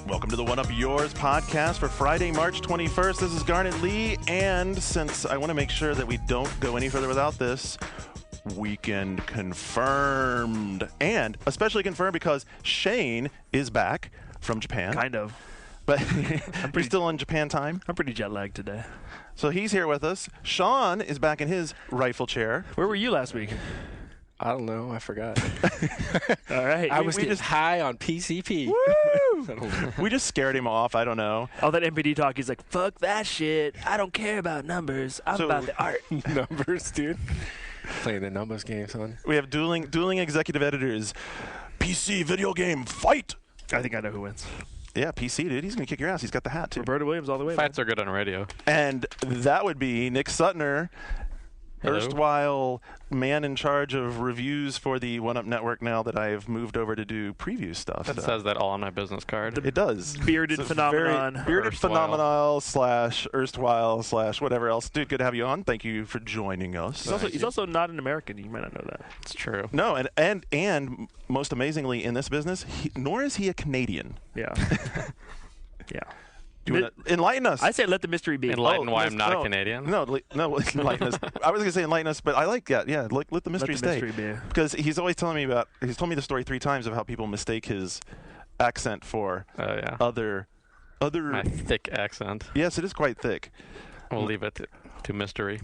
Welcome to the One Up Yours podcast for Friday, March 21st. This is Garnet Lee, and since I want to make sure that we don't go any further without this, weekend confirmed. And especially confirmed because Shane is back from Japan. Kind of. But we're still on Japan time. I'm pretty jet lagged today. So he's here with us. Sean is back in his rifle chair. Where were you last week? I don't know. I forgot. All right. I was just high on PCP. Woo! We just scared him off. I don't know. All that MPD talk, he's like, fuck that shit. I don't care about numbers. I'm about the art. Numbers, dude. Playing the numbers game, son. We have dueling executive editors. PC video game fight. I think I know who wins. Yeah, PC, dude. He's going to kick your ass. He's got the hat, too. Roberta Williams all the way. Fights are good on radio. And that would be Nick Sutner, Hello. erstwhile man in charge of reviews for the One Up Network now that I've moved over to do preview stuff. That says that all on my business card. It does. Bearded It's a phenomenon. very bearded Erstwhile. phenomenal / erstwhile / whatever else. Dude, good to have you on. Thank you for joining us. He's also not an American. You might not know that. It's true. No, and most amazingly in this business, nor is he a Canadian. Yeah. Yeah. Do you wanna enlighten us? I say let the mystery be. Enlighten why I'm not no, a Canadian. No, enlighten us. I was going to say enlighten us, but I like that. Yeah, let the mystery stay. be. Because he's always telling me he's told me the story 3 times of how people mistake his accent for Oh, yeah. other. My thick accent. Yes, it is quite thick. We'll leave it to mystery.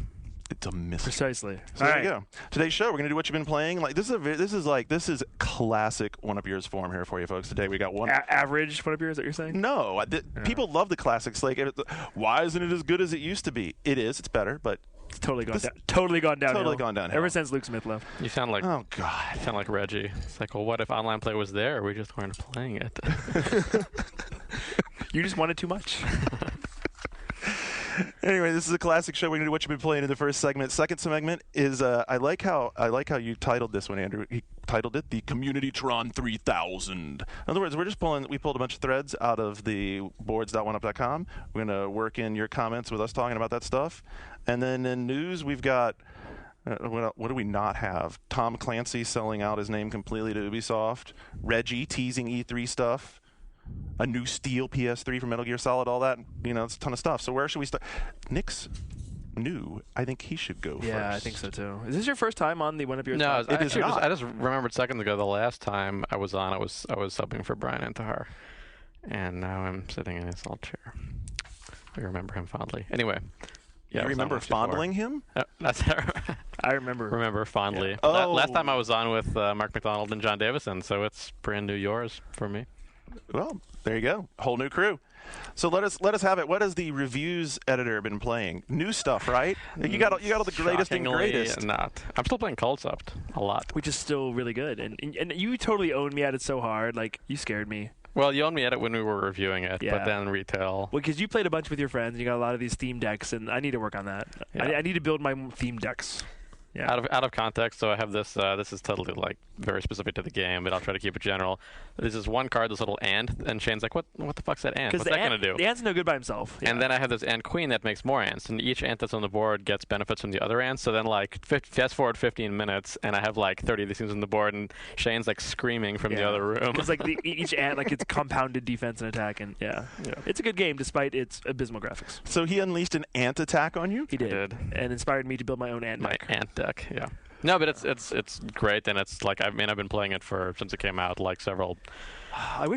It's a mystery. Precisely. So there you go. Today's show, we're gonna do what you've been playing. Like this is classic One Up Yours form here for you folks. Today we got one. Average, what up here is that you're saying? No, people love the classics. Like, why isn't it as good as it used to be? It is. It's better, but It's totally gone down. Totally gone downhill. Totally gone downhill. Ever since Luke Smith left. You sound like oh god, Reggie. It's like, well, what if online play was there? We just weren't playing it. You just wanted too much. Anyway, this is a classic show. We're gonna do what you've been playing in the first segment. Second segment is I like how you titled this one, Andrew. He titled it the Communitytron 3000. In other words, we pulled a bunch of threads out of the boards.oneup.com. We're gonna work in your comments with us talking about that stuff, and then in news we've got. What do we not have? Tom Clancy selling out his name completely to Ubisoft. Reggie teasing E3 stuff. A new Steel PS3 for Metal Gear Solid, all that. It's a ton of stuff. So where should we start? Nick's new. I think he should go first. Yeah, I think so too. Is this your first time on the One Up Yours? No, podcast? It is not. I just remembered seconds ago the last time I was on, I was subbing for Brian Antahar, and now I'm sitting in his old chair. I remember him fondly. Anyway. Yeah, you remember fondling him? That's I remember fondly. Yeah. Oh. Last time I was on with Mark McDonald and John Davison, so it's brand new yours for me. Well, there you go. Whole new crew. So let us have it. What has the reviews editor been playing? New stuff, right? You got all the greatest and Shockingly greatest. Not. I'm still playing Concept a lot. Which is still really good. And you totally owned me at it so hard. Like, you scared me. Well, you owned me at it when we were reviewing it, Yeah. but then retail. Well, because you played a bunch with your friends, and you got a lot of these theme decks, and I need to work on that. Yeah. I need to build my theme decks. Yeah. Out of context, so I have this. This is totally like very specific to the game, but I'll try to keep it general. There's this one card, this little ant, and Shane's like, "What the fuck's that ant? What's that gonna do?" The ant's no good by himself. Yeah. And then I have this ant queen that makes more ants, and each ant that's on the board gets benefits from the other ants. So then, like, fast forward 15 minutes, and I have like 30 of these things on the board, and Shane's like screaming from the other room. Because like each ant, like, it's compounded defense and attack, and it's a good game despite its abysmal graphics. So he unleashed an ant attack on you? He did, and inspired me to build my own ant My deck. ant deck, yeah. No, but it's great, and it's like I've been playing it since it came out, like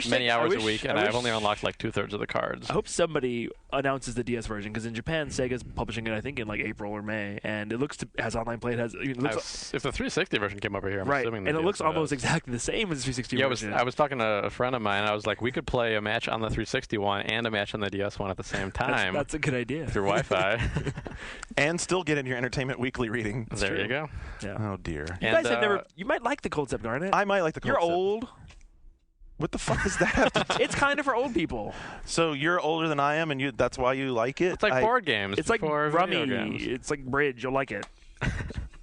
many hours a week, and I've only unlocked like 2/3 of the cards. I hope somebody announces the DS version, because in Japan, Sega's publishing it, I think, in like April or May, and it has online play. It looks If the 360 version came over here, I'm right, assuming and it looks DS almost does. exactly the same as the 360 Yeah, version. I was talking to a friend of mine, and I was like, we could play a match on the 360 one and a match on the DS one at the same time. That's a good idea. Through Wi-Fi. And still get in your Entertainment Weekly reading. There you go. Yeah. Oh dear. You guys have never. You might like the Concept, Garnet. I might like the You're concept. old. What the fuck does that have to do? It's kind of for old people. So you're older than I am, and that's why you like it? It's like board games. It's like before Rummy. video games. It's like Bridge. You'll like it.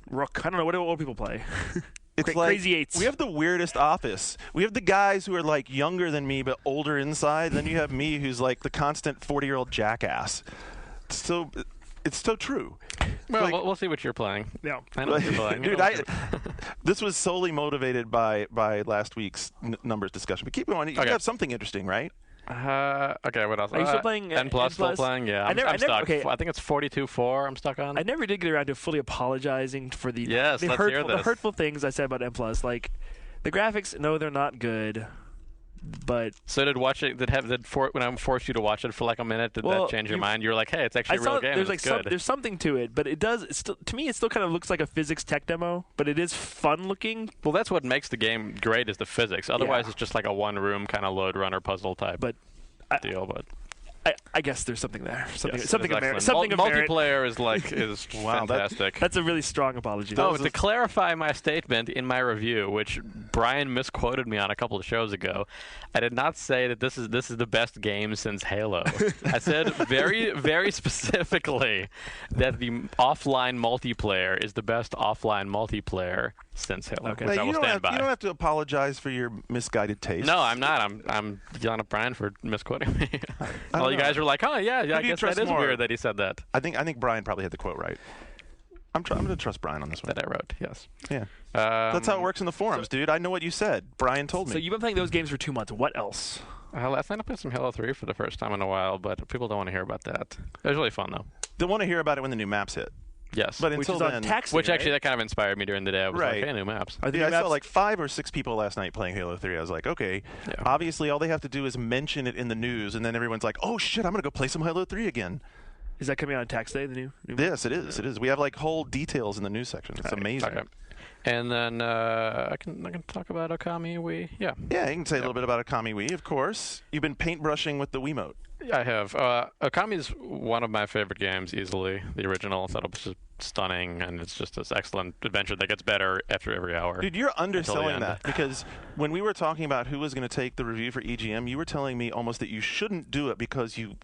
Rook. I don't know. What do old people play? It's like Crazy Eights. We have the weirdest office. We have the guys who are like younger than me but older inside. Then you have me who's like the constant 40-year-old jackass. So it's so true. Well, like- we'll see what you're playing. Yeah. I know what you're playing. Dude, this was solely motivated by last week's numbers discussion. But keep going. You Okay. have something interesting, right? Okay, what else? Are you still playing N plus? Still playing? Yeah, I'm stuck. Okay. I think it's 42.4. I'm stuck on. I never did get around to fully apologizing for the Yes, let's hear the this. hurtful things I said about N plus. Like the graphics, no, they're not good. But so when I forced you to watch it for like a minute, did that change your mind? You were like, hey, it's actually a real game. There's something to it, but to me it still kind of looks like a physics tech demo, but it is fun looking. Well, that's what makes the game great is the physics. Otherwise, it's just like a one room kind of load runner puzzle type deal. But I guess there's something there. Something of merit. Multiplayer is wow, fantastic. That's a really strong apology. To clarify my statement in my review, which Brian misquoted me on a couple of shows ago, I did not say that this is the best game since Halo. I said very, very specifically that the offline multiplayer is the best offline multiplayer since Halo. Okay. Which I will stand by. You don't have to apologize for your misguided taste. No, I'm not. I'm yelling at Brian for misquoting me. All you guys were like, oh, yeah, I guess that is weird that he said that. I think Brian probably had the quote right. I'm going to trust Brian on this one. That I wrote, yes. Yeah. That's how it works in the forums, dude. I know what you said. Brian told me. So you've been playing those games for 2 months. What else? Last night I played some Halo 3 for the first time in a while, but people don't want to hear about that. It was really fun, though. They want to hear about it when the new maps hit. Yes. But Which until is on then, Taxi, Which right? actually that kind of inspired me during the day. I was Right. like, hey, new maps. Are the I new maps? saw like 5 or 6 people last night playing Halo 3. I was like, okay, obviously all they have to do is mention it in the news, and then everyone's like, oh shit, I'm going to go play some Halo 3 again. Is that coming out on Tax Day, the new Yes, it is. It is. We have like whole details in the news section. It's amazing. Okay. And then I can talk about Okami Wii. Yeah. Yeah, you can say a little bit about Okami Wii, of course. You've been paintbrushing with the Wiimote. I have. Okami is one of my favorite games, easily. The original. I thought it was just stunning, and it's just this excellent adventure that gets better after every hour. Dude, you're underselling end. that because when we were talking about who was going to take the review for EGM, you were telling me almost that you shouldn't do it because you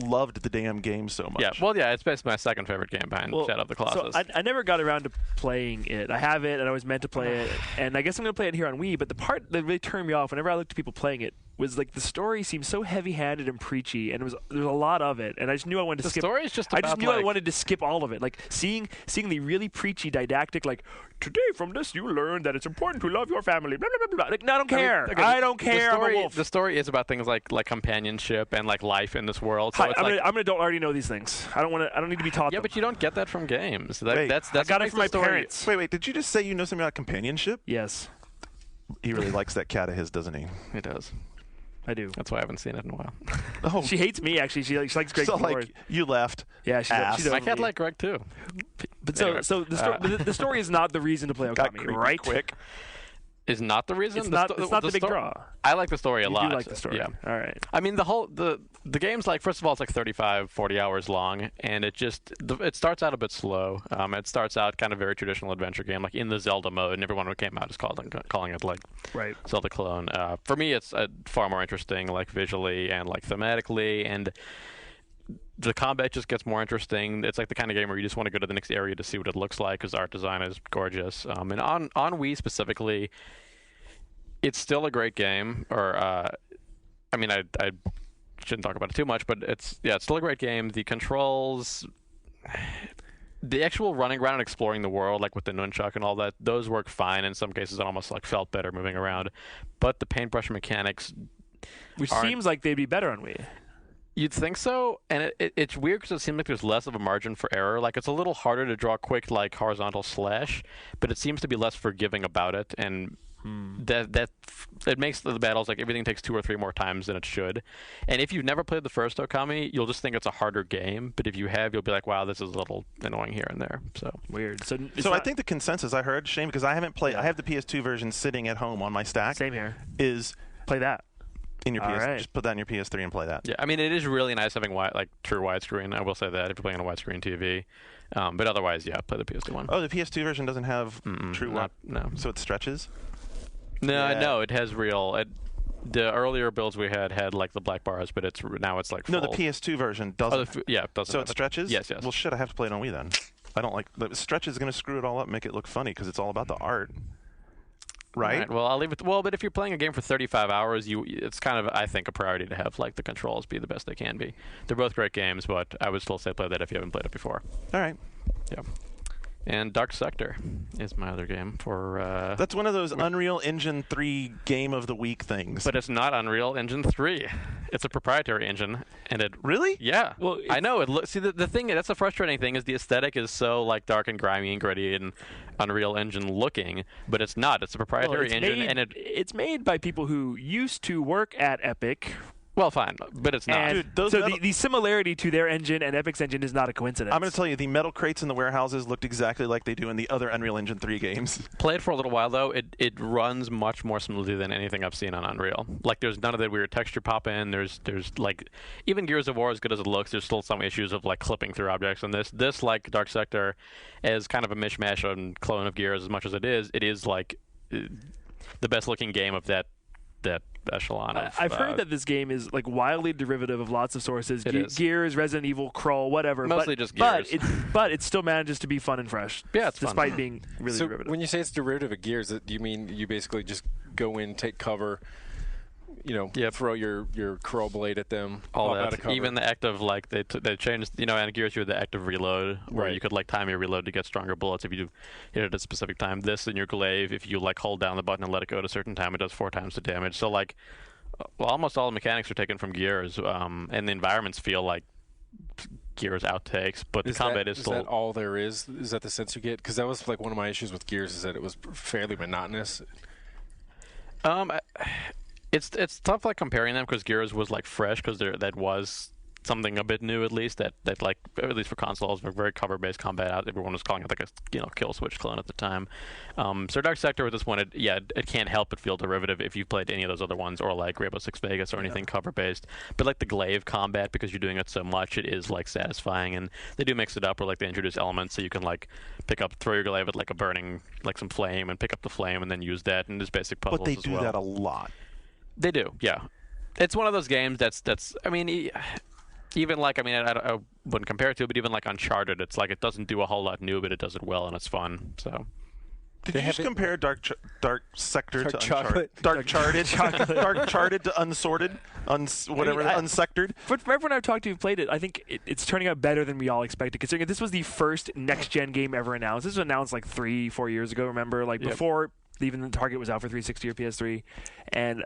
loved the damn game so much. Yeah, well, it's basically my second favorite game behind Shadow of the Colossus. So I never got around to playing it. I have it, and I was meant to play it, and I guess I'm going to play it here on Wii, but the part that really turned me off whenever I looked at people playing it was like the story seemed so heavy-handed and preachy, and there was a lot of it, and I just knew I wanted to skip. The story is just I about, just knew I wanted to skip all of it. Like seeing the really preachy, didactic, like today from this you learn that it's important to love your family. Blah blah blah blah. Like, no, I don't care. I don't care. I'm a wolf. The story is about things like companionship and like life in this world. So I'm gonna don't already know these things. I don't need to be taught. Yeah, them. but you don't get that from games. Wait, That's I got what it from makes my the story- parents. Wait, did you just say you know something about companionship? Yes, He really likes that cat of his, doesn't he? He does. I do. That's why I haven't seen it in a while. Oh, She hates me actually. She likes Greg so Ford. like you left. Yeah, she's ass. My cat liked Greg too. But Anyway, so the story is not the reason to play Got Okami, creepy right? quick. Is not the reason. It's not the big draw. I like the story a You lot. do like the story. Yeah. All right. I mean, the game's like, first of all, it's like 35, 40 hours long, and it starts out a bit slow. It starts out kind of very traditional adventure game, like in the Zelda mode, and everyone who came out is calling it like Right. Zelda clone. For me, it's far more interesting, like visually and like thematically, and the combat just gets more interesting. It's like the kind of game where you just want to go to the next area to see what it looks like because the art design is gorgeous. And on Wii specifically, it's still a great game. I shouldn't talk about it too much, but it's still a great game. The controls, the actual running around and exploring the world, like with the nunchuck and all that, those work fine. In some cases, it almost like felt better moving around. But the paintbrush mechanics, Which seems like they'd be better on Wii. you'd think so, and it's weird because it seems like there's less of a margin for error. Like it's a little harder to draw quick, like horizontal slash, but it seems to be less forgiving about it, and that it makes the battles like everything takes 2 or 3 more times than it should. And if you've never played the first Okami, you'll just think it's a harder game. But if you have, you'll be like, wow, this is a little annoying here and there. So Weird. So I think the consensus I heard, Shane, because I haven't played, I have the PS2 version sitting at home on my stack. same here. Is Play that. in your All PS. right. Just put that in your PS3 and play that. yeah, I mean, it is really nice having true widescreen. I will say that if you're playing on a widescreen TV. But otherwise, yeah, play the PS2 one. Oh, the PS2 version doesn't have true not, no. so it stretches. No, Yeah. it has real. The earlier builds we had like the black bars, but now it's like full. No, the PS2 version doesn't. It doesn't. So have it stretches. Yes. Well, shit, I have to play it on Wii then. I don't like the stretch is going to screw it all up, and make it look funny because it's all about the art. Right? Right, well, I'll leave it. Well, but if you're playing a game for 35 hours, it's kind of, I think, a priority to have like the controls be the best they can be. They're both great games, but I would still say play that if you haven't played it before. All right. Yeah. And Dark Sector is my other game for. That's one of those Unreal Engine 3 Game of the Week things. But it's not Unreal Engine 3. It's a proprietary engine, and it. Really? Yeah. Well, I know it. See, the thing that's the frustrating thing is the aesthetic is so like dark and grimy and gritty and Unreal Engine looking, but it's not. It's a proprietary engine, and it's made by people who used to work at Epic. Well, fine, but it's not. And the similarity to their engine and Epic's engine is not a coincidence. I'm going to tell you, the metal crates in the warehouses looked exactly like they do in the other Unreal Engine 3 games. Play it for a little while, though. It runs much more smoothly than anything I've seen on Unreal. Like, there's none of that weird texture pop in. There's like, even Gears of War, as good as it looks, there's still some issues of, like, clipping through objects on this. This, like Dark Sector, is kind of a mishmash and clone of Gears as much as it is, like, the best-looking game of that echelon of, I've heard that this game is like wildly derivative of lots of sources. Gears, Resident Evil, Crawl, whatever. Mostly just Gears. But it still manages to be fun and fresh. Yeah, it's despite fun. being really so derivative. When you say it's derivative of Gears, do you mean you basically just go in, take cover, throw your Crow blade at them, all pop out of that, cover? even the act of like they changed, in Gears you had the active reload where you could like time your reload to get stronger bullets if you hit it at a specific time. This in your glaive, if you like hold down the button and let it go at a certain time, it does 4 times the damage. So like, almost all the mechanics are taken from Gears, and the environments feel like Gears outtakes, but the combat is still. Is that all there is? Is that the sense you get? Because that was like one of my issues with Gears, is that it was fairly monotonous. It's tough like comparing them because Gears was like fresh because that was something a bit new at least that like at least for consoles were very cover based combat out. Everyone was calling it like a kill switch clone at the time. So Dark Sector with this one, it can't help but feel derivative if you've played any of those other ones or like Rainbow Six Vegas or anything cover based. But like the glaive combat, because you're doing it so much, it is like satisfying, and they do mix it up where like they introduce elements so you can like throw your glaive at like a burning like some flame and pick up the flame and then use that, and there's basic puzzles. But they as do well. that a lot. They do, yeah. It's one of those games that's. I mean, even like I wouldn't compare it to it, but even like Uncharted, it's like it doesn't do a whole lot new, but it does it well and it's fun. So. Did you just compare Dark Sector to Chocolate. Uncharted? Dark Charted to Unsorted? Unsectored? But from everyone I've talked to who played it, I think it's turning out better than we all expected, considering this was the first next-gen game ever announced. This was announced like 3-4 years ago, remember? Like before even the Target was out for 360 or PS3. And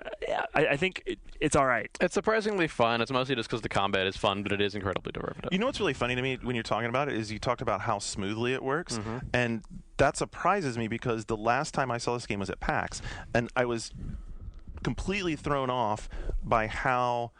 I think it's all right. It's surprisingly fun. It's mostly just because the combat is fun, but it is incredibly derivative. You know what's really funny to me when you're talking about it is you talked about how smoothly it works. And that surprises me because the last time I saw this game was at PAX, and I was completely thrown off by how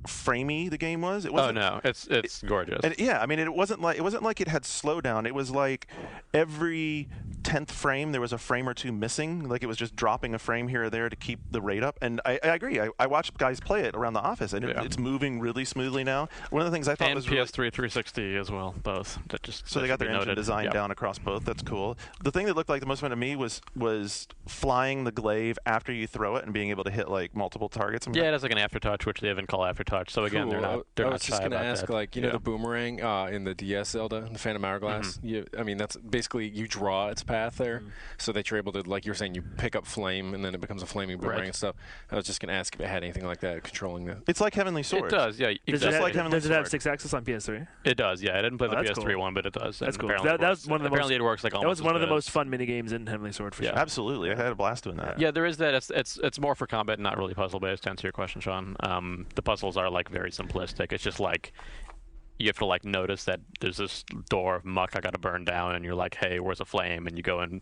framey the game was. It wasn't, it's gorgeous. And yeah, I mean, it wasn't like it had slowdown. It was like every 10th frame there was a frame or two missing. Like it was just dropping a frame here or there to keep the rate up. And I agree. I watched guys play it around the office, and it's moving really smoothly now. One of the things I thought and was PS3 360 as well, both. So they got their engine design down across both. That's cool. The thing that looked like the most fun to me was flying the glaive after you throw it and being able to hit like multiple targets. Yeah, it has like an aftertouch, which they even call aftertouch. So again, cool. they're not. I was just going to ask, like, the boomerang in the DS Zelda, the Phantom Hourglass. I mean, that's basically you draw its path there, so that you're able to, like you're saying, you pick up flame and then it becomes a flaming boomerang and stuff. I was just going to ask if it had anything like that controlling the. It's like Heavenly Sword. It does, yeah. Does it have 6-axis on PS3? It does, yeah. I didn't play the PS3 cool. one, but it does. That's cool. Apparently, that was one of the apparently it works like almost. That was one of the most fun mini games in Heavenly Sword for sure. Absolutely, I had a blast doing that. Yeah, there is that. It's more for combat, not really puzzle based. To answer your question, Sean, the puzzles are like very simplistic. It's just like you have to like notice that there's this door of muck I got to burn down, and you're like, hey, where's a flame? And you go and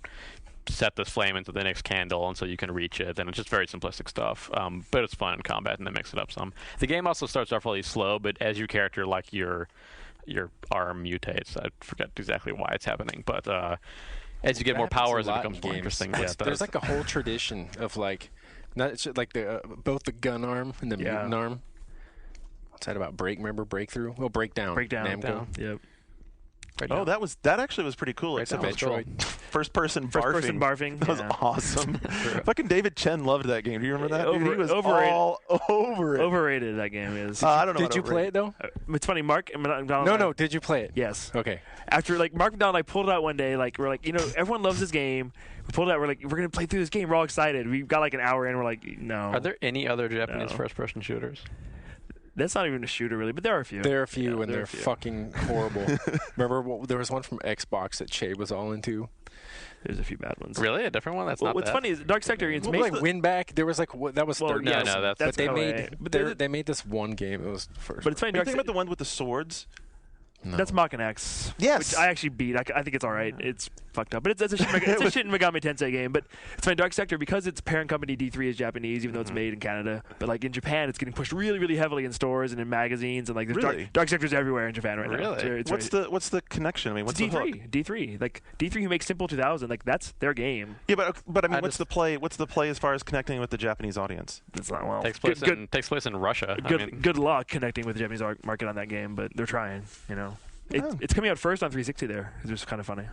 set this flame into the next candle, and so you can reach it. And it's just very simplistic stuff, but it's fun in combat, and they mix it up some. The game also starts off really slow, but as your character, like your arm mutates. I forget exactly why it's happening, but as you get more powers, it becomes more interesting. There's like a whole tradition of like, not like both the gun arm and the mutant arm. What's that about? Breakthrough? Well, Breakdown. Namco. Yep. Oh, that actually was pretty cool. It's a Metroid. First person barfing. That was awesome. Fucking David Chen loved that game. Do you remember that? He was all over it. Overrated, that game is. I don't know. Did you play it though? It's funny, Mark McDonald. No. Did you play it? Yes. Okay. After like Mark McDonald, I pulled it out one day. Like we're like, everyone loves this game. We pulled it out. We're like, we're gonna play through this game. We're all excited. We got like an hour in. We're like, no. Are there any other Japanese first-person shooters? That's not even a shooter, really, but there are a few. There are a few, and there are they're a few. fucking horrible. Remember, there was one from Xbox that Che was all into. There's a few bad ones. Really, a different one? That's Well, not what's bad. funny is Dark Sector. It's Well, made like Winback, there was like that was Well, third. yeah, no, that's but they OA. made But they made this one game. It was first. But it's funny. Are you Dark thinking about Sector. the one with the swords? No. That's Mach and X. Yes. Which I actually beat. I think it's all right. It's fucked up, but it's a Shin Megami Tensei game. But it's funny. Dark Sector, because its parent company D3 is Japanese, even though it's made in Canada. But like in Japan, it's getting pushed really, really heavily in stores and in magazines, and like there's Really? Dark Sector's everywhere in Japan right now. Really? It's What's the connection? I mean, what's the hook? D3, like D3 who makes Simple 2000, like that's their game. Yeah, but I mean, I what's just- the play? What's the play as far as connecting with the Japanese audience? That's not well. Takes place good, takes place in Russia. I mean, good luck connecting with the Japanese market on that game, but they're trying. You know, it's coming out first on 360 there. It's just kind of funny.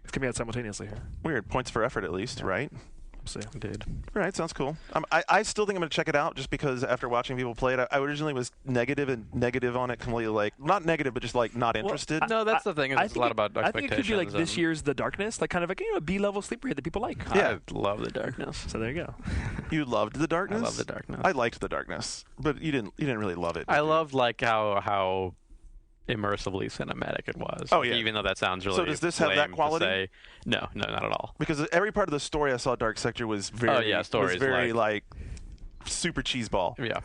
It's coming out simultaneously here. Weird points for effort, at least, right? We'll see. Indeed. All right, sounds cool. I still think I'm going to check it out just because after watching people play it, I originally was negative on it, completely like not negative, but just like not interested. No, that's the thing. I It's a think lot about I expectations. think it could be like this and- year's The Darkness, like kind of like a B-level sleeper hit that people like. Yeah. I love the darkness. So there you go. You loved the darkness. I love the darkness. I liked the darkness, but you didn't really love it. I did you? loved like how immersively cinematic it was. Oh, yeah. Even though that sounds really So does this have that lame to quality? say. No, not at all. because every part of the story I saw Dark Sector was very Oh, yeah, story was is very like super cheeseball, Yeah.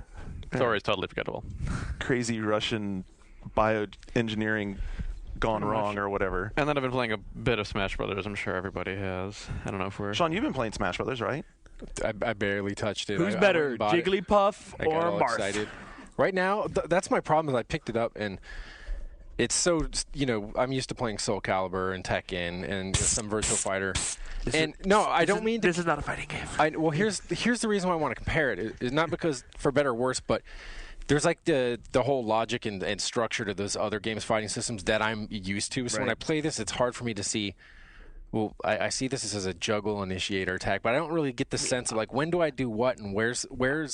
Story is totally forgettable. crazy Russian bioengineering gone wrong or whatever. And then I've been playing a bit of Smash Brothers. I'm sure everybody has. I don't know if we're. Sean, you've been playing Smash Brothers, right? I barely touched it. Who's I better, went and bought it. Jigglypuff I got or all Marth? excited. Right now, that's my problem. Is I picked it up and it's so I'm used to playing Soul Calibur and Tekken and some Virtual Fighter. I don't mean to. This is not a fighting game. Well, here's the reason why I want to compare it. It's not because for better or worse, but there's like the whole logic and structure to those other games fighting systems that I'm used to. So when I Right. play this, it's hard for me to see. Well, I see this as a juggle initiator attack, but I don't really get the sense of like when do I do what and where's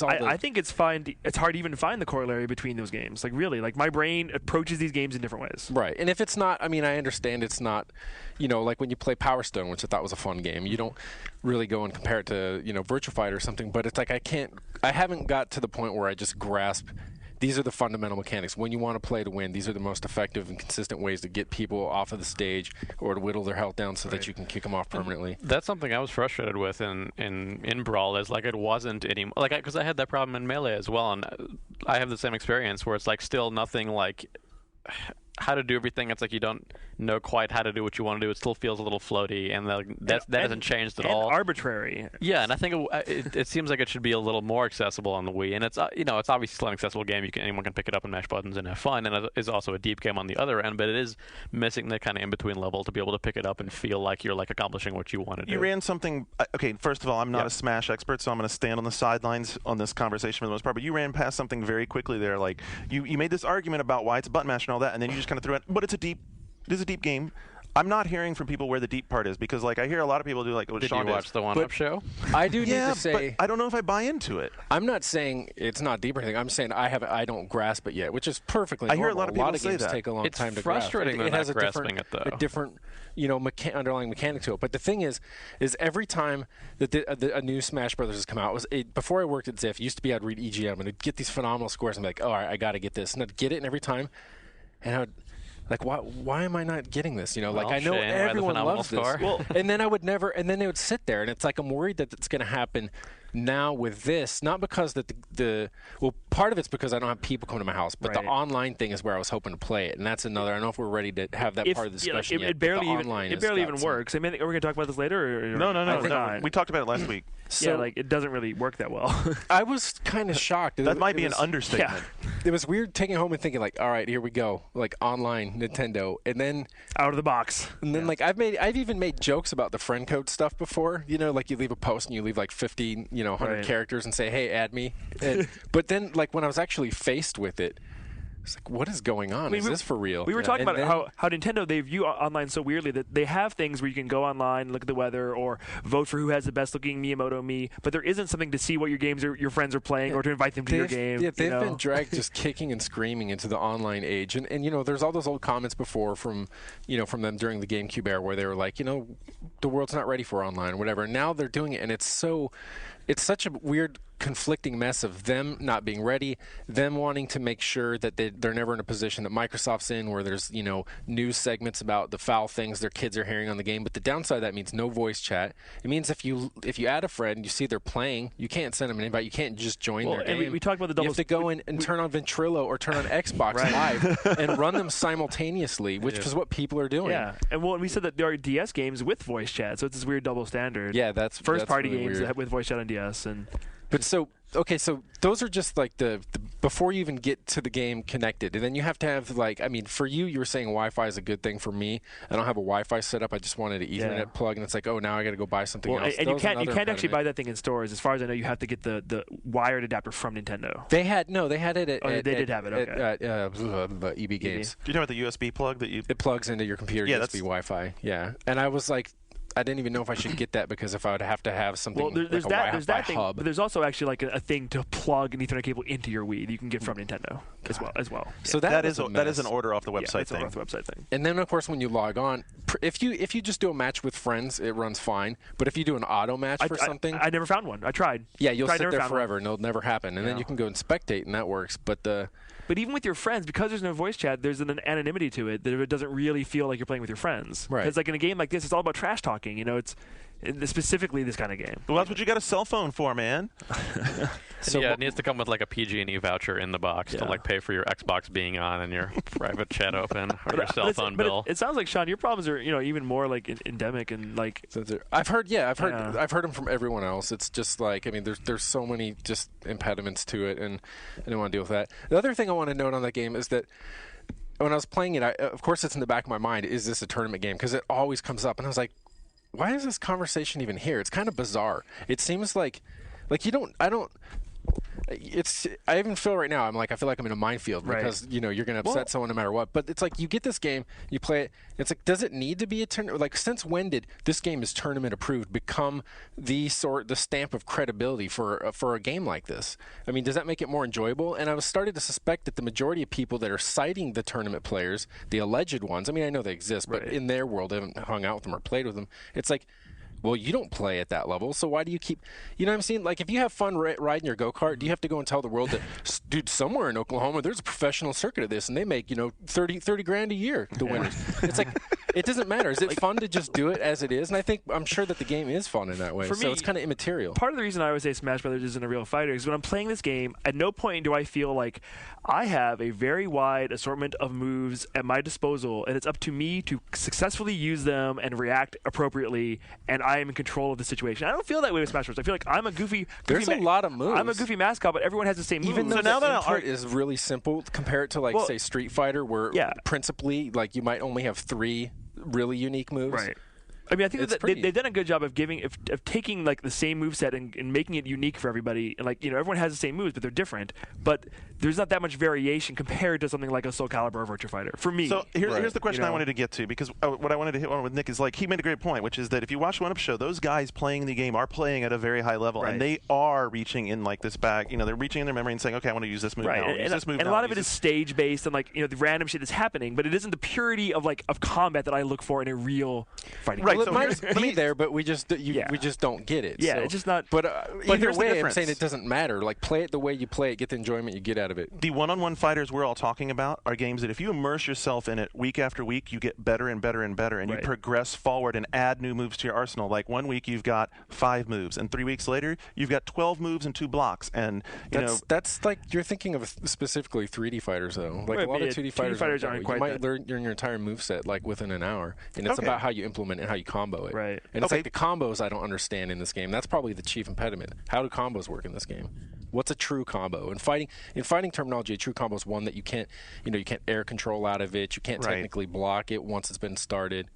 all the. I think it's fine. It's hard to even find the corollary between those games. Like really, like my brain approaches these games in different ways. Right, and if it's not, I mean, I understand it's not, like when you play Power Stone, which I thought was a fun game, you don't really go and compare it to, Virtua Fighter or something, but it's like I haven't got to the point where I just grasp these are the fundamental mechanics. When you want to play to win, these are the most effective and consistent ways to get people off of the stage or to whittle their health down so that you can kick them off permanently. That's something I was frustrated with in Brawl. Is like it wasn't any like because I had that problem in Melee as well, and I have the same experience where it's like still nothing like how to do everything. It's like you don't know quite how to do what you want to do. It still feels a little floaty, and that hasn't changed at and all. Arbitrary. Yeah, and I think it seems like it should be a little more accessible on the Wii, and it's it's obviously still an accessible game. Anyone can pick it up and mash buttons and have fun, and it is also a deep game on the other end. But it is missing the kind of in between level to be able to pick it up and feel like you're like accomplishing what you want to do. You ran something. Okay, first of all, I'm not Yeah. a Smash expert, so I'm going to stand on the sidelines on this conversation for the most part. But you ran past something very quickly there. Like you made this argument about why it's a button mash and all that, and then you just kind of threw it. But it is a deep game. I'm not hearing from people where the deep part is because, like, I hear a lot of people do like what Did Sean you watch did. the One Up show? I do Yeah, need to say, but I don't know if I buy into it. I'm not saying it's not deep or anything. I'm saying I don't grasp it yet, which is perfectly I hear normal. a lot of people say games that. take a long It's time to frustrating grasp. they're It has not a different, grasping it, though. a different, underlying mechanic to it. But the thing is every time that a new Smash Brothers has come out, before I worked at Ziff, it used to be I'd read EGM and I'd get these phenomenal scores and be like, oh, all right, I got to get this, and I'd get it, and every time, and I would. Like why am I not getting this? Like I know Shane, why the everyone phenomenal loves this. score? Well, and then I would never, and then they would sit there, and it's like I'm worried that it's going to happen now with this. Not because that part of it's because I don't have people coming to my house, but Right. the online thing is where I was hoping to play it, and that's another. I don't know if we're ready to have that part of the discussion yet. It barely but the even online it has barely got even some- works. I mean, are we going to talk about this later? Or No, we're not. We talked about it last week. Yeah, like it doesn't really work that well. I was kind of shocked. That might be an was- understatement. It was weird taking it home and thinking like, all right, here we go, like online Nintendo, and then Out of the box. like I've even made jokes about the friend code stuff before. Like you leave a post and you leave like 50, 100 Right. characters and say, hey, add me. But then like when I was actually faced with it, it's like, what is going on? Is this for real? We were talking And about then- how Nintendo, they view online so weirdly that they have things where you can go online, look at the weather, or vote for who has the best looking Miyamoto Mii, but there isn't something to see what your friends are playing or to invite them to your game. Yeah, they've you know? been dragged just kicking and screaming into the online age. And there's all those old comments before from them during the GameCube era where they were like, the world's not ready for online or whatever. And now they're doing it, and it's so it's such a weird conflicting mess of them not being ready, them wanting to make sure that they're never in a position that Microsoft's in where there's, news segments about the foul things their kids are hearing on the game. But the downside of that means no voice chat. It means if you add a friend, you see they're playing, you can't send them an invite. You can't just join their game. And we talked about the double. You have to go in and turn on Ventrilo or turn on Xbox Live and run them simultaneously, which is what people are doing. Yeah, and we said that there are DS games with voice chat, so it's this weird double standard. Yeah, that's first-party really games weird. with voice chat on DS. But so those are just like the before you even get to the game connected, and then you have to have for you were saying Wi-Fi is a good thing. For me, I don't have a Wi-Fi set up. I just wanted an Ethernet plug, and it's like, oh, now I got to go buy something else. And you can't actually buy that thing in stores. As far as I know, you have to get the wired adapter from Nintendo. They had it at they did have it. Okay. At EB Games. Do you know about the USB plug that you? It plugs into your computer USB Wi-Fi. Yeah, and I was like, I didn't even know if I should get that because if I would have to have something there's there's that thing, hub. but there's also actually like a thing to plug an Ethernet cable into your Wii that you can get from Nintendo as well. So that is an order off the website thing. Off the website thing. And then of course when you log on, if you just do a match with friends, it runs fine. But if you do an auto match for something, I never found one. I tried. Yeah, you'll sit there forever and it'll never happen. And then you can go and spectate, and that works. But even with your friends, because there's no voice chat, there's an anonymity to it that it doesn't really feel like you're playing with your friends. Right. Because like in a game like this, it's all about trash talking. It's specifically this kind of game. Well, that's what you got a cell phone for, man. So it needs to come with like a PG&E voucher in the box to like pay for your Xbox being on and your private chat open or your cell phone bill. It sounds like, Sean, your problems are even more like endemic and like. I've heard them from everyone else. It's just like there's so many just impediments to it, and I don't want to deal with that. The other thing I want to note on that game is that when I was playing it, of course it's in the back of my mind, is this a tournament game? Because it always comes up, and I was like, why is this conversation even here? It's kind of bizarre. It seems like I even feel right now, I feel like I'm in a minefield because, you're going to upset someone no matter what. But it's like you get this game, you play it, it's like, does it need to be a tournament? Like, since when did this game is tournament approved become the stamp of credibility for a game like this? Does that make it more enjoyable? And I was starting to suspect that the majority of people that are citing the tournament players, the alleged ones, I know they exist, but in their world, they haven't hung out with them or played with them. It's like, well, you don't play at that level, so why do you keep... You know what I'm saying? Like, if you have fun riding your go-kart, do you have to go and tell the world that, dude, somewhere in Oklahoma, there's a professional circuit of this, and they make, $30 grand a year, the winners. It's like, it doesn't matter. Is it fun to just do it as it is? And I'm sure that the game is fun in that way, For so me, it's kind of immaterial. Part of the reason I always say Smash Brothers isn't a real fighter is when I'm playing this game, at no point do I feel like I have a very wide assortment of moves at my disposal, and it's up to me to successfully use them and react appropriately, and I am in control of the situation. I don't feel that way with Smash Bros. I feel like I'm a goofy. There's a lot of moves. I'm a goofy mascot, but everyone has the same moves. Even though the input is really simple, compare it to say Street Fighter, where principally you might only have 3 really unique moves. Right. I think that they've done a good job of taking like the same moveset and making it unique for everybody. And everyone has the same moves, but they're different. But there's not that much variation compared to something like a Soul Calibur or Virtua Fighter. For me. So here's the question I wanted to get to, because what I wanted to hit on with Nick is he made a great point, which is that if you watch One Up Show, those guys playing the game are playing at a very high level, and they are reaching in this bag. They're reaching in their memory and saying, okay, I want to use this move now. And a lot of it is stage based and the random shit that's happening, but it isn't the purity of combat that I look for in a real fighting game. Well, it might be there, but we just don't get it. Yeah, so. it's just not. But either way, I'm difference. saying it doesn't matter. Play it the way you play it, get the enjoyment you get out of it. The one-on-one fighters we're all talking about are games that if you immerse yourself in it week after week, you get better and better and better, and you progress forward and add new moves to your arsenal. Like 1 week you've got 5 moves, and 3 weeks later you've got 12 moves and 2 blocks. And that's like you're thinking of specifically 3D fighters though. A lot of 2D fighters aren't quite. You might learn your entire moveset within an hour, and it's about how you implement it and how you combo it. Right. And it's like the combos I don't understand in this game. That's probably the chief impediment. How do combos work in this game? What's a true combo? In fighting terminology, a true combo is one that you can't air control out of it. You can't technically block it once it's been started.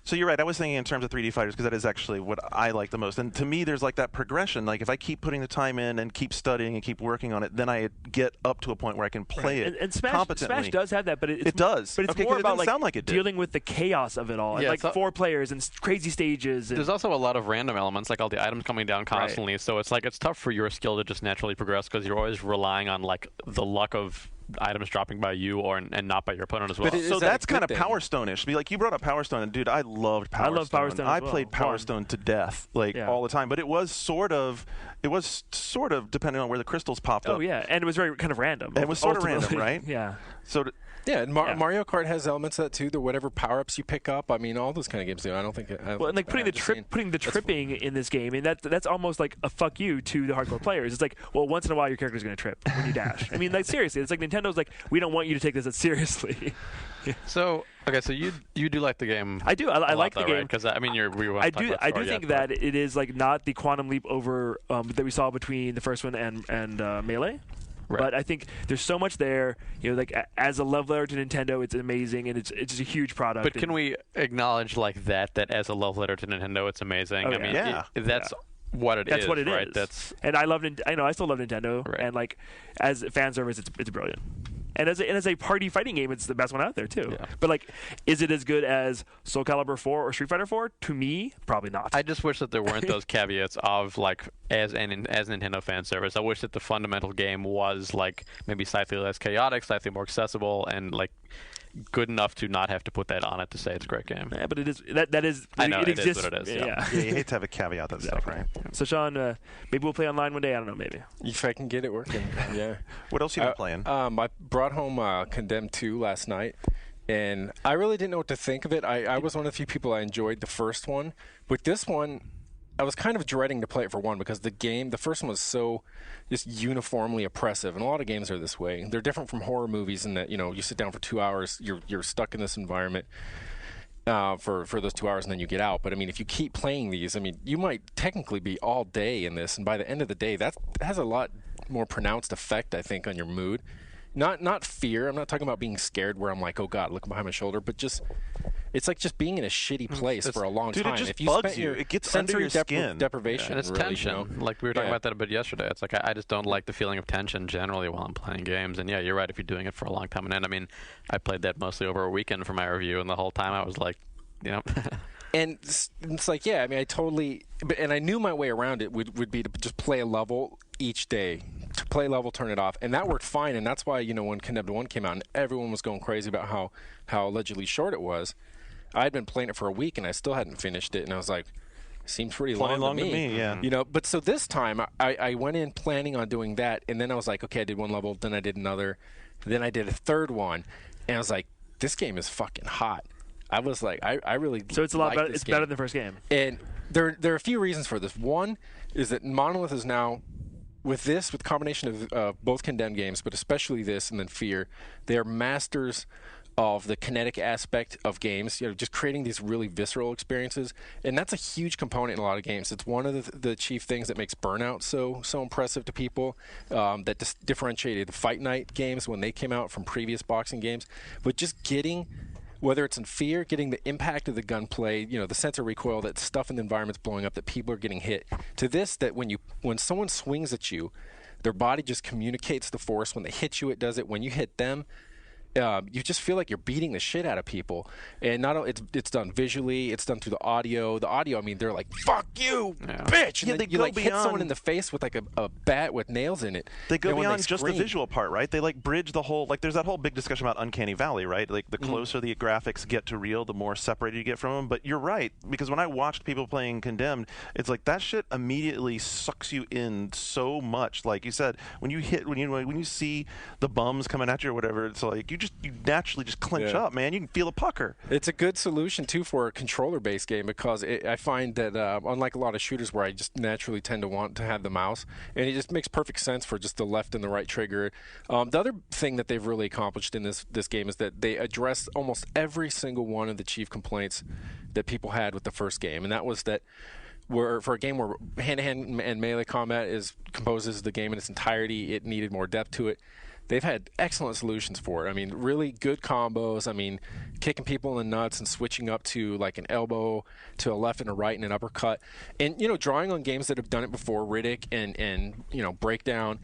So you're right. I was thinking in terms of 3D fighters because that is actually what I like the most. And to me, there's that progression. If I keep putting the time in and keep studying and keep working on it, then I get up to a point where I can play it and competently. Smash does have that, but it does. But it's more about dealing with the chaos of it all. Yeah, and 4 players and crazy stages. There's also a lot of random elements, all the items coming down constantly. So it's tough for your skill to just naturally progress because you're always relying on the luck of items dropping by you and not by your opponent as well. But So Is that that's a good kind of thing? Power Stone-ish. Like you brought up Power Stone, and dude, I loved Power I love Power Stone I as well. played Power Fun. Stone to death, Yeah. all the time. But it was sort of depending on where the crystals popped up. Oh yeah, and it was very kind of random. It was sort of random, ultimately. right? Yeah. So Yeah, and Yeah. Mario Kart has elements of that too. The whatever power-ups you pick up. I mean, all those kind of games do. I don't think. Well, and like putting the tripping in this game, and that's almost like a fuck you to the hardcore players. It's like, well, once in a while your character's going to trip when you dash. I mean, like seriously, it's like Nintendo's like, we don't want you to take this as seriously. So you do like the game? I do. I like the game. Because I mean, we won't I talk do. about I story do think yet, that it is like not the quantum leap over that we saw between the first one and Melee. Right. But I think there's so much there. You know, like as a love letter to Nintendo, it's amazing and it's just a huge product. But can we acknowledge like that as a love letter to Nintendo, it's amazing? Oh, I mean, yeah. that's what it is. That's what it is, right? That's and I love. I still love Nintendo, Right. and like as fan service, it's brilliant. And as a party fighting game, it's the best one out there too. Yeah. But like, is it as good as Soul Calibur 4 or Street Fighter 4? To me, probably not. I just wish that there weren't those caveats of like as Nintendo fan service. I wish that the fundamental game was like maybe slightly less chaotic, slightly more accessible, and like good enough to not have to put that on it to say it's a great game. Yeah, but it is that is. I know, it it is exists. what it is, Yeah. yeah. yeah, you hate to have a caveat that stuff, right? So Sean, maybe we'll play online one day. I don't know, maybe. If I can get it working, yeah. What else you been playing? I brought home Condemned 2 last night, and I really didn't know what to think of it. I was one of the few people I enjoyed the first one, but this one, I was kind of dreading to play it for one because the first one was so just uniformly oppressive, and a lot of games are this way. They're different from horror movies in that you sit down for 2 hours, you're stuck in this environment. For those 2 hours and then you get out. But I mean, if you keep playing these, I mean, you might technically be all day in this, and by the end of the day, that has a lot more pronounced effect, I think, on your mood. Not fear. I'm not talking about being scared where I'm like, oh God, looking behind my shoulder, but it's like just being in a shitty place for a long Dude, time. it just if you bugs spent you. your It gets sensory under your skin. deprivation, And it's really, tension. Like we were talking Yeah. about that a bit yesterday. It's like I just don't like the feeling of tension generally while I'm playing games. And yeah, you're right. If you're doing it for a long time, and I mean, I played that mostly over a weekend for my review, and the whole time I was like, And it's like, yeah, I mean, and I knew my way around it would be to just play a level each day. To play a level, turn it off. And that worked fine. And that's why, when Condemned 1 came out and everyone was going crazy about how allegedly short it was, I had been playing it for a week and I still hadn't finished it. And I was like, seems pretty Plenty long to me, yeah. But so this time I went in planning on doing that. And then I was like, okay, I did one level, then I did another. Then I did a third one. And I was like, this game is fucking hot. I was like, I really So it's a lot like better. this It's game. better than the first game. And there are a few reasons for this. One is that Monolith is now, with the combination of both Condemned games, but especially this and then Fear, they are masters of the kinetic aspect of games, just creating these really visceral experiences. And that's a huge component in a lot of games. It's one of the chief things that makes Burnout so impressive to people, that differentiated the Fight Night games when they came out from previous boxing games. But just getting, whether it's in Fear, getting the impact of the gunplay, the sense of recoil, that stuff in the environment's blowing up, that people are getting hit, to this, that when someone swings at you, their body just communicates the force. When they hit you, it does it. When you hit them, you just feel like you're beating the shit out of people. And not only it's done visually, it's done through the audio. The audio, I mean, they're like, "Fuck you, bitch!" And Yeah, then they you go hit someone beyond- in the face with like a bat with nails in it. They go And when beyond just the scream- visual part, right? They bridge the whole, there's that whole big discussion about Uncanny Valley, right? Like the closer the graphics get to real, the more separated you get from them. But you're right, because when I watched people playing Condemned, it's like that shit immediately sucks you in so much. Like you said, when you see the bums coming at you or whatever, it's like you naturally just clench Yeah. up, man. You can feel a pucker. It's a good solution too for a controller-based game, because I find that unlike a lot of shooters where I just naturally tend to want to have the mouse, and it just makes perfect sense for just the left and the right trigger. The other thing that they've really accomplished in this game is that they address almost every single one of the chief complaints that people had with the first game, and that was that for a game where hand-to-hand and melee combat composes the game in its entirety, it needed more depth to it. They've had excellent solutions for it. I mean, really good combos. I mean, kicking people in the nuts and switching up to like an elbow to a left and a right and an uppercut, and drawing on games that have done it before, Riddick and Breakdown,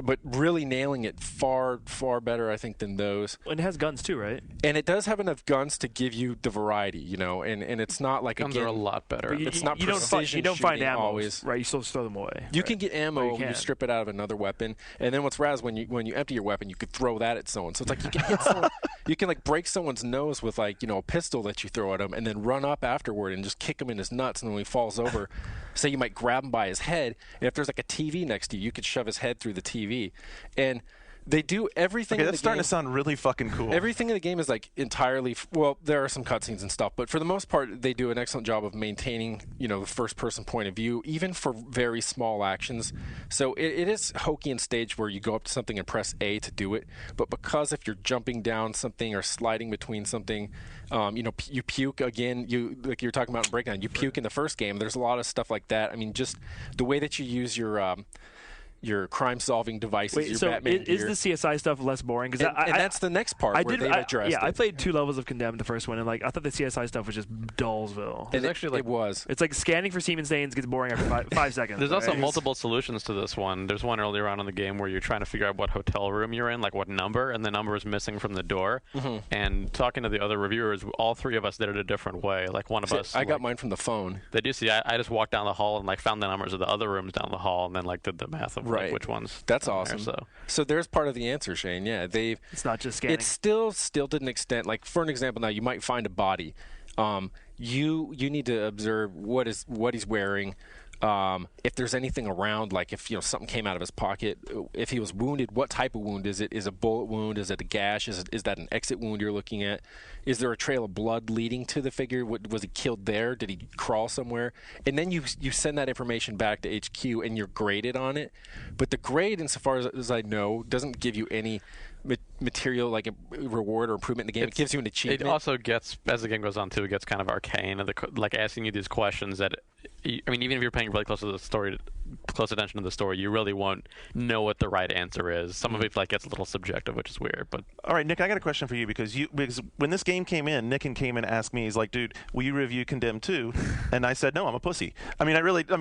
but really nailing it far better I think than those. And it has guns too, right? And it does have enough guns to give you the variety, and it's not like Guns are a lot better. It's not you precision. don't find shooting ammo always. right? You still throw them away. You right? can get ammo when you strip it out of another weapon, and then what's rad is when you empty your weapon, you could throw that at someone. So it's like you can hit someone, you can like break someone's nose with like a pistol that you throw at him, and then run up afterward and just kick him in his nuts. And then when he falls over, say you might grab him by his head, and if there's like a TV next to you, you could shove his head through the TV, and they do everything. Okay, in that's the starting game. to sound really fucking cool. Everything in the game is like entirely well. There are some cutscenes and stuff, but for the most part, they do an excellent job of maintaining the first-person point of view, even for very small actions. So it is hokey and staged where you go up to something and press A to do it. But because if you're jumping down something or sliding between something, you puke again. You like you're talking about in Breakdown. You puke in the first game. There's a lot of stuff like that. I mean, just the way that you use your crime-solving devices, Wait, your so Batman is gear. the CSI stuff less boring? Because And that's the next part where they've addressed it. I played 2 levels of Condemned, the first one, and I thought the CSI stuff was just Dullsville. And actually it was. It's like scanning for semen stains gets boring after 5 seconds. There's also right? multiple solutions to this one. There's one earlier on in the game where you're trying to figure out what hotel room you're in, like what number, and the number is missing from the door. Mm-hmm. And talking to the other reviewers, all 3 of us did it a different way. Like one of us. I got mine from the phone. They do see. I just walked down the hall and found the numbers of the other rooms down the hall, and then did the math of Right. which ones. That's down awesome. There, so there's part of the answer, Shane. Yeah, It's not just scanning. It's still to an extent. Like for an example, now you might find a body. You need to observe what he's wearing. If there's anything around, like if something came out of his pocket, if he was wounded, what type of wound is it? Is it a bullet wound? Is it a gash? Is that an exit wound you're looking at? Is there a trail of blood leading to the figure? Was he killed there? Did he crawl somewhere? And then you send that information back to HQ and you're graded on it. But the grade, insofar as I know, doesn't give you any material like a reward or improvement in the game. It gives you an achievement. It also gets, as the game goes on too, it gets kind of arcane, like asking you these questions that, I mean, even if you're paying really close attention to the story, you really won't know what the right answer is. Some of it gets a little subjective, which is weird. But all right, Nick, I got a question for you because when this game came in, Nick came in and asked me, he's like, dude, will you review Condemned 2? And I said, no, I'm a pussy. I mean,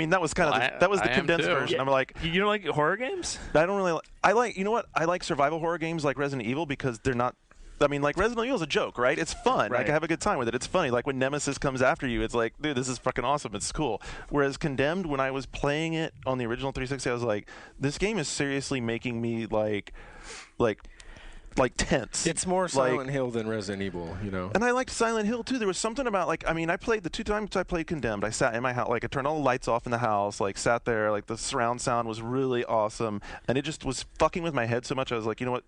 that was kind of that was the condensed version. Yeah. I'm like, you don't like horror games? I don't really. I like survival horror games like Resident Evil because they're not. I mean, like Resident Evil is a joke, right? It's fun. Right. Like I have a good time with it. It's funny. Like when Nemesis comes after you, it's like, dude, this is fucking awesome. It's cool. Whereas Condemned, when I was playing it on the original 360, I was like, this game is seriously making me like tense. It's more Silent Hill than Resident Evil, And I liked Silent Hill too. There was something about I played the 2 times I played Condemned. I sat in my house, I turned all the lights off in the house, sat there, the surround sound was really awesome, and it just was fucking with my head so much. I was like, you know what,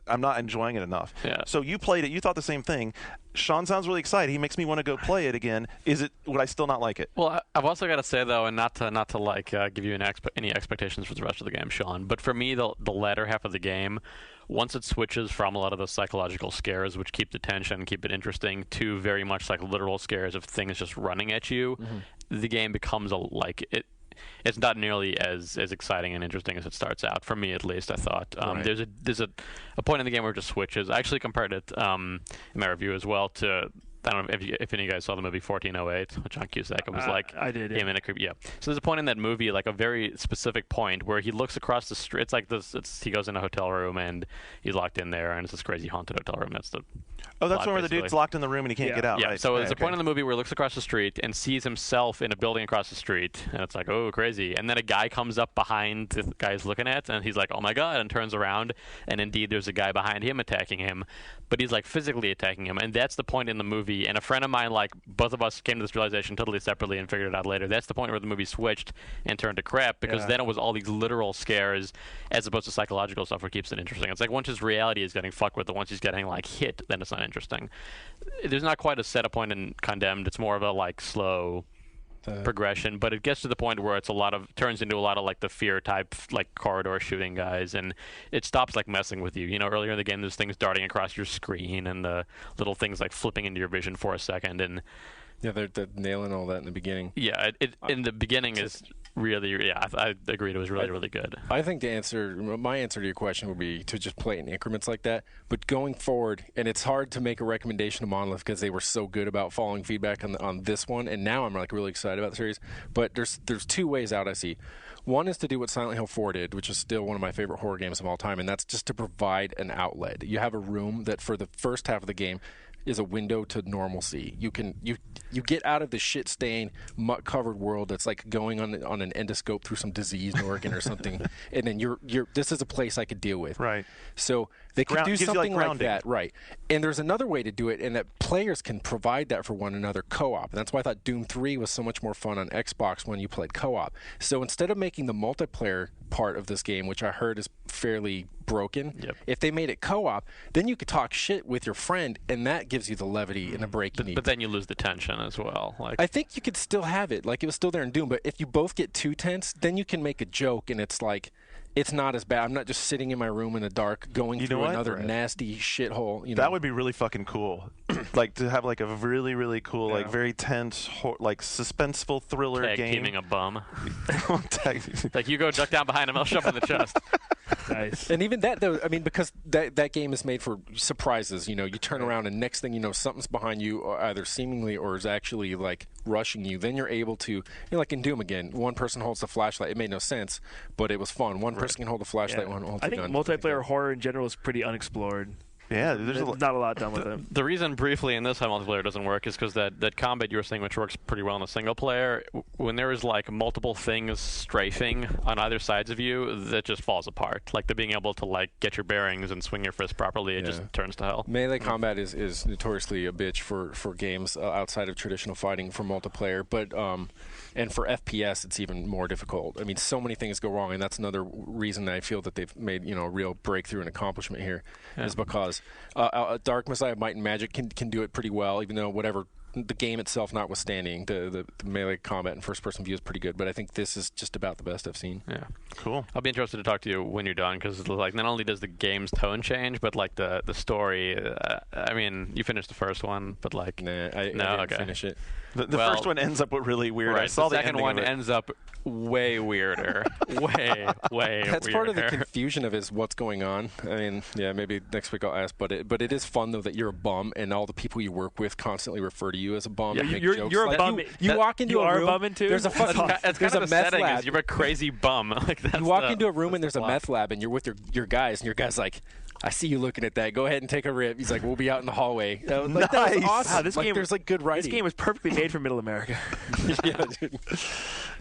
I'm not enjoying it enough. Yeah. So you played it. You thought the same thing. Sean sounds really excited. He makes me want to go play it again. Would I still not like it? Well, I've also got to say though, and not to give you any expectations for the rest of the game, Sean. But for me, the latter half of the game, once it switches from a lot of those psychological scares, which keep the tension, keep it interesting, to very much like literal scares of things just running at you, the game becomes it's not nearly as exciting and interesting as it starts out. For me, at least, I thought. Right. There's a point in the game where it just switches. I actually compared it in my review as well to. I don't know if any of you guys saw the movie 1408 with John Cusack. It was I did. him in a creep. Yeah. So there's a point in that movie, a very specific point, where he looks across the street. It's like this. He goes in a hotel room and he's locked in there, and it's this crazy haunted hotel room. That's the. Oh, that's plot, one where the basically. dude's locked in the room and he can't get out. Yeah. Right? So Okay, there's a point in the movie where he looks across the street and sees himself in a building across the street, and it's like, oh, crazy. And then a guy comes up behind the guy he's looking at, and he's like, oh my god, and turns around, and indeed there's a guy behind him attacking him, but he's physically attacking him, and that's the point in the movie. And a friend of mine, both of us came to this realization totally separately and figured it out later. That's the point where the movie switched and turned to crap, because then it was all these literal scares as opposed to psychological stuff, what keeps it interesting. It's like once his reality is getting fucked with, and once he's getting hit, then it's not interesting. There's not quite a setup point in Condemned. It's more of a slow progression, but it gets to the point where it's turns into a lot of the fear type corridor shooting guys, and it stops messing with you. Earlier in the game there's things darting across your screen and the little things flipping into your vision for a second, and Yeah, they're nailing all that in the beginning. Yeah, in the beginning is really, I agreed it was really good. I think my answer to your question would be to just play in increments like that. But going forward, and it's hard to make a recommendation to Monolith because they were so good about following feedback on this one, and now I'm like really excited about the series. But there's 2 ways out I see. One is to do what Silent Hill 4 did, which is still one of my favorite horror games of all time, and that's just to provide an outlet. You have a room that for the first half of the game is a window to normalcy. You get out of the shit-stained, muck-covered world that's like going on an endoscope through some diseased organ or something, and then you're this is a place I could deal with. Right. So they could do something like grounding. that, right? And there's another way to do it, and that players can provide that for one another co-op. And that's why I thought Doom 3 was so much more fun on Xbox when you played co-op. So instead of making the multiplayer part of this game, which I heard is fairly broken, if they made it co-op, then you could talk shit with your friend, and that gives you the levity and the break you need. But then you lose the tension as well. Like, I think you could still have it. Like, it was still there in Doom, but if you both get too tense, then you can make a joke, and it's like, it's not as bad. I'm not just sitting in my room in the dark going through another nasty shithole. That would be really fucking cool. Like, to have, like, a really, really cool, like, very tense, like, suspenseful thriller tag game. teaming a bum. Like, you go duck down behind him, I'll shove him in the chest. Nice. And even that, though, I mean, because that game is made for surprises. You know, you turn around and next thing you know, something's behind you, either seemingly or is actually, like, rushing you. Then you're able to, like in Doom again, one person holds the flashlight. It made no sense, but it was fun. One person can hold the flashlight, one holds the gun. I think multiplayer horror in general is pretty unexplored. Yeah, there's not a lot done with it. The reason briefly in this how multiplayer doesn't work is because that combat you were saying, which works pretty well in the single player, when there is like multiple things strafing on either sides of you, that just falls apart. Like the being able to like get your bearings and swing your fist properly, it just turns to hell. Melee combat is notoriously a bitch for games outside of traditional fighting for multiplayer, but and for FPS it's even more difficult. I mean, so many things go wrong, and that's another reason I feel that they've made a real breakthrough and accomplishment here, is because Dark Messiah Might and Magic can do it pretty well, even though whatever the game itself notwithstanding, the melee combat and first-person view is pretty good. But I think this is just about the best I've seen. Yeah, cool. I'll be interested to talk to you when you're done, because like not only does the game's tone change, but like the story. I mean, you finished the first one, but like I didn't finish it. The first one ends up really weird. Right, I saw the second one of it. ends up way weirder. way That's weirder. part of the confusion of what's going on. I mean, yeah, maybe next week I'll ask, but it is fun though that you're a bum and all the people you work with constantly refer to you as a bum. Yeah, and make you're jokes. a Like, bum. You walk into a room. Bumming too? There's a fucking It's there's kind a of the meth setting lab. is you're a crazy bum. Like that's You walk into a room and there's a meth lab and you're with your guys and your guy's like, I see you looking at that. Go ahead and take a rip. He's like, we'll be out in the hallway. That was awesome. Wow, this game, there's like good writing. This game was perfectly made for Middle America. Yeah, dude.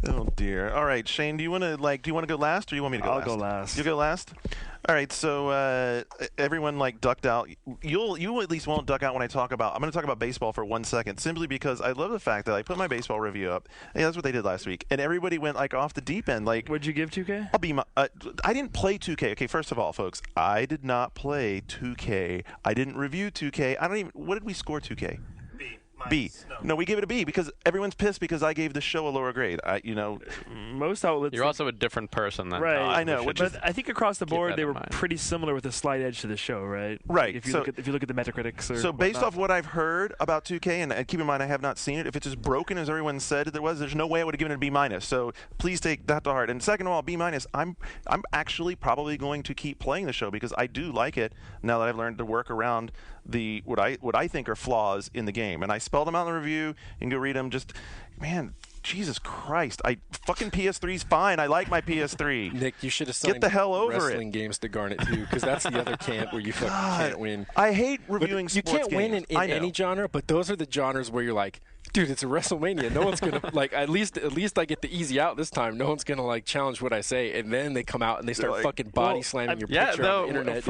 Oh dear. All right, Shane, do you want to go last, or do you want me to go I'll last? go last. You go last. All right. So everyone ducked out. You at least won't duck out when I talk about. I'm going to talk about baseball for 1 second, simply because I love the fact that I put my baseball review up. Yeah, that's what they did last week, and everybody went off the deep end. Like, What'd you give 2K? I'll be I didn't play 2K. Okay, first of all, folks, I did not play 2K. I didn't review 2K. I don't even. What did we score 2K? B. No, we gave it a B because everyone's pissed because I gave the show a lower grade. Most outlets. You're also a different person than right. I know, But I think across the board they were mind. pretty similar with a slight edge to the show, right? Right. If you look at the Metacritics. So based off what I've heard about 2K, and keep in mind I have not seen it, if it's as broken as everyone said there was, there's no way I would have given it a B minus. So please take that to heart. And second of all, B minus. I'm actually probably going to keep playing the show because I do like it now that I've learned to work around what I think are flaws in the game, and I spelled them out in the review. You can go read them. Just, man, Jesus Christ! Fucking PS3's fine. I like my PS3. Nick, you should have signed Get the hell over wrestling games to Garnet too, because that's the other camp where you fucking can't win. I hate reviewing But you sports can't win games. in any genre, but those are the genres where you're like, dude, it's a WrestleMania. No one's gonna at least I get the easy out this time. No one's gonna challenge what I say, and then they come out and they start fucking body slamming your picture on the internet.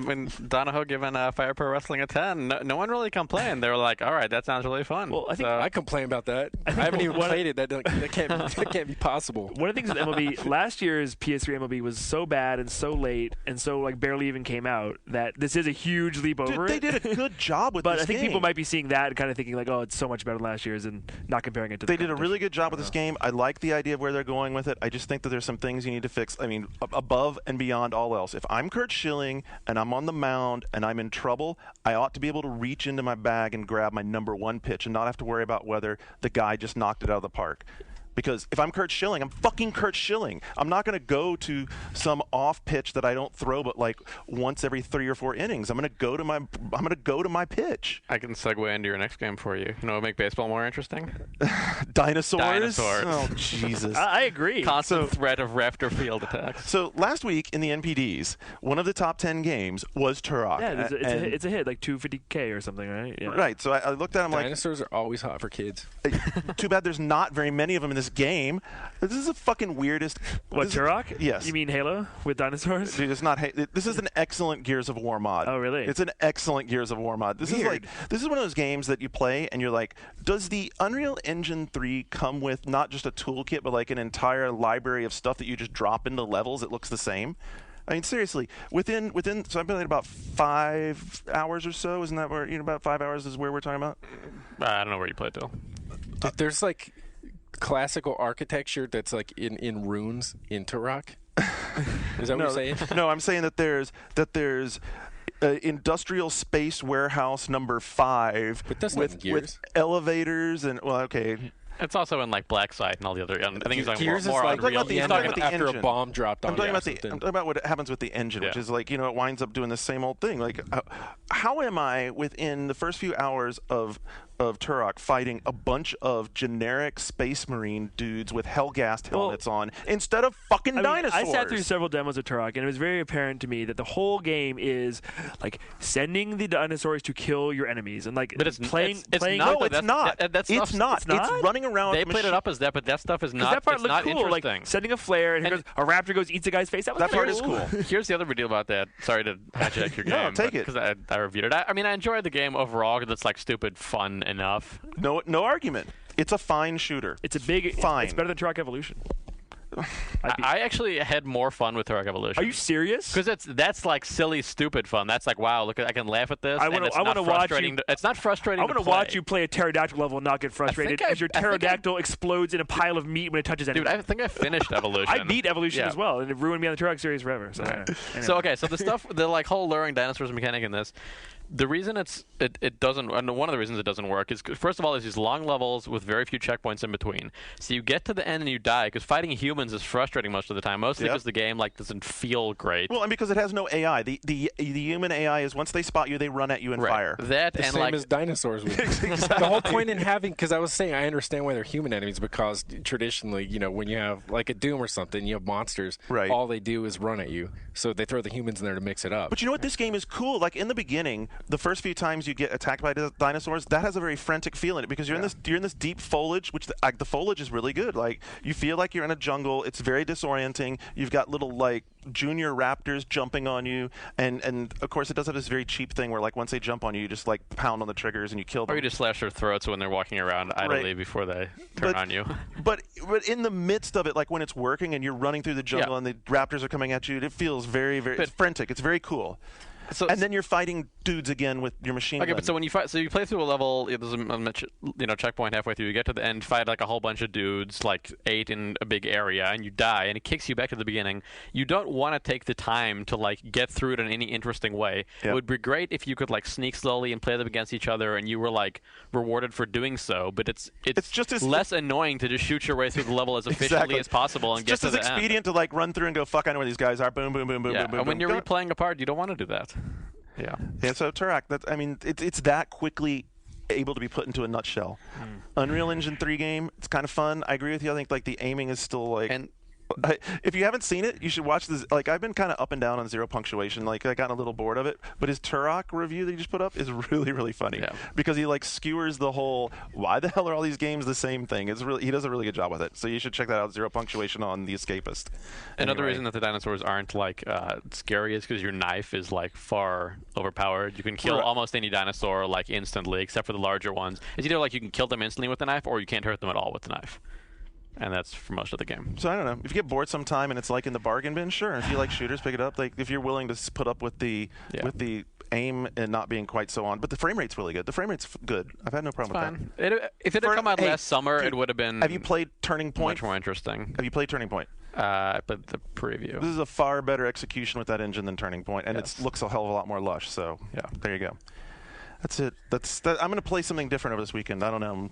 When Donahoe giving Fire Pro Wrestling a 10, no one really complained. They were like, all right, that sounds really fun. Well, I think I complain about that. I haven't even played it. That can't be possible. One of the things with MLB, last year's PS3 MLB was so bad and so late and so barely even came out that this is a huge leap over Dude, it. they did a good job with but this I think game. people might be seeing that and kind of thinking oh, it's so much better than last year. past years and not comparing it to. They did a really good job with this game. I like the idea of where they're going with it. I just think that there's some things you need to fix. I mean, above and beyond all else. If I'm Kurt Schilling and I'm on the mound and I'm in trouble, I ought to be able to reach into my bag and grab my number 1 pitch and not have to worry about whether the guy just knocked it out of the park. Because if I'm Kurt Schilling, I'm fucking Kurt Schilling. I'm not going to go to some off pitch that I don't throw, but like once every 3 or 4 innings. I'm going to go to my pitch. I can segue into your next game for you. You know what would make baseball more interesting? Dinosaurs. Dinosaurs. Oh Jesus. I agree. Constant threat of Raptor field attacks. So last week in the NPDs, one of the top 10 games was Turok. Yeah, it's a hit, like 250K or something, right? Yeah. Right. So I looked at him like, Dinosaurs are always hot for kids. too bad there's not very many of them in this game. This is the fucking weirdest. What, Turok? Yes. You mean Halo with dinosaurs? Dude, it's not. This is an excellent Gears of War mod. Oh, really? It's an excellent Gears of War mod. This is one of those games that you play and you're like, does the Unreal Engine 3 come with not just a toolkit but like an entire library of stuff that you just drop into levels? It looks the same. I mean, seriously, within so I've been at about 5 hours or so. Isn't that where about 5 hours is where we're talking about? I don't know where you play it till. There's like classical architecture that's like in runes in Turok. Is that what you're saying? No, I'm saying that there's industrial space warehouse number 5 But that's not in Gears. with elevators and It's also in like Black Site and all the other. I think he's talking Gears more is like Unreal. I'm talking the about end the after engine. a bomb dropped on I'm talking you or about something. I'm talking about what happens with the engine, which Yeah. is like it winds up doing the same old thing. Like, how am I within the first few hours of Turok fighting a bunch of generic Space Marine dudes with Hellgast helmets on instead of fucking dinosaurs? I sat through several demos of Turok, and it was very apparent to me that the whole game is like sending the dinosaurs to kill your enemies, and like But it's playing. it's playing not, No, though. it's not. That's It's not. It's running around. They with played it up as that, but that stuff is because not. that part it's looked not cool, like interesting. sending a flare, and, And- a raptor goes eats a guy's face. That was That part is cool. cool. Here's the other deal about that. Sorry to hijack your game. No, take it. Because I reviewed it. I mean, I enjoyed the game overall because it's like stupid fun enough. No argument. It's a fine shooter. It's a big. Fine. It's better than Turok Evolution. I actually had more fun with Turok Evolution. Are you serious? Because that's like silly, stupid fun. That's like, wow, look, I can laugh at this. I and wanna- it's I not wanna watch frustrating. you- It's not frustrating. I'm gonna watch you play a pterodactyl level and not get frustrated as your pterodactyl explodes in a pile of meat when it touches Dude, anything. I think I finished Evolution. I beat Evolution Yeah. as well, and it ruined me on the Turok series forever. So, anyway. So okay, so the stuff, the like whole luring dinosaurs mechanic in this, the reason it doesn't, and one of the reasons it doesn't work is first of all, there's these long levels with very few checkpoints in between. So you get to the end and you die because fighting humans is frustrating most of the time, mostly because the game like doesn't feel great. Well, and because it has no AI. The human AI is once they spot you, they run at you and fire. That The and same like as dinosaurs would. The whole point in having, because I was saying I understand why they're human enemies, because traditionally, when you have like a Doom or something, you have monsters. Right. All they do is run at you. So they throw the humans in there to mix it up. But you know what? This game is cool. Like in the beginning, the first few times you get attacked by dinosaurs, that has a very frantic feel in it because you're in this deep foliage, which the foliage is really good. Like you feel like you're in a jungle. It's very disorienting. You've got little like junior raptors jumping on you, and of course it does have this very cheap thing where like once they jump on you, you just like pound on the triggers and you kill them. or you just slash their throats when they're walking around idly before they turn on you. But in the midst of it, like when it's working and you're running through the jungle Yeah. and the raptors are coming at you, it feels very, very it's frantic. It's very cool. So, And then you're fighting dudes again with your machine gun. okay, but so when you fight, so you play through a level, there's a checkpoint halfway through. You get to the end, fight like a whole bunch of dudes, like 8 in a big area, and you die, and it kicks you back to the beginning. You don't want to take the time to like get through it in any interesting way. Yep. It would be great if you could like sneak slowly and play them against each other, and you were like rewarded for doing so. But it's just as less annoying to just shoot your way through the level as efficiently Exactly. as possible and It's get just to as the end. expedient to like run through and go, fuck, I know where these guys are. Boom, boom, boom, boom, Yeah, boom, boom. and when boom. you're replaying a part, you don't want to do that. Yeah. Yeah, so Turok, it's that quickly able to be put into a nutshell. Unreal Engine 3 game, it's kind of fun. I agree with you. I think like the aiming is still like. And If you haven't seen it, you should watch this. Like I've been kind of up and down on Zero Punctuation. Like I got a little bored of it. But his Turok review that he just put up is really, really funny because he like skewers the whole. Why the hell are all these games the same thing? He does a really good job with it. So you should check that out. Zero Punctuation on The Escapist. Another Anyway. reason that the dinosaurs aren't like scary is because your knife is like far overpowered. You can kill Right. almost any dinosaur like instantly, except for the larger ones. It's either like you can kill them instantly with the knife, or you can't hurt them at all with the knife. And that's for most of the game. So I don't know. If you get bored sometime and it's like in the bargain bin, sure. If you like shooters, pick it up. Like if you're willing to put up with the aim and not being quite so on. But the frame rate's really good. The frame rate's good. I've had no problem with that. If it had come out last summer, it would have been. Have you played Turning Point? Much more interesting. Have you played Turning Point? I played the preview. This is a far better execution with that engine than Turning Point, and Yes. it looks a hell of a lot more lush. So there you go. That's it. I'm going to play something different over this weekend. I don't know.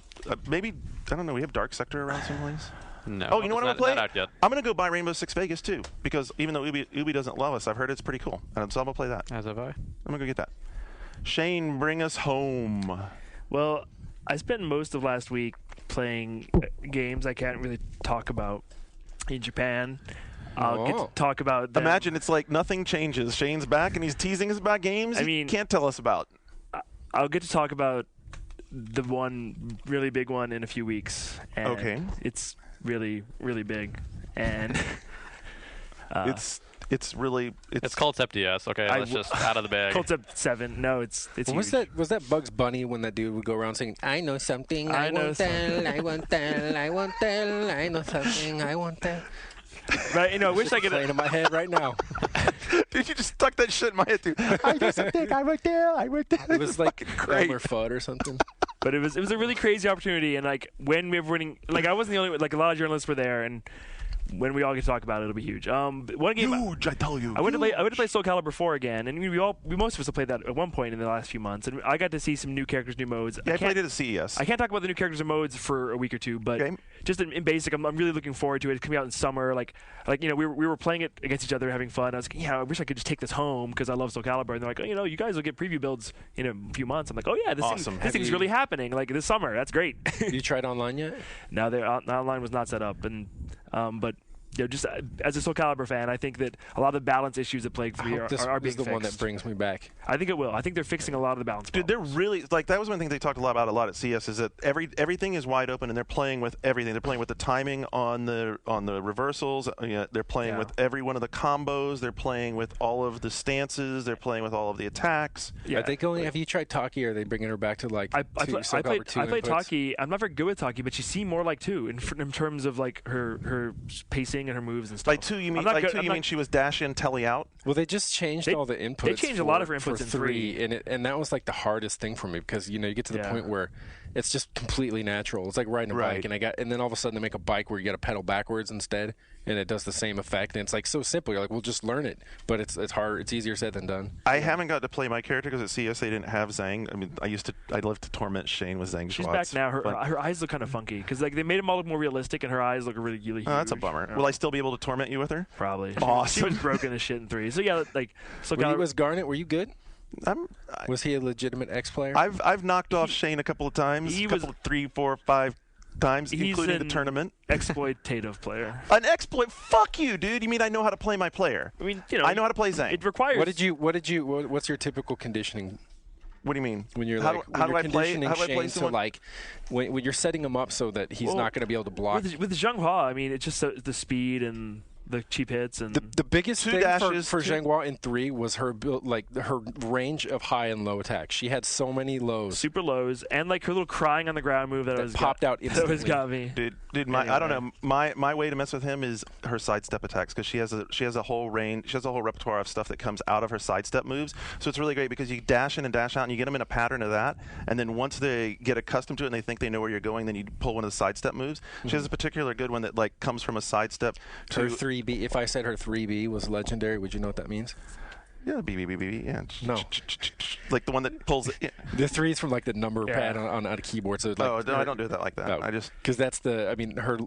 Maybe I don't know. We have Dark Sector around someplace. No. Oh, you know what I'm going to play? Not out yet. I'm going to go buy Rainbow Six Vegas too, because even though Ubi doesn't love us, I've heard it's pretty cool, and so I'm going to play that. As have I. I'm going to go get that. Shane, bring us home. Well, I spent most of last week playing games I can't really talk about in Japan. I'll get to talk about them. Imagine it's like nothing changes. Shane's back, and he's teasing us about games he can't tell us about. I'll get to talk about the one really big one in a few weeks. And Okay. It's really, really big. And It's Concept DS. Okay, let's just out of the bag. Concept 7. No, it's Was huge. that Bugs Bunny when that dude would go around saying, "I know something, I know won't tell, I won't tell, I won't tell, I know something, I won't tell." Right, I wish I could. Playing in my head right now. Dude, you just stuck that shit in my head too. I know something. I won't tell. I won't tell. It was like great. Elmer Fudd or something. But it was a really crazy opportunity, and like when we were winning, like I wasn't the only one. Like a lot of journalists were there, and when we all get to talk about it, it'll be huge. One game, Huge, I tell you. I went to play Soul Calibur 4 again, and most of us have played that at one point in the last few months, and I got to see some new characters, new modes. Yeah, I played it at CES. I can't talk about the new characters and modes for a week or two, but Okay. just in basic, I'm really looking forward to it. It's coming out in summer. Like we were playing it against each other, having fun. I was like, I wish I could just take this home because I love Soul Calibur. And they're like, you guys will get preview builds in a few months. I'm like, oh yeah, Awesome. this thing's really happening. Like this summer, that's great. You tried online yet? No, the online was not set up, and but. Just as a Soul Calibur fan, I think that a lot of the balance issues that plague 3 are being This is the one that fixed. brings me back. I think it will. I think they're fixing a lot of the balance Dude, problems. they're really like that was one thing they talked a lot at CES is that everything is wide open and they're playing with everything. They're playing with the timing on the reversals. They're playing with every one of the combos. They're playing with all of the stances. They're playing with all of the attacks. Yeah. Are they going? Have you tried Taki? Or are they bringing her back to like? I Soul played Calibur 2 inputs? Taki. I'm not very good with Taki, but she seemed more like 2 in terms of like her pacing and her moves and stuff. By 2, you mean I'm not good- I'm not- mean she was dash in, telly out? Well, they just changed all the inputs. they changed a lot of her inputs for in 3, and that was like the hardest thing for me because you get to the point where it's just completely natural. It's like riding a bike, and then all of a sudden they make a bike where you got to pedal backwards instead, and it does the same effect. And it's like so simple. You're like, well, just learn it, but it's hard. It's easier said than done. I haven't got to play my character because at CES they didn't have Zhang. I mean, I'd love to torment Shane with Zhang. She's back now. Her eyes look kind of funky because like they made them all look more realistic, and her eyes look really huge. Oh, that's a bummer. Will I still be able to torment you with her? Probably. Awesome. She was broken as shit in 3. So yeah, like so. Was Garnet? Were you good? I'm, Was he a legitimate X player? I've knocked off Shane a couple of times. He a couple of 3, 4, 5 times, He's including the an tournament. exploitative player. An exploit? Fuck you, dude. You mean I know how to play my player? I mean, I know how to play Zhang. It requires. What's your typical conditioning? What do you mean? When you're how like, do I play? conditioning How do I play Shane, so someone? like, when you're setting him up so that he's not going to be able to block. with Zhenghua, I mean, it's just the speed and the cheap hits and The biggest 2 thing dashes, for 2 Zhang Hua in 3 was her her range of high and low attack. She had so many lows. super lows and like her little crying on the ground move that, was popped out That always instantly. got me. Dude, I don't know. My way to mess with him is her sidestep attacks because she has a whole range. She has a whole repertoire of stuff that comes out of her sidestep moves. So it's really great because you dash in and dash out, and you get them in a pattern of that. And then once they get accustomed to it and they think they know where you're going, then you pull one of the sidestep moves. She has a particular good one that like comes from a sidestep to Her 3B. If I said her 3B was legendary, would you know what that means? yeah, BB, yeah. No. Like the one that pulls it. Yeah. The 3 is from like the number pad on a keyboard. So like, Oh no, I don't do that like that. I just because that's the. I mean, her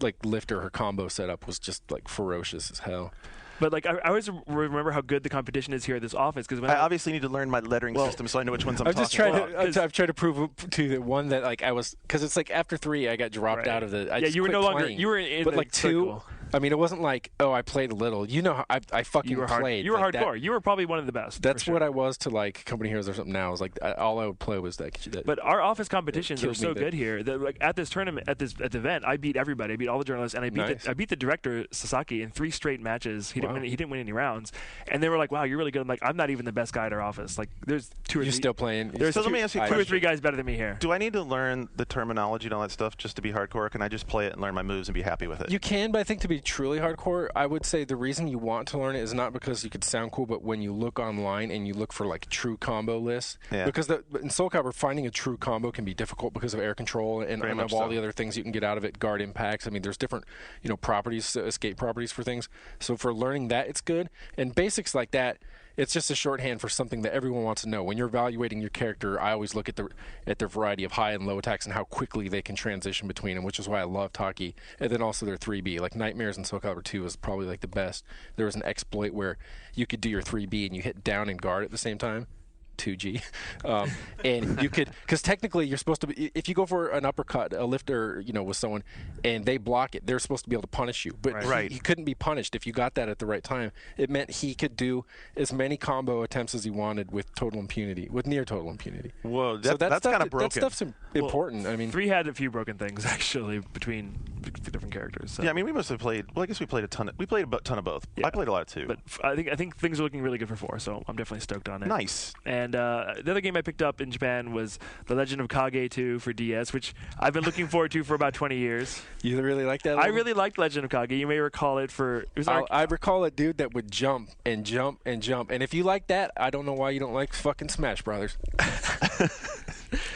like lifter, her combo setup was just like ferocious as hell. But like I always remember how good the competition is here at this office because when I obviously need to learn my lettering system so I know which ones I'm I'm talking just trying about. to. I've tried to prove to the one that like I was because it's like after 3 I got dropped out of the. I just you were quit no longer playing. you were in but the like 2. circle. I mean, it wasn't like I played a little. You know, how I fucking You were played. You were like hardcore. that. You were probably one of the best. That's for sure. what I was to like Company Heroes or something. Now it was like all I would play was that. But our office competitions are killed me so that- good here that like at this tournament at the event I beat everybody. I beat all the journalists and I beat the director Sasaki in 3 straight matches. He didn't win any rounds, and they were like, "Wow, you're really good." I'm like, "I'm not even the best guy at our office. Like, there's 2 or 3. You're still playing. There's So let me ask you a 2 or question. 3 guys better than me here. Do I need to learn the terminology and all that stuff just to be hardcore? Or can I just play it and learn my moves and be happy with it? You can, but I think to be truly hardcore, I would say the reason you want to learn it is not because you could sound cool, but when you look online and you look for like true combo lists. Yeah. Because in Soul Calibur, finding a true combo can be difficult because of air control and Very of much all so. the other things you can get out of it, guard impacts. I mean, there's different, properties, escape properties for things. So for learning that, it's good. And basics like that, it's just a shorthand for something that everyone wants to know. When you're evaluating your character, I always look at their variety of high and low attacks and how quickly they can transition between them, which is why I love Taki. And then also their 3B. Like Nightmares in Soul Calibur 2 is probably like the best. There was an exploit where you could do your 3B and you hit down and guard at the same time. 2G, and you could, because technically you're supposed to be, if you go for an uppercut, a lifter, with someone, and they block it, they're supposed to be able to punish you. But Right. he couldn't be punished if you got that at the right time. It meant he could do as many combo attempts as he wanted with total impunity, with near total impunity. Whoa, So that's stuff- kind of broken. That stuff's important. I mean, 3 had a few broken things actually between different characters. So. Yeah, I mean, we mostly played. Well, I guess we played a ton. We played a ton of both. Yeah. I played a lot of 2. But I think things are looking really good for 4, so I'm definitely stoked on it. Nice. And the other game I picked up in Japan was The Legend of Kage 2 for DS, which I've been looking forward to for about 20 years. you really like that? I really liked Legend of Kage. You may recall it for. It was I recall a dude that would jump and jump and jump. And if you like that, I don't know why you don't like fucking Smash Brothers.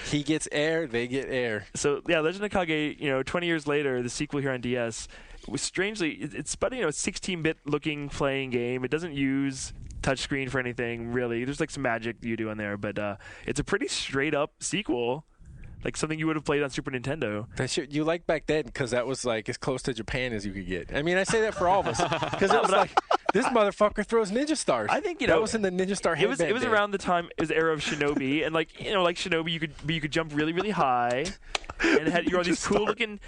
He gets air, they get air. So yeah, Legend of Kage. 20 years later, the sequel here on DS was strangely it's about 16-bit looking playing game. It doesn't use touchscreen for anything really. There's like some magic you do in there, but it's a pretty straight up sequel. Like something you would have played on Super Nintendo. That shit you liked back then because that was like as close to Japan as you could get. I mean, I say that for all of us because it was like this motherfucker throws ninja stars. I think that was in the Ninja Star. It was headband day. around the time it was the era of Shinobi, and like Shinobi, you could jump really really high, and it had all these cool looking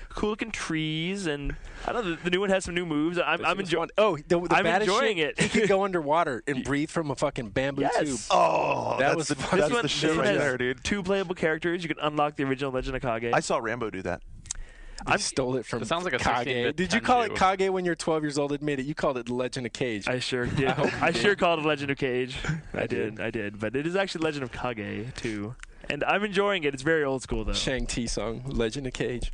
trees, and I don't know the new one has some new moves. I'm enjoying. Oh, the I'm baddest enjoying shit, it. He could go underwater and breathe from a fucking bamboo Yes. tube. Oh, That that's was the shit this one right has there, dude. 2 playable characters. You can unlock the original Legend of Kage. I saw Rambo do that. I stole it from It sounds like a Kage. 16-bit Did you call it Tenchu. Kage when you're 12 years old? Admit it. You called it the Legend of Cage. I sure did. I sure called it Legend of Cage. I did. But it is actually Legend of Kage too. And I'm enjoying it. It's very old school though. Shang-Chi song, Legend of Cage.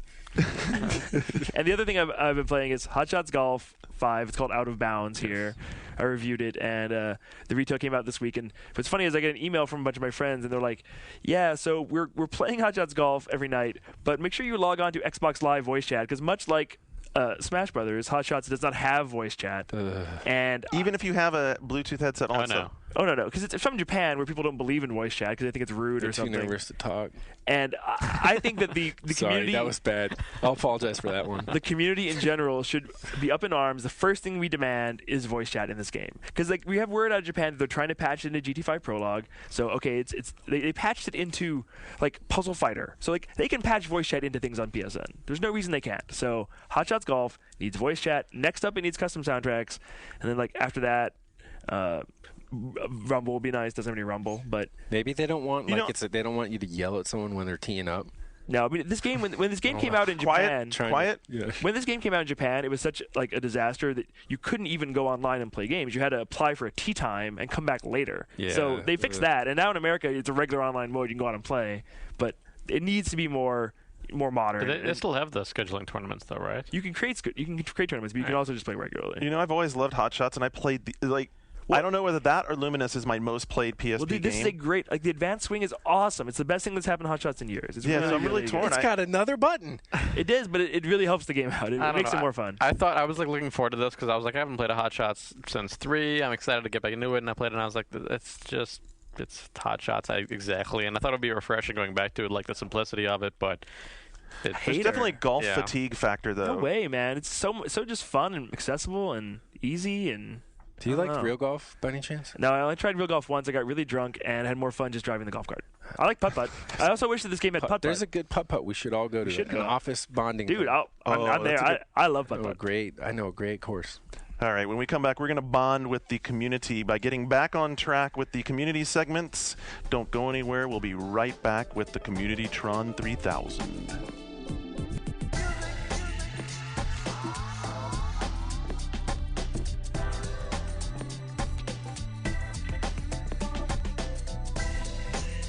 And the other thing I've been playing is Hot Shots Golf 5. It's called Out of Bounds here. I reviewed it, and the retail came out this week. And what's funny is I get an email from a bunch of my friends, and they're like, "Yeah, so we're playing Hot Shots Golf every night, but make sure you log on to Xbox Live voice chat because much like Smash Brothers, Hot Shots does not have voice chat." And Even if you have a Bluetooth headset Oh, also. no. oh no, because it's from Japan where people don't believe in voice chat because they think it's rude They're or too something. nervous to talk. And I think that the Sorry, community. that was bad. I'll apologize for that one. The community in general should be up in arms. The first thing we demand is voice chat in this game because like we have word out of Japan that they're trying to patch it into GT5 Prologue. So okay, they patched it into like Puzzle Fighter. So like they can patch voice chat into things on PSN. There's no reason they can't. So Hot Shots Golf needs voice chat. Next up, it needs custom soundtracks, and then like after that. Rumble would be nice. Doesn't have any rumble, but Maybe they don't want You know- they don't want you to yell at someone when they're teeing up. no. I mean, this game when this game came out in Japan, Quiet. Yeah. when this game came out in Japan, it was such like a disaster that you couldn't even go online and play games. You had to apply for a tea time and come back later. Yeah. So they fixed that, and now in America, it's a regular online mode. You can go out and play, but it needs to be more modern. But they still have the scheduling tournaments, though, right? You can create tournaments, but you can also just play regularly. You know, I've always loved Hot Shots, and I played I don't know whether that or Luminous is my most played PSP Well, dude, this is a game. great. Like the advanced swing is awesome. It's the best thing that's happened to Hot Shots in years. It's Yeah, so I'm really torn. good. It's got another button. It is, but it really helps the game out. It I don't makes know. it more fun. I thought I was like looking forward to this because I was like, I haven't played a Hot Shots since 3. I'm excited to get back into it, and I played it, and I was like, it's Hot Shots exactly. And I thought it'd be refreshing going back to it, like the simplicity of it, but. There's Hater. definitely a golf Yeah. fatigue factor, though. No way, man. It's so just fun and accessible and easy and. Do you I don't like know. real golf by any chance? No, I only tried real golf once. I got really drunk and had more fun just driving the golf cart. I like putt-putt. I also wish that this game had putt-putt. There's a good putt-putt we should all go to. should An go. office bonding. Dude, thing. I'm that's a there. good- I love I know a putt-putt. great course. All right, when we come back, we're going to bond with the community by getting back on track with the community segments. Don't go anywhere. We'll be right back with the Community Tron 3000.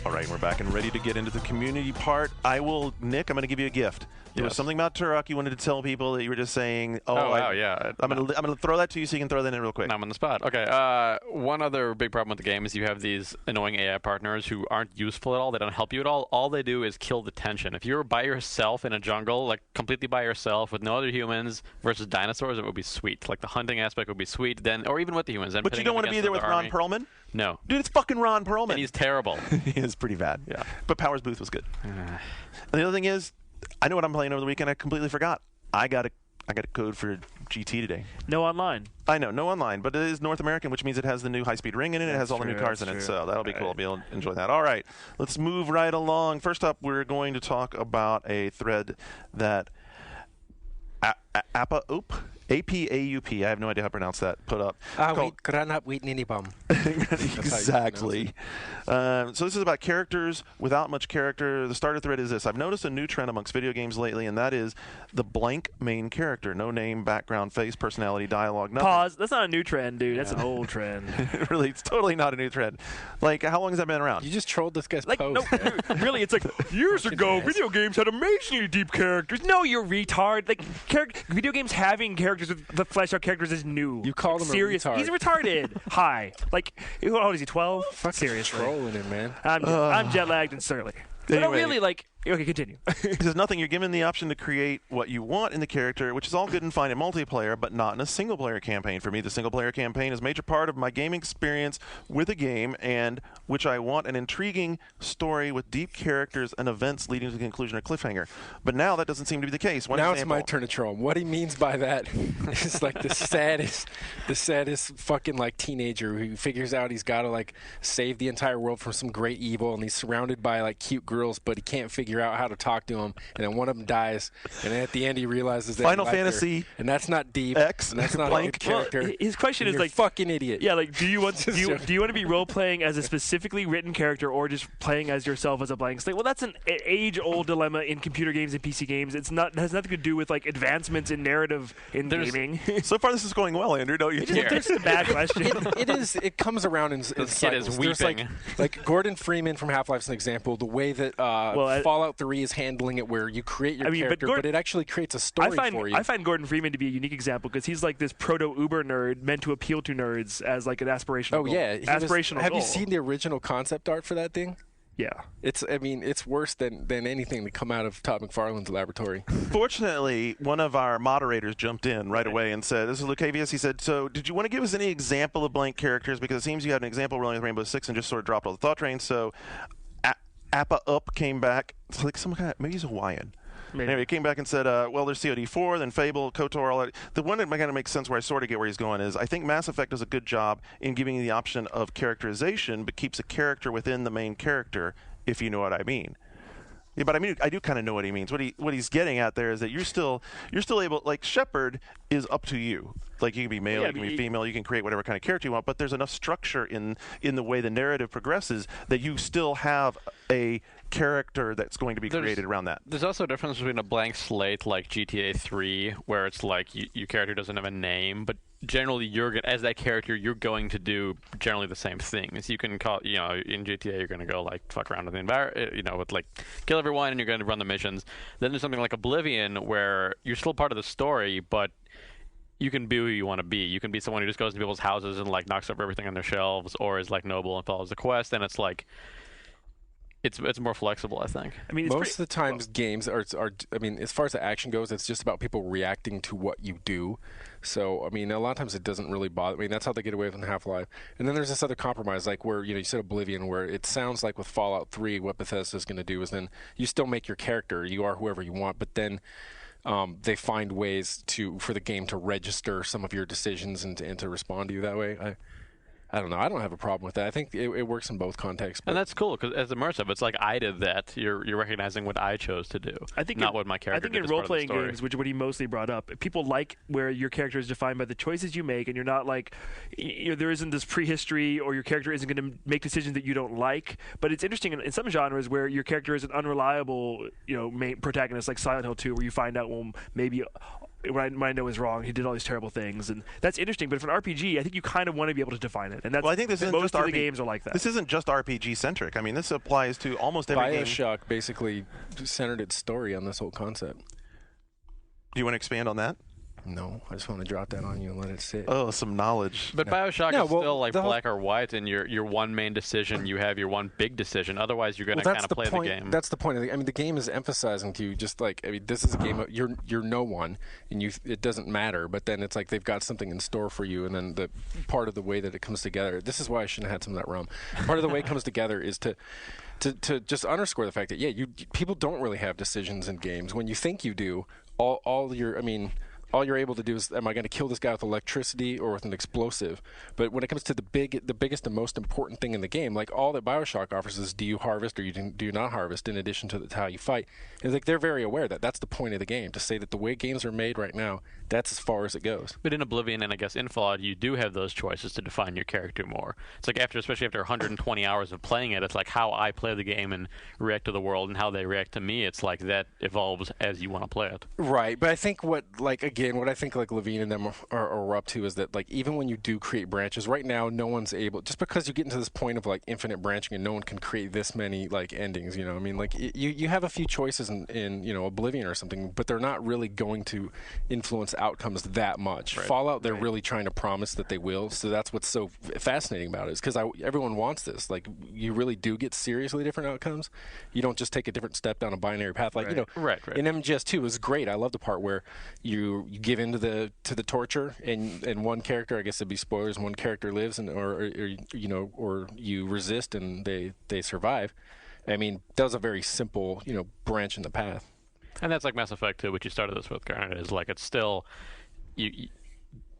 All right, we're back and ready to get into the community part. Nick, I'm going to give you a gift. There was something about Turok you wanted to tell people that you were just saying. Yeah. I'm gonna throw that to you so you can throw that in real quick. I'm on the spot. Okay. One other big problem with the game is you have these annoying AI partners who aren't useful at all. They don't help you at all. All they do is kill the tension. If you were by yourself in a jungle, like completely by yourself with no other humans versus dinosaurs, it would be sweet. Like the hunting aspect would be sweet. Then, or even with the humans. But you don't want to be there with Ron Perlman? No. Dude, it's fucking Ron Perlman. And he's terrible. He is pretty bad. Yeah. But Powers Booth was good. And the other thing is, I know what I'm playing over the weekend. I completely forgot. I got a code for GT today. No online. I know, no online, but it is North American, which means it has the new high-speed ring in it. It has all the new cars in it, so that'll be cool. I'll be able to enjoy that. All right, let's move right along. First up, we're going to talk about a thread that APAUP, I have no idea how to pronounce that, put up. Exactly. So this is about characters without much character. The starter thread is this. I've noticed a new trend amongst video games lately, and that is the blank main character. No name, background, face, personality, dialogue, nothing. Pause. That's not a new trend, dude. That's an old trend. Really, it's totally not a new trend. Like, how long has that been around? You just trolled this guy's Like, post. no, really, it's like, years ago, video games had amazingly deep characters. No, you're retard. Like, video games having characters with the fleshed out characters is new. You called him serious. a retard. He's retarded. Hi. Like, how old is he? 12? Seriously. Trolling him, man. I'm jet lagged and surly. But no, Anyway. really, like, okay, continue. There's nothing. You're given the option to create what you want in the character, which is all good and fine in multiplayer, but not in a single-player campaign. For me, the single-player campaign is a major part of my gaming experience with a game, and which I want an intriguing story with deep characters and events leading to the conclusion or cliffhanger. But now that doesn't seem to be the case. Now it's my turn to troll him. What he means by that is like the saddest fucking like teenager who figures out he's got to like save the entire world from some great evil, and he's surrounded by like cute girls, but he can't figure out how to talk to them, and then one of them dies, and then at the end he realizes that Final he liked Fantasy her, and that's not deep, X and that's not blank. a good character. Well, his question is You're like, a fucking idiot. yeah, like, do you want do you want to be role playing as a specifically written character or just playing as yourself as a blank slate? Well, that's an age-old dilemma in computer games and PC games. It has nothing to do with like advancements in narrative in gaming. So far, this is going well, Andrew. Don't you? It's just a bad question. It is. It comes around in This cycles. kid is There's weeping. like Gordon Freeman from Half-Life is an example. The way that Fallout 3 is handling it, where you create your character, but it actually creates a story for you. I find Gordon Freeman to be a unique example because he's like this proto-Uber nerd meant to appeal to nerds as like an aspirational goal. Yeah, aspirational Have goal. you seen the original concept art for that thing? Yeah. It's worse than anything to come out of Todd McFarlane's laboratory. Fortunately, one of our moderators jumped in right away and said, this is Lucavius. He said, so did you want to give us any example of blank characters? Because it seems you had an example rolling with Rainbow Six and just sort of dropped all the thought trains. So Appa Up came back. It's like some kind of, maybe he's Hawaiian. Maybe. Anyway, he came back and said, well, there's COD4, then Fable, KOTOR, all that. The one that kind of makes sense where I sort of get where he's going is I think Mass Effect does a good job in giving you the option of characterization, but keeps a character within the main character, if you know what I mean. Yeah, but I mean, I do kind of know what he means. What he's getting at there is that you're still able, like Shepard is up to you. Like you can be male, you can be female, you can create whatever kind of character you want, but there's enough structure in the way the narrative progresses that you still have a character that's going to be created around that. There's also a difference between a blank slate like GTA 3, where it's like your character doesn't have a name, but generally as that character you're going to do generally the same things. You can call, in GTA you're going to go like fuck around with the environment, with like kill everyone, and you're going to run the missions. Then there's something like Oblivion where you're still part of the story, but you can be who you want to be. You can be someone who just goes to people's houses and like knocks over everything on their shelves, or is like noble and follows the quest, and it's like it's more flexible, I think. I mean, most of the times games are. I mean, as far as the action goes, it's just about people reacting to what you do. So, I mean, a lot of times it doesn't really bother. I mean, that's how they get away with in Half-Life. And then there's this other compromise, like where you said Oblivion, where it sounds like with Fallout 3, what Bethesda is going to do is then you still make your character, you are whoever you want, but then they find ways for the game to register some of your decisions and to respond to you that way. I don't know. I don't have a problem with that. I think it works in both contexts. And that's cool because as immersive, it's like I did that. You're recognizing what I chose to do, not what my character did. I think in role-playing games, which what he mostly brought up, people like where your character is defined by the choices you make, and you're not like there isn't this prehistory or your character isn't going to make decisions that you don't like. But it's interesting in some genres where your character is an unreliable, main protagonist, like Silent Hill 2, where you find out, well, maybe what I know is wrong. He did all these terrible things, and that's interesting. But for an RPG, I think you kind of want to be able to define it, and that's I think this isn't most of the games are like that. This isn't just RPG centric. I mean, this applies to almost every game. BioShock basically centered its story on this whole concept. you want to expand on that? No, I just want to drop that on you and let it sit. Oh, some knowledge. But BioShock is still like the whole- black or white, and your one main decision, you have your one big decision. Otherwise, you're going to kind of play the game. That's the point. I mean, the game is emphasizing to you just like, I mean, this is a game of you're no one, and it doesn't matter. But then it's like they've got something in store for you, and then the part of the way that it comes together. This is why I shouldn't have had some of that rum. Part of the way it comes together is to just underscore the fact that people don't really have decisions in games. When you think you do, all you're able to do is, am I going to kill this guy with electricity or with an explosive? But when it comes to the biggest and most important thing in the game, like all that BioShock offers is, do you harvest or do you not harvest in addition to how you fight? It's like they're very aware that that's the point of the game, to say that the way games are made right now, that's as far as it goes. But in Oblivion and I guess in Fallout, you do have those choices to define your character more. It's like especially after 120 hours of playing it, it's like how I play the game and react to the world and how they react to me. It's like that evolves as you want to play it. Right, but I think what I think like Levine and them are up to is that like even when you do create branches, right now no one's able, just because you get into this point of like infinite branching and no one can create this many like endings, you know, I mean, like you have a few choices in you know, Oblivion or something, but they're not really going to influence outcomes that much. Right. Fallout, they're really trying to promise that they will, so that's what's so fascinating about it, is because everyone wants this. Like, you really do get seriously different outcomes. You don't just take a different step down a binary path. Like, you know, in MGS2 it was great. I love the part where you give in to the torture, and one character, I guess it'd be spoilers, one character lives, and or you resist and they survive. I mean, that was a very simple, you know, branch in the path. And that's like Mass Effect 2, which you started this with, Garnet, is like it's still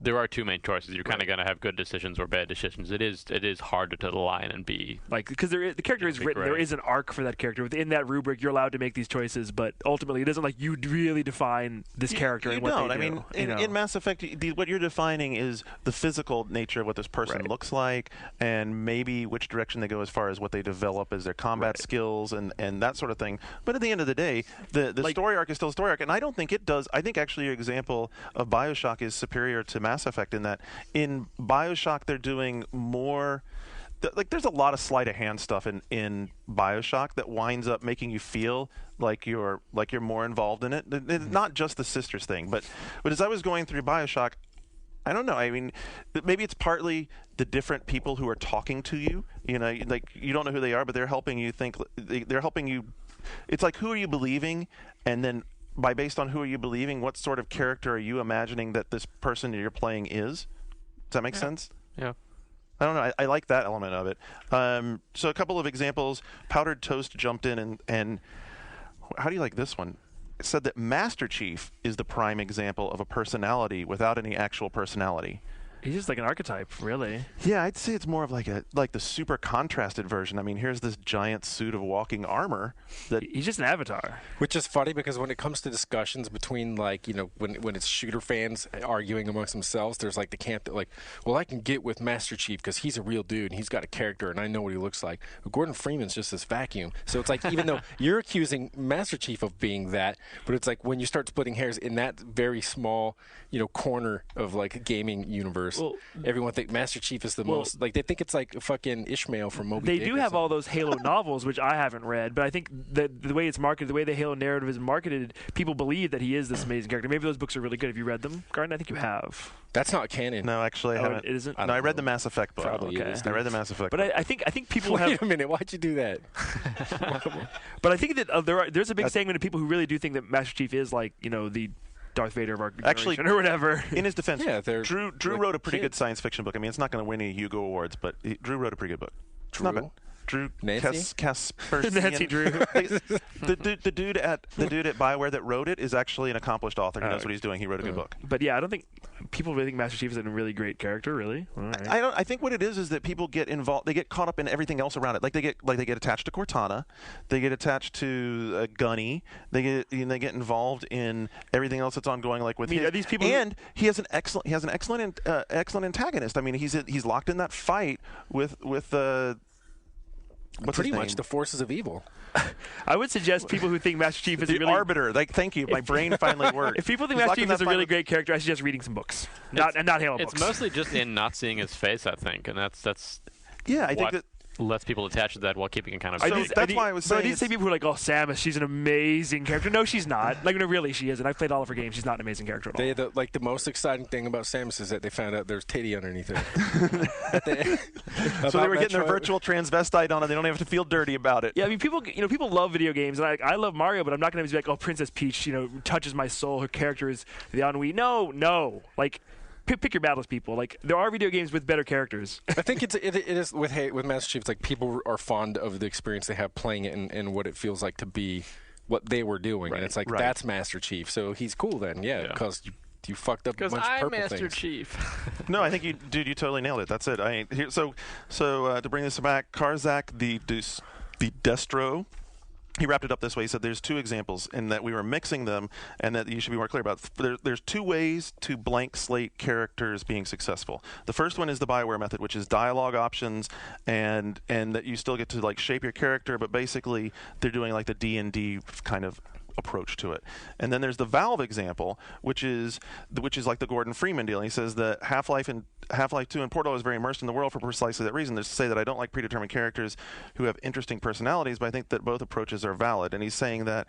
there are two main choices. You're kind of going to have good decisions or bad decisions. It is harder to line and be like, because the character is written. There is an arc for that character within that rubric. You're allowed to make these choices, but ultimately, it doesn't like you really define this character. You and what don't. They I mean, in Mass Effect, what you're defining is the physical nature of what this person looks like, and maybe which direction they go as far as what they develop as their combat skills and that sort of thing. But at the end of the day, the story arc is still a story arc, and I don't think it does. I think actually your example of BioShock is superior to Mass Effect in that in BioShock they're doing more. Like, there's a lot of sleight of hand stuff in BioShock that winds up making you feel like you're more involved in it. It's not just the sisters thing, but as I was going through BioShock, I don't know. I mean, maybe it's partly the different people who are talking to you. You know, like, you don't know who they are, but they're helping you think. They're helping you. It's like, who are you believing, and then based on who are you believing, what sort of character are you imagining that this person you're playing is? Does that make sense? Yeah. I don't know. I like that element of it. So a couple of examples. Powdered Toast jumped in and how do you like this one? It said that Master Chief is the prime example of a personality without any actual personality. He's just like an archetype, really. Yeah, I'd say it's more of like the super contrasted version. I mean, here's this giant suit of walking armor that he's just an avatar. Which is funny because when it comes to discussions between, like, you know, when it's shooter fans arguing amongst themselves, there's like the camp that like, well, I can get with Master Chief because he's a real dude and he's got a character and I know what he looks like. But Gordon Freeman's just this vacuum. So it's like, even though you're accusing Master Chief of being that, but it's like when you start splitting hairs in that very small, you know, corner of like a gaming universe. Well, everyone think Master Chief is the most, like, they think it's like fucking Ishmael from Moby Dick. They do have all those Halo novels, which I haven't read, but I think that the way it's marketed, the way the Halo narrative is marketed, people believe that he is this amazing character. Maybe those books are really good. Have you read them, Garden? I think you have. That's not canon. No, actually, I haven't. It isn't? No, I read the Mass Effect book. Probably okay. I read the Mass Effect book. I think people Wait have... Wait a minute. Why'd you do that? But I think that there's a big segment of people who really do think that Master Chief is like, you know, the Darth Vader of our generation or whatever. In his defense, yeah, Drew like wrote a pretty good science fiction book. I mean, it's not going to win any Hugo Awards, but Drew wrote a pretty good book. Drew? Drew Nancy? Kaspersian. Nancy Drew. the dude at BioWare that wrote it is actually an accomplished author. He knows what he's doing. He wrote a good book. But yeah, I don't think people really think Master Chief is a really great character. Really, all right. I think what it is that people get involved. They get caught up in everything else around it. Like they get attached to Cortana. They get attached to Gunny. They get involved in everything else that's ongoing. Like with are these people? And he has an excellent antagonist. I mean, he's locked in that fight with what's pretty his name? much the forces of evil. I would suggest people who think Master Chief is the a really arbiter. Like, thank you, my brain finally worked. If people think Master Chief is a really great character, I suggest reading some books, not Halo books. It's mostly just in not seeing his face, I think, and that's. Yeah, I think that. lets people attach to that while keeping it kind of. That's why I was saying. But I did say people were like, "Oh, Samus, she's an amazing character." No, she's not. Like, no, really, she isn't. I've played all of her games. She's not an amazing character at all. The most exciting thing about Samus is that they found out there's titty underneath it. So they were getting their virtual transvestite on, and they don't have to feel dirty about it. Yeah, I mean, people love video games, and I love Mario, but I'm not going to be like, "Oh, Princess Peach, touches my soul. Her character is the ennui." No, like. Pick your battles, people. Like, there are video games with better characters. I think it is with Master Chief. It's like people are fond of the experience they have playing it and what it feels like to be what they were doing, and it's like that's Master Chief. So he's cool then, because you fucked up a bunch of purple things. Because I'm Master Chief. No, I think you totally nailed it. That's it. So to bring this back, Karzak the Destro. He wrapped it up this way. He said there's two examples in that we were mixing them and that you should be more clear about. There's two ways to blank slate characters being successful. The first one is the BioWare method, which is dialogue options and that you still get to like shape your character, but basically they're doing like the D&D kind of approach to it. And then there's the Valve example, which is like the Gordon Freeman deal. And he says that Half-Life 2 and Portal is very immersed in the world for precisely that reason. There's to say that I don't like predetermined characters who have interesting personalities, but I think that both approaches are valid. And he's saying that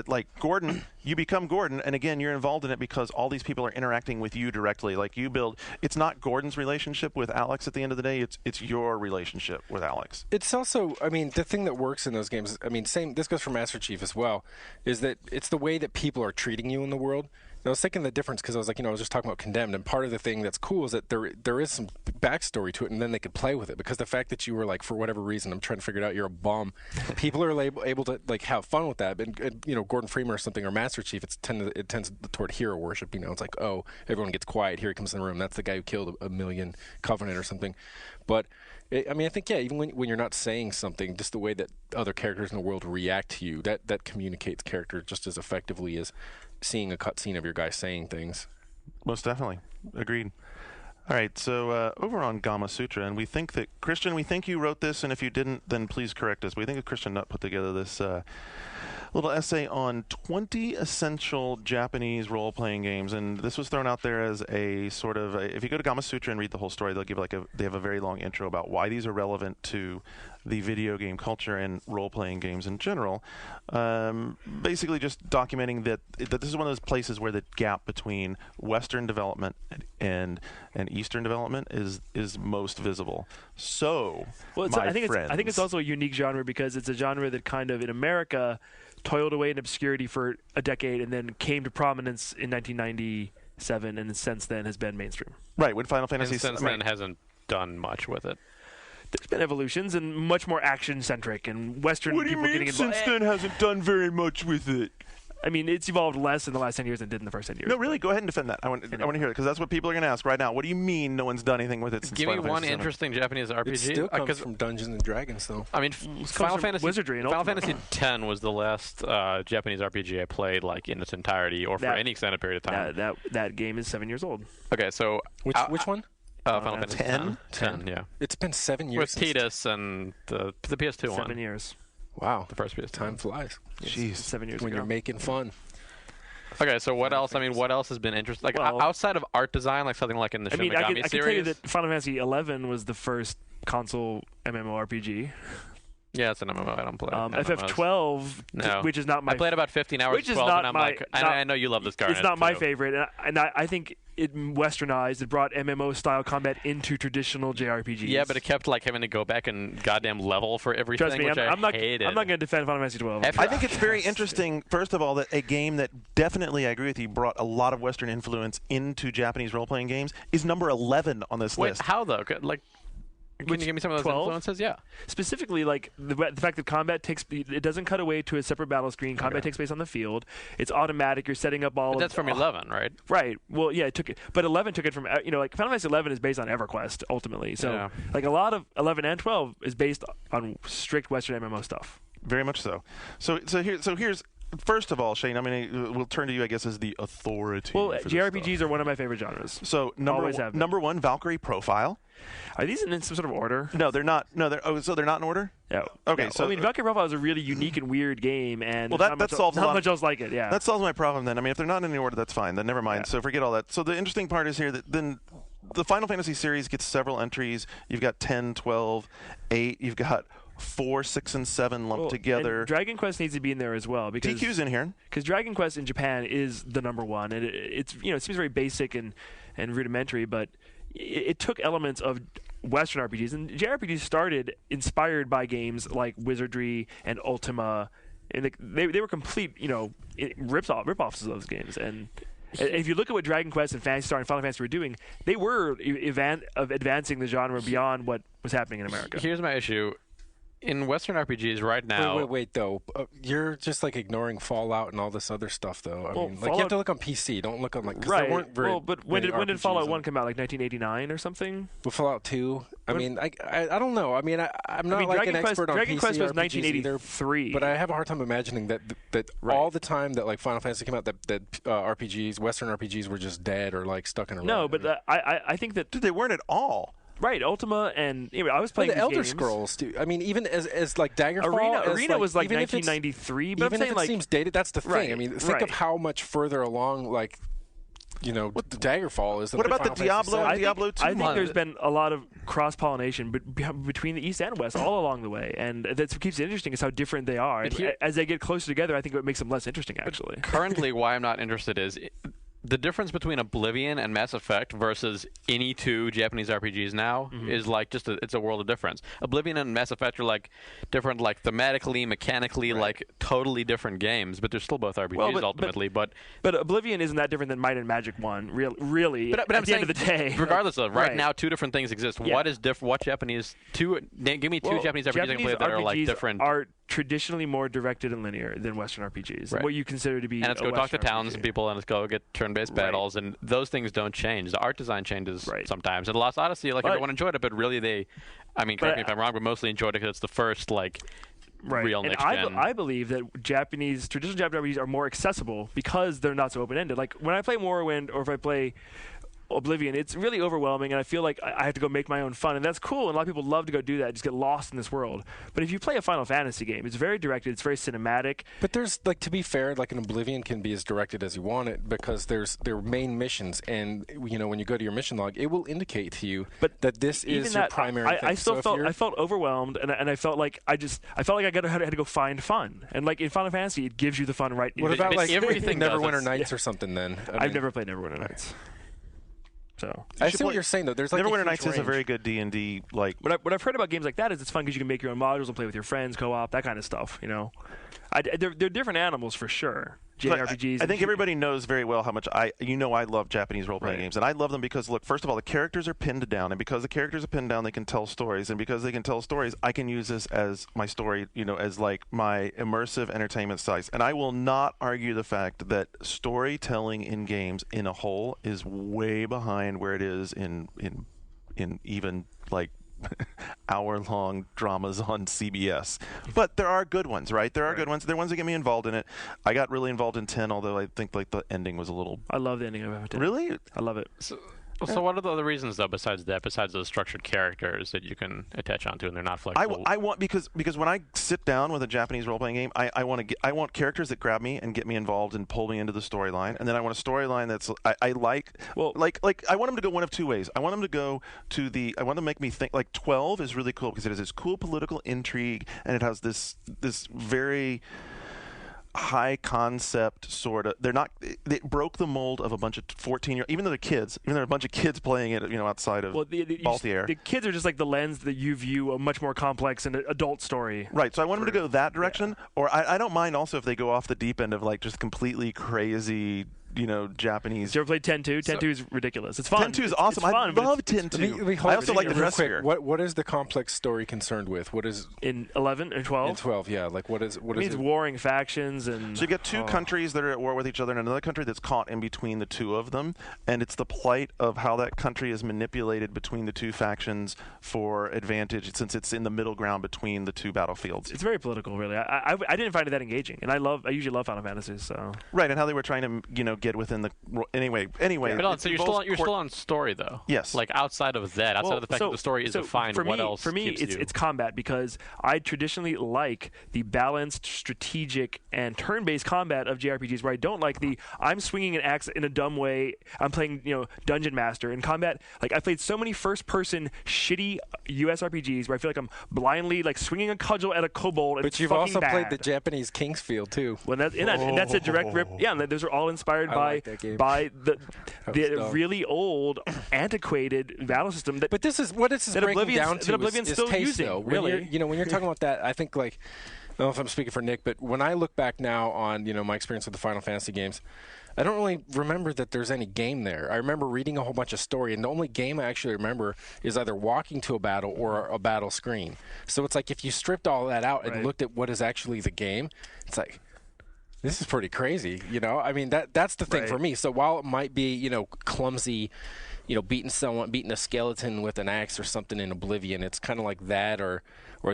like Gordon, you become Gordon, and again, you're involved in it because all these people are interacting with you directly. Like you build, it's not Gordon's relationship with Alex at the end of the day, it's your relationship with Alex. It's also, I mean, the thing that works in those games, I mean, this goes for Master Chief as well, is that it's the way that people are treating you in the world. And I was thinking the difference because I was like, I was just talking about Condemned, and part of the thing that's cool is that there is some backstory to it, and then they could play with it because the fact that you were like, for whatever reason, I'm trying to figure it out, you're a bum. People are able to like have fun with that. And Gordon Freeman or something or Master Chief, it tends toward hero worship. It's like, oh, everyone gets quiet. Here he comes in the room. That's the guy who killed a million Covenant or something. But I think even when you're not saying something, just the way that other characters in the world react to you, that communicates character just as effectively as seeing a cutscene of your guy saying things. Most definitely. Agreed. All right, so over on Gamma Sutra, and we think that, Christian, we think you wrote this, and if you didn't, then please correct us. We think that Christian Nutt put together this little essay on 20 essential Japanese role-playing games, and this was thrown out there as a sort of if you go to Gamma Sutra and read the whole story, they have a very long intro about why these are relevant to the video game culture and role-playing games in general. Basically just documenting that this is one of those places where the gap between Western development and Eastern development is most visible. So, I think it's also a unique genre because it's a genre that kind of in America toiled away in obscurity for a decade and then came to prominence in 1997, and since then has been mainstream. Right, when Final Fantasy then hasn't done much with it. There's been evolutions and much more action-centric and Western people getting involved. What do you mean since then hasn't done very much with it? I mean, it's evolved less in the last 10 years than it did in the first 10 years. No, really, go ahead and defend that. I want to hear it, because that's what people are going to ask right now. What do you mean no one's done anything with it since Give Final me one Fantasy interesting Japanese RPG. It still comes from Dungeons and Dragons, though. I mean, Final Fantasy Wizardry and Final Fantasy X was the last Japanese RPG I played, like, in its entirety or for any extended period of time. That game is 7 years old. Okay, so... Which one? Final Fantasy 10, yeah. It's been 7 years with Tidus and the PS2 one. 7 years. Wow. The first PS2. Time flies. Jeez. 7 years when ago. You're making fun. Okay, so what else? I mean, what else has been interesting? Like outside of art design, like something like in the Shin Megami series. I can tell you that Final Fantasy XI was the first console MMORPG. Yeah, it's an MMO. I don't play. FF12, which is not my. I played about 15 hours. Which is 12, not and I'm my. like, I know you love this guy. It's not my favorite, and I think it westernized. It brought MMO style combat into traditional JRPGs. Yeah, but it kept like having to go back and goddamn level for everything. Trust me, which I'm not hated. I'm not going to defend Final Fantasy 12. I think it's very interesting. First of all, that a game that definitely, I agree with you, brought a lot of Western influence into Japanese role-playing games is number 11 on this list. How though? Like. Can you give me some of those 12? influences? Yeah. Specifically, like the fact that combat it doesn't cut away to a separate battle screen. Combat takes place on the field. It's automatic. You're setting up all. But that's from 11, right? Right. Well, yeah, it took it, but 11 took it from like Final Fantasy 11 is based on EverQuest ultimately. So like a lot of 11 and 12 is based on strict Western MMO stuff. Very much so. So here's. First of all, Shane, I mean, we'll turn to you, I guess, as the authority. Well, JRPGs are one of my favorite genres. So number one, Valkyrie Profile. Are these in some sort of order? No, they're not. No, so they're not in order. No. Okay. No. So I mean, Valkyrie Profile is a really unique and weird game, and that solves not much else like it. Yeah. That solves my problem then. I mean, if they're not in any order, that's fine. Then never mind. Yeah. So forget all that. So the interesting part is here that then the Final Fantasy series gets several entries. You've got 10, 12, 8. You've got 4, 6, and 7 lumped together. And Dragon Quest needs to be in there as well because TQ's in here because Dragon Quest in Japan is the number one, and it's it seems very basic and rudimentary, but it took elements of Western RPGs, and JRPGs started inspired by games like Wizardry and Ultima, and they were complete rip-offs of those games. And if you look at what Dragon Quest and Phantasy Star and Final Fantasy were doing, they were advancing the genre beyond what was happening in America. Here's my issue. In Western RPGs right now... Wait, though. You're just, ignoring Fallout and all this other stuff, though. I mean, Fallout, you have to look on PC. Don't look on, right. there weren't very but when did Fallout 1 come out? 1989 or something? With Fallout 2? I mean, I don't know. I mean, I'm not Dragon an expert on Dragon PC Quest was RPGs 1983. Either, but I have a hard time imagining that all the time that, Final Fantasy came out, that RPGs, Western RPGs were just dead or, stuck in a rut. No, but I think that... Dude, they weren't at all. Right, Ultima, and I was playing the Elder games. Scrolls, dude. I mean, even as Daggerfall, Arena was like even 1993, but even I'm saying if it seems dated, that's the thing. Right, I mean, think of how much further along, the Daggerfall is. What about the Diablo and Diablo 2? I think there's been a lot of cross-pollination between the East and West all along the way, and that's what keeps it interesting is how different they are. As they get closer together, I think it makes them less interesting, actually. Currently, why I'm not interested is... the difference between Oblivion and Mass Effect versus any two Japanese RPGs now is it's a world of difference. Oblivion and Mass Effect are different, thematically, mechanically, totally different games, but they're still both RPGs ultimately. But Oblivion isn't that different than Might and Magic 1, really. But at I'm the saying, end of the day, regardless of right now, two different things exist. Yeah. What is different? What Japanese two? Give me two Japanese RPGs I can play that are different. Are traditionally more directed and linear than Western RPGs. Right. What you consider to be and let's go talk to towns and people, and let's go get turn-based battles, and those things don't change. The art design changes sometimes. And Lost Odyssey, everyone enjoyed it, but really correct me if I'm wrong, but mostly enjoyed it because it's the first real next gen. I believe that traditional Japanese RPGs are more accessible because they're not so open-ended. Like when I play Morrowind or if I play Oblivion, it's really overwhelming, and I feel like I have to go make my own fun, and that's cool, and a lot of people love to go do that, just get lost in this world. But if you play a Final Fantasy game, it's very directed, it's very cinematic. But there's, to be fair, an Oblivion can be as directed as you want it because there are main missions, and, when you go to your mission log, it will indicate to you that this is your primary thing. I felt overwhelmed, and I felt like I had to go find fun. And, in Final Fantasy, it gives you the fun right. What about, everything Neverwinter Nights or something, then? I've never played Neverwinter Nights. So I see what you're saying, though. There's Neverwinter Nights is a very good D&D. What I've heard about games like that is it's fun because you can make your own modules and play with your friends, co-op, that kind of stuff. They're different animals for sure. JRPGs. I think everybody knows very well how much I love Japanese role-playing games, and I love them because look, first of all, the characters are pinned down, and because the characters are pinned down, they can tell stories, and because they can tell stories, I can use this as my story, as my immersive entertainment size. And I will not argue the fact that storytelling in games in a whole is way behind where it is in even hour-long dramas on CBS. But there are good ones, right? There are good ones. There are ones that get me involved in it. I got really involved in 10, although I think the ending was a little... I love the ending of 10. Really? I love it. So what are the other reasons, though, besides those structured characters that you can attach onto and they're not flexible? I want because when I sit down with a Japanese role-playing game, I want characters that grab me and get me involved and pull me into the storyline, and then I want a storyline that's I want them to go one of two ways. I want them to go to I want to make me think 12 is really cool because it has this cool political intrigue and it has this very high concept sort of. They broke the mold of a bunch of 14-year-olds, even though they're kids, even though there are a bunch of kids playing it, outside of Balthier. The kids are just the lens that you view a much more complex and adult story. Right. So I want them to go that direction, or I don't mind also if they go off the deep end of just completely crazy. Japanese. Did you ever play 10-2? 10-2 is ridiculous. It's fun. 10-2 is awesome. It's fun, I love 10-2. I also like the dress figure. What is the complex story concerned with? What is in 11 and 12? In 12, yeah. What is it? Means warring factions and. So you get two countries that are at war with each other, and another country that's caught in between the two of them, and it's the plight of how that country is manipulated between the two factions for advantage, since it's in the middle ground between the two battlefields. It's very political, really. I didn't find it that engaging, and I usually love Final Fantasy. So. Right, and how they were trying to get within the anyway. But on, so you're still on story though. Yes. Like outside of that, outside of the fact that the story is defined, what else? For me, it's combat, because I traditionally like the balanced, strategic, and turn-based combat of JRPGs, where I don't like I'm swinging an axe in a dumb way. I'm playing Dungeon Master in combat. Like, I've played so many first-person shitty US RPGs where I feel like I'm blindly like swinging a cudgel at a kobold. And but you've also played the Japanese Kingsfield too. Well, and that's a direct rip. Yeah, and those are all inspired by the really old, antiquated battle system. But this is what this is breaking down to Oblivion's is still taste, using. though. Really, when you're talking about that, I think I don't know if I'm speaking for Nick, but when I look back now on my experience with the Final Fantasy games, I don't really remember that there's any game there. I remember reading a whole bunch of story, and the only game I actually remember is either walking to a battle or a battle screen. So it's like if you stripped all that out and looked at what is actually the game, it's like, this is pretty crazy. I mean, that's the thing for me. So while it might be, clumsy, beating a skeleton with an axe or something in Oblivion, it's kind of like that or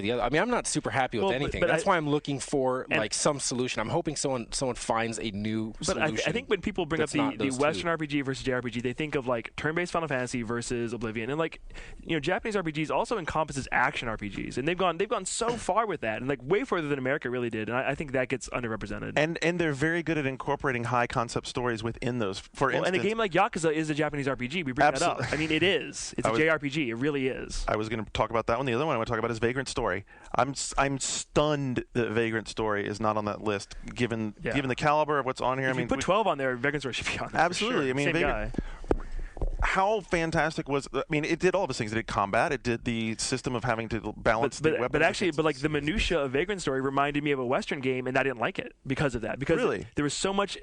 the other. I mean, I'm not super happy with anything. But that's why I'm looking for some solution. I'm hoping someone finds a new solution. But I think when people bring up the Western RPG versus JRPG, they think of like turn-based Final Fantasy versus Oblivion, and Japanese RPGs also encompasses action RPGs, and they've gone so far with that, and like way further than America really did, and I think that gets underrepresented. And they're very good at incorporating high concept stories within those. For instance, and a game like Yakuza is a Japanese RPG. We bring that up. I mean, it is. It's a JRPG. It really is. I was going to talk about that one. The other one I want to talk about is Vagrant Story. I'm stunned that Vagrant Story is not on that list, given the caliber of what's on here. If you put 12 on there, Vagrant Story should be on there. Absolutely. Sure. I mean, Same guy. How fantastic was? I mean, it did all those things. It did combat. It did the system of having to balance the weapons. But like the minutia of Vagrant Story reminded me of a Western game, and I didn't like it because of that. Because there was so much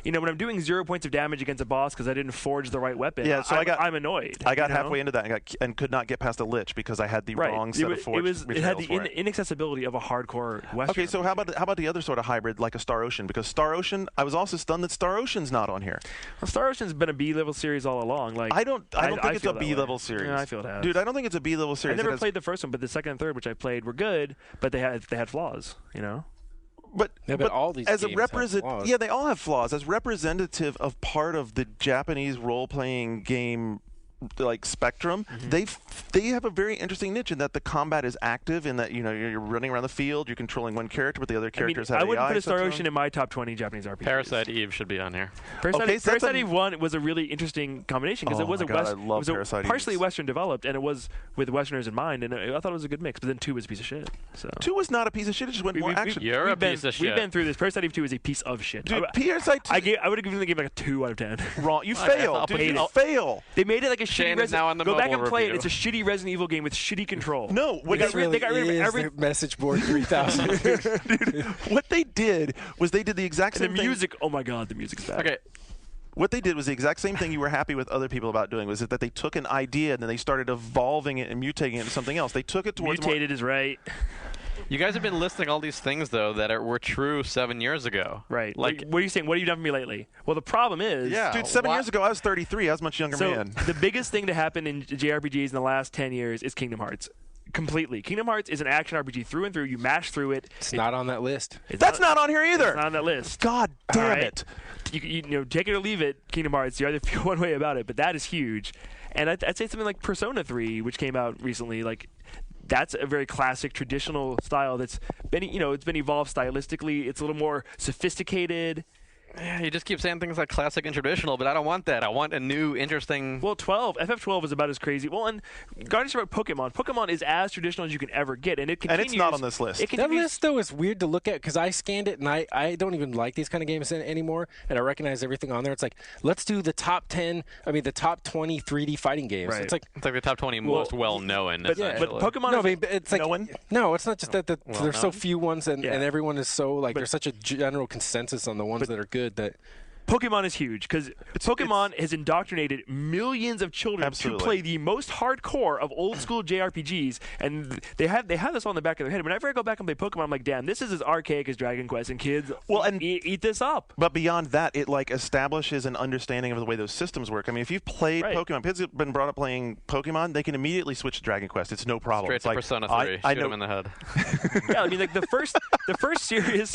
when I'm doing 0 points of damage against a boss because I didn't forge the right weapon. Yeah, so I'm annoyed. I got halfway into that and could not get past a lich because I had the wrong set of forged It had the inaccessibility of a hardcore Western. Okay, so how about the other sort of hybrid like a Star Ocean? Because Star Ocean, I was also stunned that Star Ocean's not on here. Well, Star Ocean's been a B-level series all along. Like I don't think it's a B-level series. Yeah, I feel it has. Dude, I don't think it's a B-level series. I never played the first one, but the second and third, which I played, were good, but they had flaws, But all these as games a have flaws. Yeah, they all have flaws. As representative of part of the Japanese role-playing game spectrum, they have a very interesting niche in that the combat is active, in that you're running around the field, you're controlling one character, but the other characters have AI. I wouldn't put a Star Ocean in my top 20 Japanese RPGs. Parasite Eve should be on here. Parasite Eve 1 was a really interesting combination because it was partially Western developed, and it was with Westerners in mind, and I thought it was a good mix. But then 2 was a piece of shit. So 2 was not a piece of shit. It just went more action. You're a piece of shit. We've been through this. Parasite Eve 2 is a piece of shit. Dude, Parasite 2. I would have given the game like a 2 out of 10. Wrong. You fail. Dude, you fail. They made it like a shitty Resident. Go back and play it. review. It's a shitty Resident Evil game with shitty control. No, they got rid of every message board 3000. Dude, what they did was they did the exact same thing. The music, oh my god, the music's bad. Okay. What they did was the exact same thing you were happy with other people about doing, was that they took an idea and then they started evolving it and mutating it into something else. They took it towards mutated is right. You guys have been listing all these things, though, that were true 7 years ago. Right. Like, what are you saying? What have you done for me lately? Well, the problem is... Yeah. Dude, 7 years ago, I was 33. I was a much younger man. The biggest thing to happen in JRPGs in the last 10 years is Kingdom Hearts. Completely. Kingdom Hearts is an action RPG through and through. You mash through it. It's not on that list. That's not on here either. It's not on that list. God damn it. You know, take it or leave it, Kingdom Hearts. You either feel one way about it, but that is huge. And I'd say something like Persona 3, which came out recently, like... That's a very classic, traditional style that's been, it's been evolved stylistically. It's a little more sophisticated. Yeah, you just keep saying things like classic and traditional, but I don't want that. I want a new, interesting... Well, FF12 is about as crazy. Well, and Guardians of Pokemon. Pokemon is as traditional as you can ever get, and it continues... And it's not on this list. That list, though, is weird to look at, because I scanned it, and I don't even like these kind of games anymore, and I recognize everything on there. It's like, let's do the top 20 3D fighting games. Right. It's like the top 20 most well-known. But Pokemon it's like... No, it's not just that there's so few ones, and everyone is so... Like, there's such a general consensus on the ones that are good that... Pokemon is huge because Pokemon has indoctrinated millions of children to play the most hardcore of old school JRPGs, and they have this on the back of their head. Whenever I go back and play Pokemon, I'm like, damn, this is as archaic as Dragon Quest, and kids eat this up. But beyond that, it establishes an understanding of the way those systems work. I mean, if you've played Pokemon, kids have been brought up playing Pokemon, they can immediately switch to Dragon Quest. It's no problem. Straight to Persona 3. Shoot them in the head. Yeah, I mean, like the the first serious,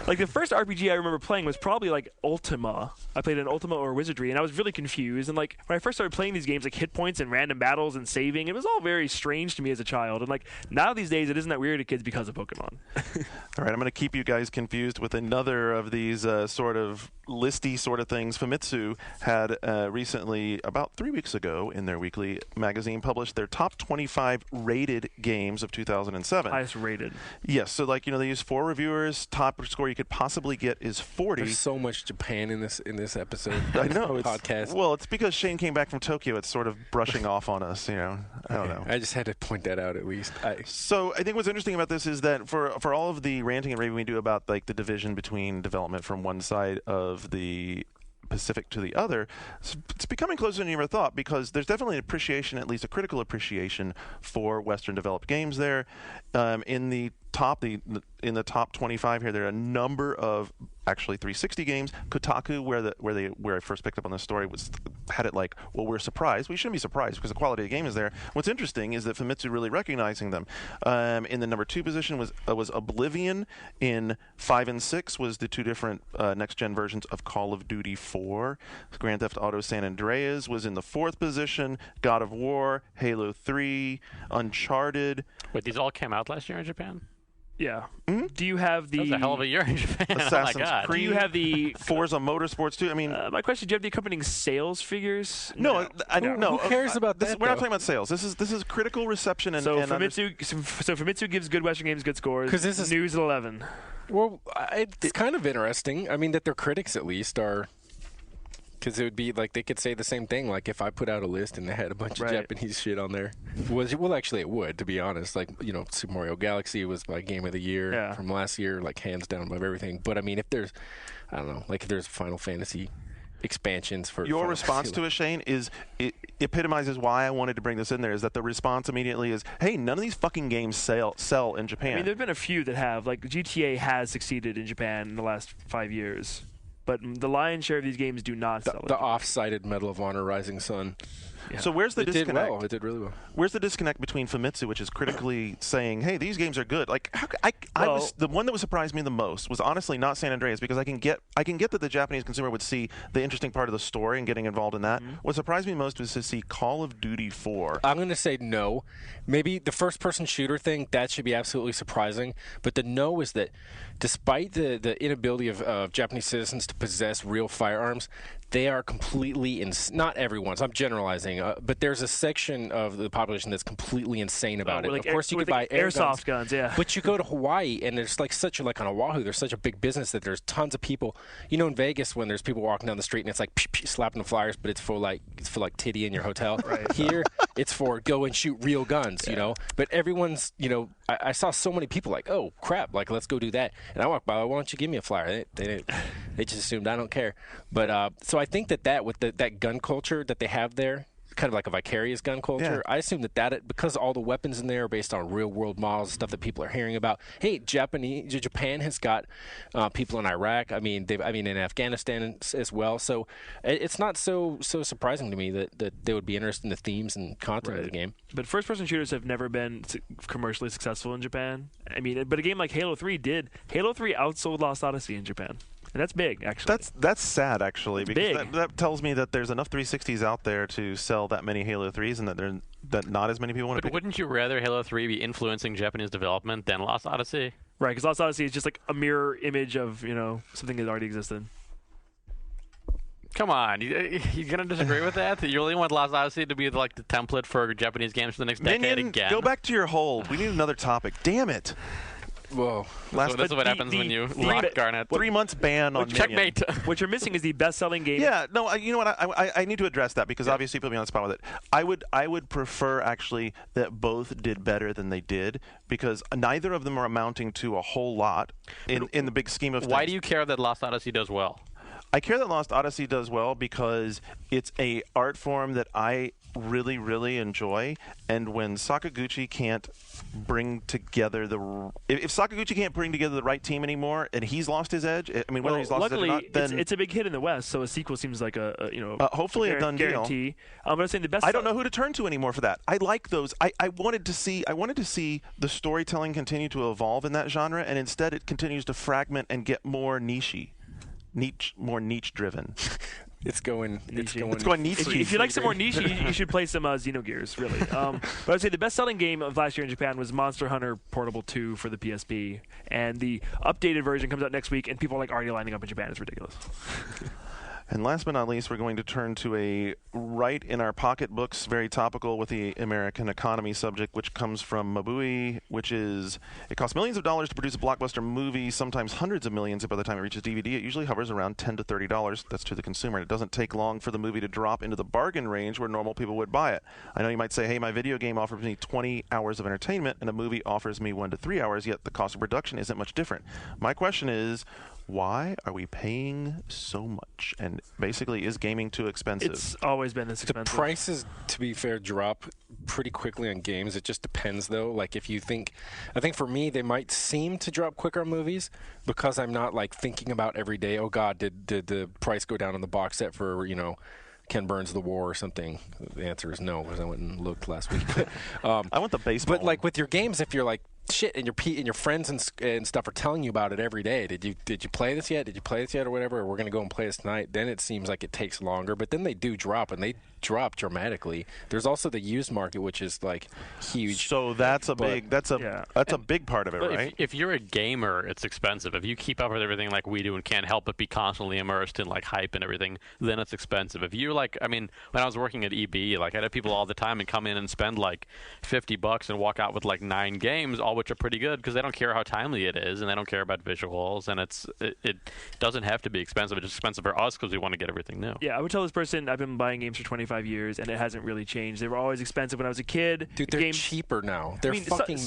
like the first RPG I remember playing was probably like Ultima. I played an Ultima or Wizardry, and I was really confused. And like when I first started playing these games, like hit points and random battles and saving, it was all very strange to me as a child. And like now these days, it isn't that weird to kids because of Pokemon. All right, I'm going to keep you guys confused with another of these sort of listy sort of things. Famitsu had recently, about 3 weeks ago, in their weekly magazine, published their top 25 rated games of 2007. Highest rated. Yes, so like they use 4 reviewers. Top score you could possibly get is 40. There's so much Japan in this episode. I know. Podcast. Well, it's because Shane came back from Tokyo. It's sort of brushing off on us. I don't know. I just had to point that out at least. So I think what's interesting about this is that for all of the ranting and raving we do about like the division between development from one side of the Pacific to the other, it's becoming closer than you ever thought, because there's definitely an appreciation, at least a critical appreciation, for Western developed games there. In the top 25 here, there are a number of actually 360 games. Kotaku, where I first picked up on this story, had it like, well, we're surprised. We shouldn't be surprised because the quality of the game is there. What's interesting is that Famitsu really recognizing them. In the number 2 position was Oblivion. In 5 and 6 was the 2 different next-gen versions of Call of Duty 4. Grand Theft Auto San Andreas was in the 4th position. God of War, Halo 3, Uncharted. Wait, these all came out last year in Japan? Yeah. Mm-hmm. Do you have the... That was a hell of a year in Japan. Assassin's oh my God. Creed. Do you have the... Forza Motorsports too? I mean... my question, do you have the accompanying sales figures? No. No. Who cares about that? We're not talking about sales. This is critical reception and... Famitsu gives good Western games good scores. Because this is... News 11. Well, it's kind of interesting. I mean, that their critics at least are... Because it would be like they could say the same thing. Like if I put out a list and they had a bunch of Japanese shit on there, well, actually it would. To be honest, like Super Mario Galaxy was my game of the year from last year, like hands down above everything. But I mean, if there's, I don't know, like if there's Final Fantasy expansions for your response to it, Shane, is it epitomizes why I wanted to bring this in there. Is that the response immediately is, hey, none of these fucking games sell in Japan. I mean, there've been a few that have. Like GTA has succeeded in Japan in the last 5 years. But the lion's share of these games do not sell. The off-sided Medal of Honor Rising Sun. Yeah. So where's the disconnect? It did really well. Where's the disconnect between Famitsu, which is critically saying, "Hey, these games are good"? Like, I was the one that was surprised me the most was honestly not San Andreas, because I can get that the Japanese consumer would see the interesting part of the story and getting involved in that. Mm-hmm. What surprised me most was to see Call of Duty 4. I'm going to say no. Maybe the first-person shooter thing, that should be absolutely surprising. But the no is that despite the inability of Japanese citizens to possess real firearms, they are completely not everyone's. I'm generalizing, but there's a section of the population that's completely insane about it. Like of course, you could buy airsoft guns, yeah. But you go to Hawaii, and there's like on Oahu, there's such a big business that there's tons of people. In Vegas, when there's people walking down the street and it's like slapping the flyers, but it's for like titty in your hotel. Right. Here, it's for go and shoot real guns. But everyone's I saw so many people like, oh crap, like let's go do that. And I walked by, why don't you give me a flyer? They just assumed I don't care. But so I think that with that gun culture that they have there, kind of like a vicarious gun culture. Yeah. I assume that because all the weapons in there are based on real world models, stuff that people are hearing about. Hey, Japan has got people in Iraq. I mean, in Afghanistan as well. So it's not so surprising to me that they would be interested in the themes and content of the game. But first-person shooters have never been commercially successful in Japan. I mean, but a game like Halo 3 did. Halo 3 outsold Lost Odyssey in Japan. And that's big, actually. That's sad, actually, because that tells me that there's enough 360s out there to sell that many Halo 3s, and that not as many people want to pick. But wouldn't you rather Halo 3 be influencing Japanese development than Lost Odyssey? Right, because Lost Odyssey is just like a mirror image of something that already existed. Come on, you're gonna disagree with that? You really want Lost Odyssey to be like the template for Japanese games for the next decade again? Go back to your hold. We need another topic. Damn it. Whoa. So this is what happens when you lock Garnet. 3 months ban on Checkmate. What you're missing is the best-selling game. Yeah, no, you know what? I need to address that because obviously you put me on the spot with it. I would prefer actually that both did better than they did because neither of them are amounting to a whole lot in the big scheme of things. Why do you care that Lost Odyssey does well? I care that Lost Odyssey does well because it's a art form that I really, really enjoy. And when Sakaguchi can't bring together if Sakaguchi can't bring together the right team anymore, and he's lost his edge, I mean, whether he's lost luckily, his edge or not, then it's a big hit in the West, so a sequel seems like hopefully a done deal. guarantee. But I'm saying the best. I don't know who to turn to anymore for that. I like those. I wanted to see the storytelling continue to evolve in that genre, and instead it continues to fragment and get more more niche driven. It's going niche. If you like some more niche, you should play some Xenogears, really. But I'd say the best-selling game of last year in Japan was Monster Hunter Portable 2 for the PSP, and the updated version comes out next week, and people are already lining up in Japan. It's ridiculous. And last but not least, we're going to turn to a right in our pocketbooks, very topical with the American economy subject, which comes from Mabui, which is it costs millions of dollars to produce a blockbuster movie, sometimes hundreds of millions by the time it reaches DVD. It usually hovers around $10 to $30. That's to the consumer. And it doesn't take long for the movie to drop into the bargain range where normal people would buy it. I know you might say, hey, my video game offers me 20 hours of entertainment, and a movie offers me 1 to 3 hours, yet the cost of production isn't much different. My question is, why are we paying so much? And basically, is gaming too expensive? It's always been this expensive. The prices, to be fair, drop pretty quickly on games. It just depends, though. Like, if you think, I think for me, they might seem to drop quicker on movies because I'm not like thinking about every day, oh God, did the price go down on the box set for, Ken Burns' The War or something? The answer is no, because I went and looked last week. I want the baseball. But like with your games, if you're like, shit, and your friends and stuff are telling you about it every day. Did you play this yet? Did you play this yet, or whatever? Or we're gonna go and play this tonight. Then it seems like it takes longer, but then they do drop, and they drop dramatically. There's also the used market, which is like huge. So that's a big part of it, right? If you're a gamer, it's expensive. If you keep up with everything like we do and can't help but be constantly immersed in like hype and everything, then it's expensive. If you're like, I mean, when I was working at EB, like I had people all the time and come in and spend like $50 and walk out with like 9 games, all which are pretty good because they don't care how timely it is and they don't care about visuals, and it doesn't have to be expensive. It's just expensive for us because we want to get everything new. Yeah, I would tell this person I've been buying games for 25 years and it hasn't really changed. They were always expensive when I was a kid. Dude, they're cheaper now. They're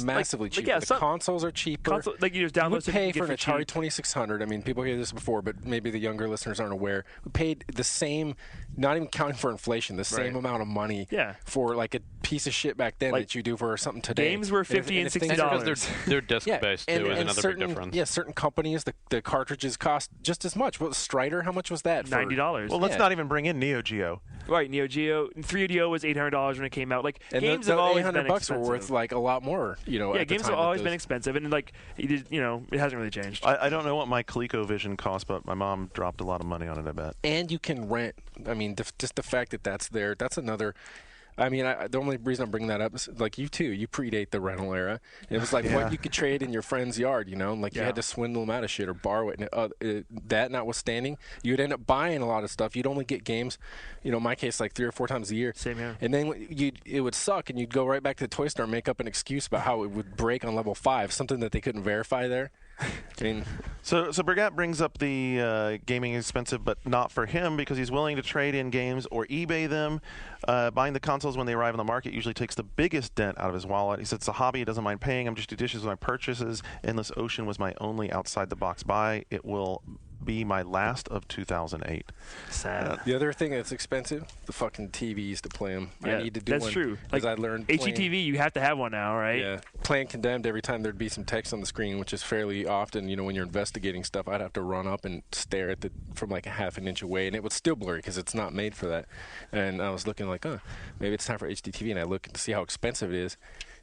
massively cheaper. The consoles are cheaper. You just download. You would pay for an Atari 2600. I mean, people hear this before, but maybe the younger listeners aren't aware. We paid the same, not even counting for inflation, the same amount of money for like a piece of shit back then that you do for something today. Games were $50 and $60. Because they're disc-based too, is another big difference. Yeah, certain companies, the cartridges cost just as much. What was Strider? How much was that? $90. Well, let's not even bring in Neo Geo. Right, Neo Geo. 3DO was $800 when it came out. Like, and games have always been expensive. $800 were worth like a lot more. Yeah, games have always been expensive, and like, it hasn't really changed. I don't know what my ColecoVision cost, but my mom dropped a lot of money on it, I bet. And you can rent. I mean, just the fact that that's there, that's another. I mean, the only reason I'm bringing that up is, like, you too, you predate the rental era. It was like what you could trade in your friend's yard, like you had to swindle them out of shit or borrow it. And that notwithstanding, you'd end up buying a lot of stuff. You'd only get games, in my case, like 3 or 4 times a year. Same here. And then it would suck, and you'd go right back to the toy store and make up an excuse about how it would break on level 5, something that they couldn't verify there. I mean, so Brigat brings up the gaming is expensive, but not for him because he's willing to trade in games or eBay them. Buying the consoles when they arrive on the market usually takes the biggest dent out of his wallet. He said it's a hobby. He doesn't mind paying. I'm just judicious with my purchases. Endless Ocean was my only outside-the-box buy. It will be my last of 2008. Sad. The other thing that's expensive, the fucking TVs to play them. Yeah, I need to do that's one. True. Like I learned HDTV, you have to have one now, right? Yeah. Playing Condemned, every time there'd be some text on the screen, which is fairly often, when you're investigating stuff, I'd have to run up and stare at it from like a half an inch away, and it was still blurry because it's not made for that. And I was looking like, maybe it's time for HDTV, and I look to see how expensive it is.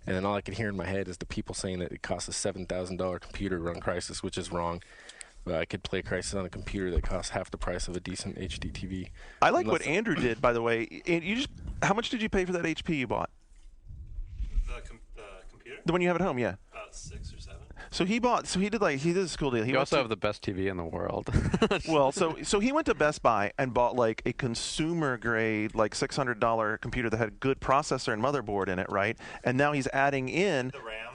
And then all I could hear in my head is the people saying that it costs a $7,000 computer to run Crysis, which is wrong. I could play Crysis on a computer that costs half the price of a decent HD TV. I like what Andrew did, by the way. How much did you pay for that HP you bought? The computer? The one you have at home, yeah. About 6 or 7. So he did this cool deal. He also have the best TV in the world. Well, so he went to Best Buy and bought like a consumer grade, like $600 computer that had a good processor and motherboard in it, right? And now he's adding in The RAM.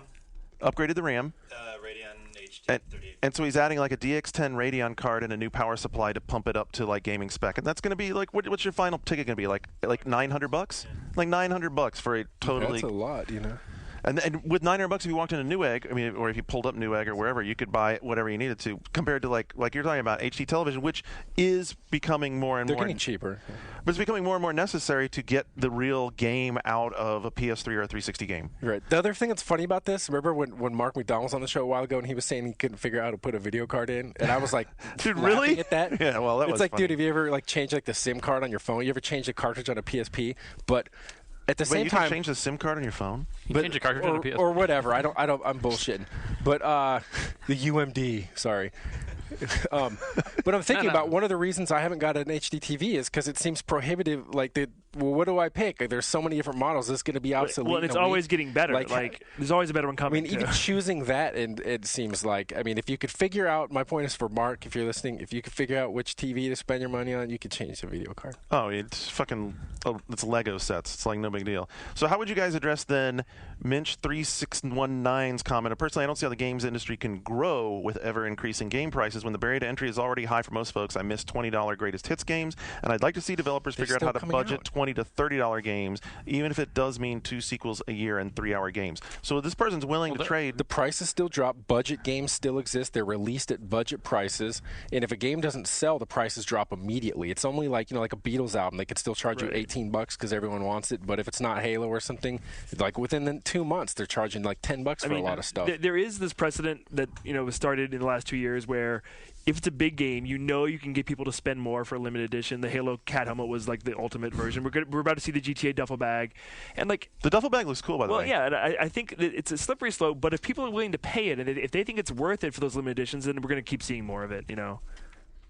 Upgraded the RAM. Radeon HD 38. And so he's adding like a DX10 Radeon card and a new power supply to pump it up to like gaming spec. And that's going to be like, what's your final ticket going to be? Like $900? Yeah. Like $900 for a totally. That's a lot, And with $900, if you walked into Newegg, I mean, or if you pulled up Newegg or wherever, you could buy whatever you needed to. Compared to like you're talking about HD television, which is becoming more and They're more getting cheaper. but it's becoming more and more necessary to get the real game out of a PS3 or a 360 game. Right. The other thing that's funny about this, remember when Mark McDonald was on the show a while ago and he was saying he couldn't figure out how to put a video card in, and I was like, dude, laughing really? at that. Yeah, well, that it's was like, funny. dude, have you ever like changed like the SIM card on your phone? You ever changed the cartridge on a PSP? But at the Wait, same you time, can change the SIM card on your phone? You change the cartridge on a PS. or whatever. I'm bullshitting. But the UMD, sorry. But I'm thinking about one of the reasons I haven't got an HD TV is because it seems prohibitive. Like, what do I pick? There's so many different models. It's going to be obsolete. Well, and it's always getting better. Like, there's always a better one I coming. mean, even choosing that, and it seems like, I mean, if you could figure out, my point is for Mark, if you're listening, if you could figure out which TV to spend your money on, you could change the video card. Oh, it's fucking, it's Lego sets. It's like no big deal. So how would you guys address then Minch3619's comment? Personally, I don't see how the games industry can grow with ever-increasing game prices when the barrier to entry is already high for most folks. I miss $20 greatest hits games, and I'd like to see developers figure out how to budget $20 to $30 games, even if it does mean 2 sequels a year and 3-hour games. So this person's willing to trade. The prices still drop. Budget games still exist. They're released at budget prices, and if a game doesn't sell, the prices drop immediately. It's only like, like a Beatles album. They could still charge you $18 because everyone wants it, but if it's not Halo or something, like within the 2 months, they're charging like $10 for a lot of stuff. There is this precedent that was started in the last 2 years where if it's a big game, you can get people to spend more for a limited edition. The Halo Cat helmet was like the ultimate version. We're about to see the GTA duffel bag, and like the duffel bag looks cool, by the way. Well, yeah, and I think that it's a slippery slope. But if people are willing to pay it, and if they think it's worth it for those limited editions, then we're going to keep seeing more of it.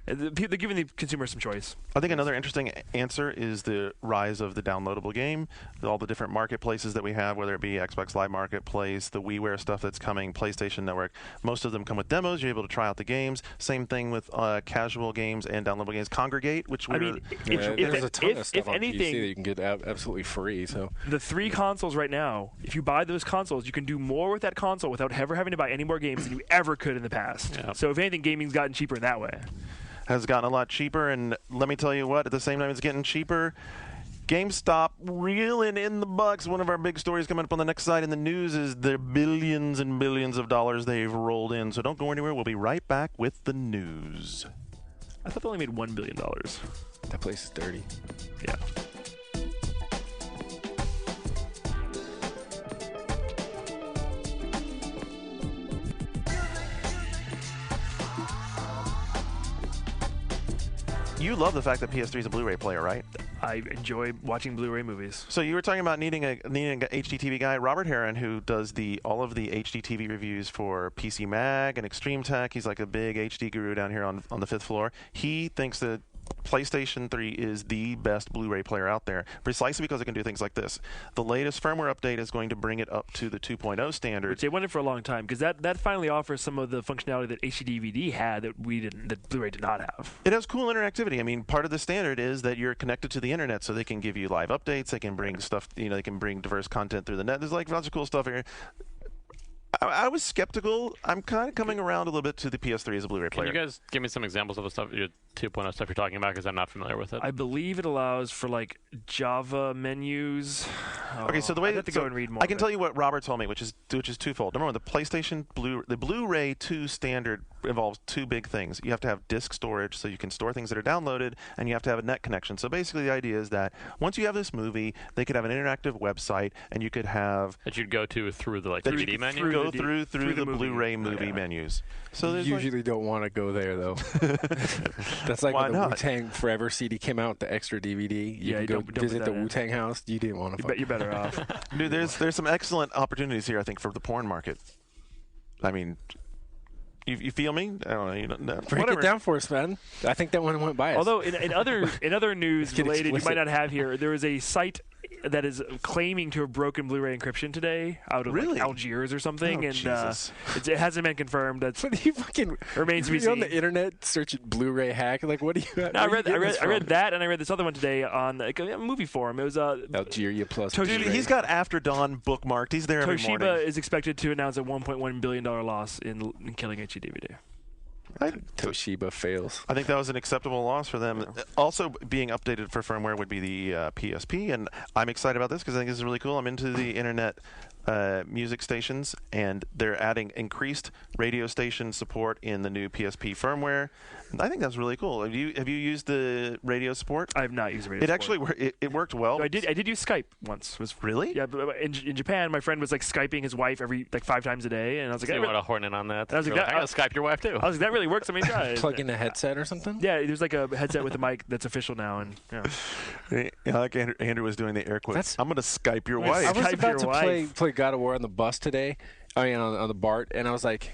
They're giving the consumer some choice. I think another interesting answer is the rise of the downloadable game. All the different marketplaces that we have, whether it be Xbox Live Marketplace, the WiiWare stuff that's coming, PlayStation Network. Most of them come with demos. You're able to try out the games. Same thing with casual games and downloadable games. Congregate, which there's a ton of stuff on PC that you can get absolutely free. So the 3 consoles right now, if you buy those consoles, you can do more with that console without ever having to buy any more games than you ever could in the past. Yep. So if anything, gaming's gotten cheaper in that way. Has gotten a lot cheaper, and let me tell you what, at the same time it's getting cheaper, GameStop reeling in the bucks. One of our big stories coming up on the next side in the news is the billions and billions of dollars they've rolled in. So don't go anywhere. We'll be right back with the news. I thought they only made $1 billion. That place is dirty. Yeah. You love the fact that PS3 is a Blu-ray player, right? I enjoy watching Blu-ray movies. So you were talking about needing a HDTV guy. Robert Heron, who does all of the HDTV reviews for PC Mag and Extreme Tech, he's like a big HD guru down here on the 5th floor. He thinks that PlayStation 3 is the best Blu-ray player out there, precisely because it can do things like this. The latest firmware update is going to bring it up to the 2.0 standard. Which they wanted for a long time, because that finally offers some of the functionality that HD DVD had that Blu-ray did not have. It has cool interactivity. I mean, part of the standard is that you're connected to the internet, so they can give you live updates. They can bring stuff. They can bring diverse content through the net. There's like lots of cool stuff here. I was skeptical. I'm kind of coming around a little bit to the PS3 as a Blu-ray player. Can you guys give me some examples of the stuff, your 2.0 stuff you're talking about, because I'm not familiar with it? I believe it allows for like Java menus. Okay, so the way I'd have to go and read more. I can tell you what Robert told me, which is twofold. Number one, the PlayStation the Blu-ray 2 standard involves 2 big things. You have to have disk storage, so you can store things that are downloaded, and you have to have a net connection. So basically, the idea is that once you have this movie, they could have an interactive website, and you could have that you'd go to through the DVD menu. Through the Blu-ray movie menus. So you usually don't want to go there though. That's like Why when the not? Wu-Tang Forever CD came out, the extra DVD. You don't visit put the that in. Wu-Tang house. You didn't want to. You're better off. Dude, there's some excellent opportunities here, I think, for the porn market. I mean, you feel me? I don't know. Break Whatever. it down for us, man. I think that one went by us. Although in other news Get related, you explicit. might not have here. There is a site that is claiming to have broken Blu-ray encryption today out of Really? like Algiers or something, Oh, and Jesus. it hasn't been confirmed. That's what do you fucking remains to be you're on seen. the internet searching Blu-ray hack? Like, what do you? No, I read that, and I read this other one today on like, a movie forum. It was Algeria plus. Toshiba- Dude, Blu-ray. he's got After Dawn bookmarked. He's there every Toshiba morning. is expected to announce a $1.1 billion loss in killing HD DVD. Toshiba fails. I think that was an acceptable loss for them. Also being updated for firmware would be the PSP, and I'm excited about this because I think this is really cool. I'm into the internet music stations, and they're adding increased radio station support in the new PSP firmware. I think that's really cool. Have you used the radio support? I have not used radio It support. actually it worked well. I did use Skype once. Was Really? Yeah, but in Japan, my friend was like Skyping his wife every 5 times a day, and I was like, So you want to horn in on that? I was like, You're that- I gotta Skype your wife too. I was like, that really works. I mean, yeah, Plug in a headset or something? yeah, there's like a headset with a mic that's official now, and yeah. Yeah, like Andrew was doing the air quotes. That's- I'm going to Skype your I'm gonna wife. I was Skype about your to wife. play God of War on the bus today. I mean, on the BART, and I was like,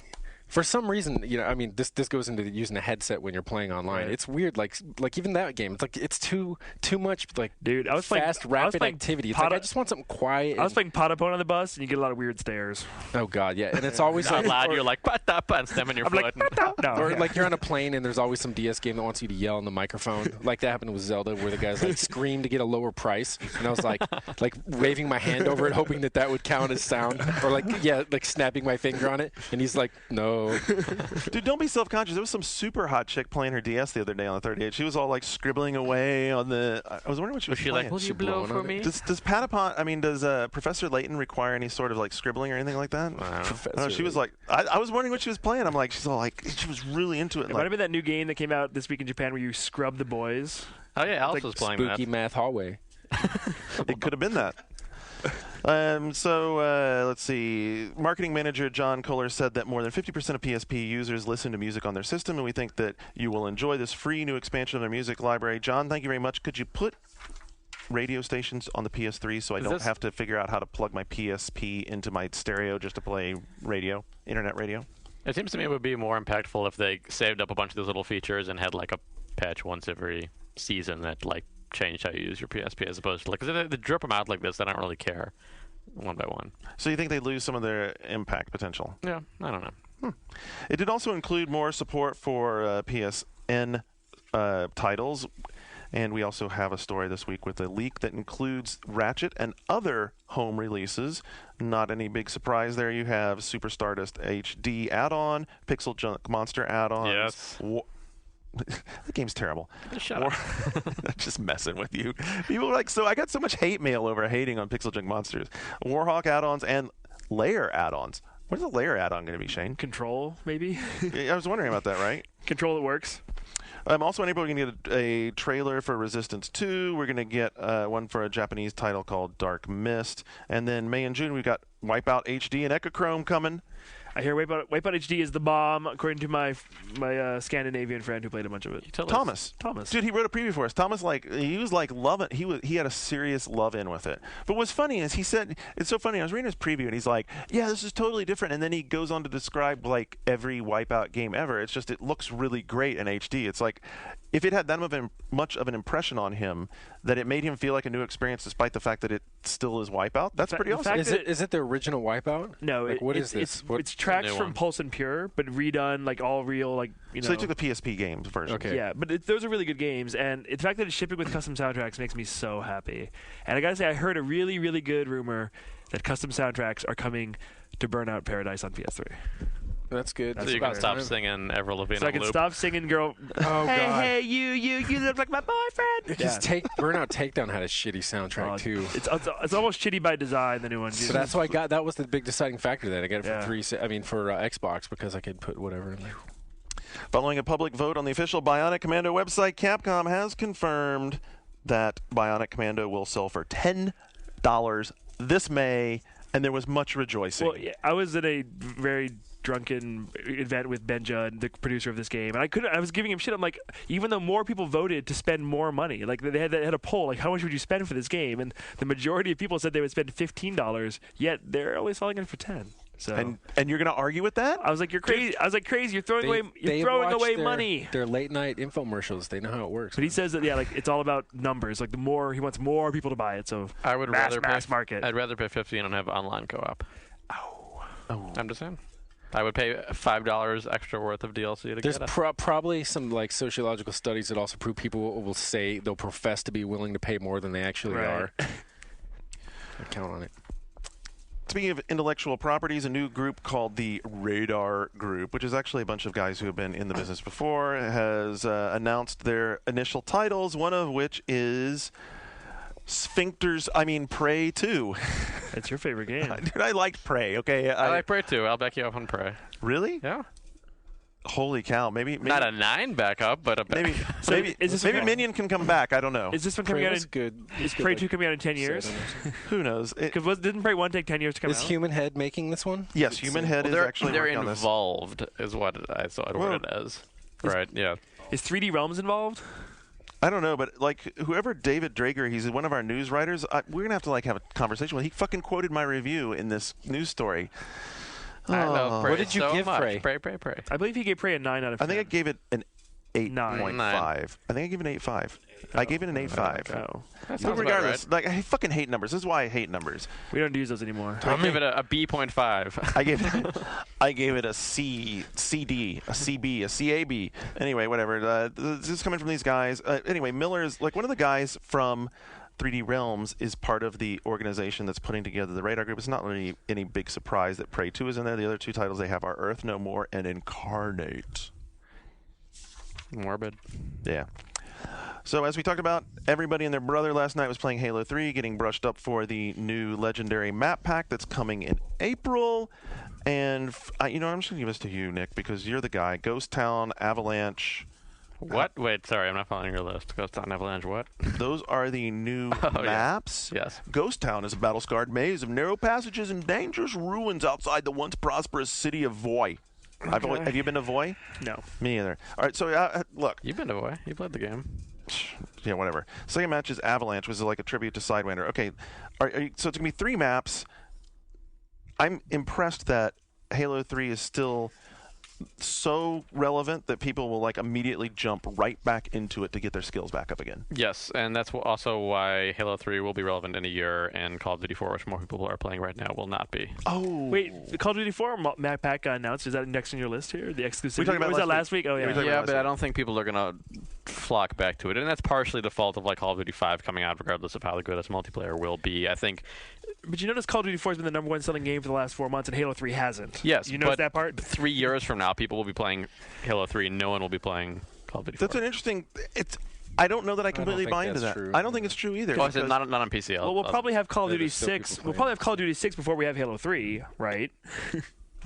for some reason, I mean, this goes into using a headset when you're playing online. Right. It's weird, like even that game, it's too much like Dude, I was playing fast, I was rapid playing activity. It's Pada- like I just want something quiet. I was and- playing Potapone on the bus, and you get a lot of weird stares. oh god, yeah, and it's always Out like, loud, you're like, "Patapa," and stamping your I'm foot. like, no, or yeah. like you're on a plane and there's always some DS game that wants you to yell in the microphone. Like that happened with Zelda, where the guys like scream to get a lower price, and I was like waving my hand over it, hoping that would count as sound, or like snapping my finger on it, and he's like, no. Dude, don't be self-conscious. There was some super hot chick playing her DS the other day on the 38. She was all like scribbling away on the. I was wondering what she was Was she playing. like, "Will you She blow blowing for on me?" Does Patapon? I mean, does Professor Layton require any sort of like scribbling or anything like that? No, she was like, I was wondering what she was playing. I'm like, she's all like, she was really into it. It might Like, have been that new game that came out this week in Japan where you scrub the boys. Oh yeah, Alice like was playing Spooky that. math hallway. it could have been that. Let's see. Marketing manager John Kohler said that more than 50% of PSP users listen to music on their system, and we think that you will enjoy this free new expansion of their music library. John, thank you very much. Could you put radio stations on the PS3 so I don't this- have to figure out how to plug my PSP into my stereo just to play radio, internet radio? It seems to me it would be more impactful if they saved up a bunch of those little features and had like a patch once every season that like changed how you use your PSP, as opposed to like, because they drip them out like this, I don't really care one by one. So you think they lose some of their impact potential? Yeah, I don't know. It did also include more support for PSN titles, and we also have a story this week with a leak that includes Ratchet and other home releases. Not any big surprise there. You have Super Stardust HD add-on, Pixel Junk Monster add-ons. Yes. The game's terrible. Shut up. Just messing with you. People are like, so I got so much hate mail over hating on Pixel Junk Monsters. Warhawk add-ons and Layer add-ons. What is a Layer add-on going to be, Shane? Control, maybe? I was wondering about that, right? Control that works. Also in April, we're going to get a trailer for Resistance 2. We're going to get one for a Japanese title called Dark Mist. And then May and June, we've got Wipeout HD and Echochrome coming. I hear Wipeout HD is the bomb, according to my Scandinavian friend who played a bunch of it. Thomas. Dude, he wrote a preview for us. Thomas, he was like loving. He had a serious love in with it. But what's funny is he said, it's so funny. I was reading his preview and he's like, yeah, this is totally different. And then he goes on to describe like every Wipeout game ever. It's just it looks really great in HD. It's like if it had that much of an impression on him that it made him feel like a new experience, despite the fact that it still is Wipeout. That's pretty in awesome. fact, Is it the original Wipeout? No, Like, what is this? It's tracks new from one. Pulse and Pure, but redone, like all real, like you know. So they took the PSP games version. Okay. Yeah, but those are really good games, and the fact that it's shipping with custom soundtracks makes me so happy. And I gotta say, I heard a really, really good rumor that custom soundtracks are coming to Burnout Paradise on PS3. That's good. So That's you can about stop time. singing Avril Lavigne So I on can loop. stop singing, girl. Oh, hey, God. hey, you look like my boyfriend. Because Burnout Takedown had a shitty soundtrack Oh, too. It's almost shitty by design, the new one. So that's why that was the big deciding factor. That I got it for Yeah. for Xbox, because I could put whatever in there. Following a public vote on the official Bionic Commando website, Capcom has confirmed that Bionic Commando will sell for $10 this May, and there was much rejoicing. Well, yeah, I was at a very drunken event with Benja, the producer of this game, and I was giving him shit. I'm like, even though more people voted to spend more money, like they had a poll, like how much would you spend for this game, and the majority of people said they would spend $15, yet they're only selling it for $10. So and you're gonna argue with that? I was like, you're crazy. I was like, crazy. You're throwing away money. Their late night infomercials. They know how it works. But he says that like it's all about numbers. Like he wants more people to buy it. So I would mass rather market. I'd rather pay $15 and have online co-op. Oh. I'm just saying. I would pay $5 extra worth of DLC to There's get it. probably some like sociological studies that also prove people will say they'll profess to be willing to pay more than they actually Right. are. I count on it. Speaking of intellectual properties, a new group called the Radar Group, which is actually a bunch of guys who have been in the business before, has announced their initial titles, one of which is Prey 2. That's your favorite game. Dude, I liked Prey. Okay, I like Prey too. I'll back you up on Prey. Really? Yeah. Holy cow! Maybe Not a 9 backup, but a maybe So maybe is this maybe okay? Minion can come back. I don't know. Is this one coming Prey out was in? good. Is Prey 2 coming out in 10 years? Who knows? Because didn't Prey 1 take 10 years to come Is out? Human Head making this one? Yes, Human Head is they're actually they're working on this. involved, is what I saw it worded as. Right? Yeah. Is 3D Realms involved? I don't know, but like whoever David Drager, he's one of our news writers. We're gonna have to like have a conversation with. He fucking quoted my review in this news story. I love Prey What did you so give much. Prey? Prey. I believe he gave Prey a 9 out of 10. I think I gave it an 8.5. Nine. I think I gave it an 8.5. I gave it an 8.5. Oh. That But sounds about regardless, right. like I fucking hate numbers. This is why I hate numbers. We don't use those anymore. I give it a B.5. I gave it a C, CD, a CB, a CAB. Anyway, whatever. This is coming from these guys. Anyway, Miller's like one of the guys from 3D Realms is part of the organization that's putting together the Radar Group. It's not really any big surprise that Prey 2 is in there. The other two titles they have are Earth No More and Incarnate. Morbid. Yeah. So as we talked about, everybody and their brother last night was playing Halo 3, getting brushed up for the new legendary map pack that's coming in April. And, I'm just going to give this to you, Nick, because you're the guy. Ghost Town, Avalanche. What? Wait, sorry, I'm not following your list. Ghost Town Avalanche, what? Those are the new yeah. maps. Yes. Ghost Town is a battle-scarred maze of narrow passages and dangerous ruins outside the once prosperous city of Voy. Have you been to Voy? No. Me either. All right, so look. You've been to Voy. You played the game. Yeah, whatever. Second match is Avalanche, which is like a tribute to Sidewinder. Okay, so it's going to be 3 maps. I'm impressed that Halo 3 is still so relevant that people will like immediately jump right back into it to get their skills back up again. Yes, and that's also why Halo 3 will be relevant in a year, and Call of Duty 4, which more people are playing right now, will not be. Oh. Wait, the Call of Duty 4 map pack got announced. Is that next on your list here? The exclusivity? We talked about was that last week. week? Oh, Yeah, yeah. we talked about Yeah, last but I week. don't think people are going to flock back to it, and that's partially the fault of like Call of Duty 5 coming out, regardless of how good its multiplayer will be. I think. But you notice Call of Duty 4 has been the #1 selling game for the last 4 months, and Halo 3 hasn't. Yes, You notice but that part? 3 years from now, people will be playing Halo 3, and no one will be playing Call of Duty 4. That's an interesting. I don't know that I completely think buy into that's that. true. I don't think it's true either. Well, I said because- not on PC. Well, we'll probably have Call of Yeah, Duty there's still 6. people We'll playing. probably have Call of Duty 6 before we have Halo 3, right?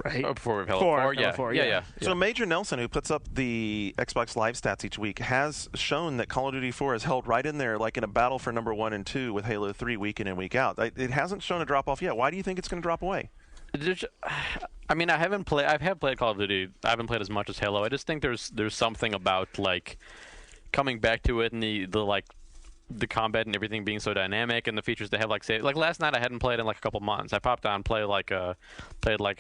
Right? before we have Halo 4, 4. Halo Yeah, 4, yeah, yeah. yeah. So Major Nelson, who puts up the Xbox Live stats each week, has shown that Call of Duty 4 is held right in there, like in a battle for #1 and 2 with Halo 3 week in and week out. It hasn't shown a drop off yet. Why do you think it's going to drop away? I mean, I have played Call of Duty. I haven't played as much as Halo. I just think there's something about like coming back to it and the combat and everything being so dynamic and the features they have. Like last night, I hadn't played in like a couple months. I popped on, played like a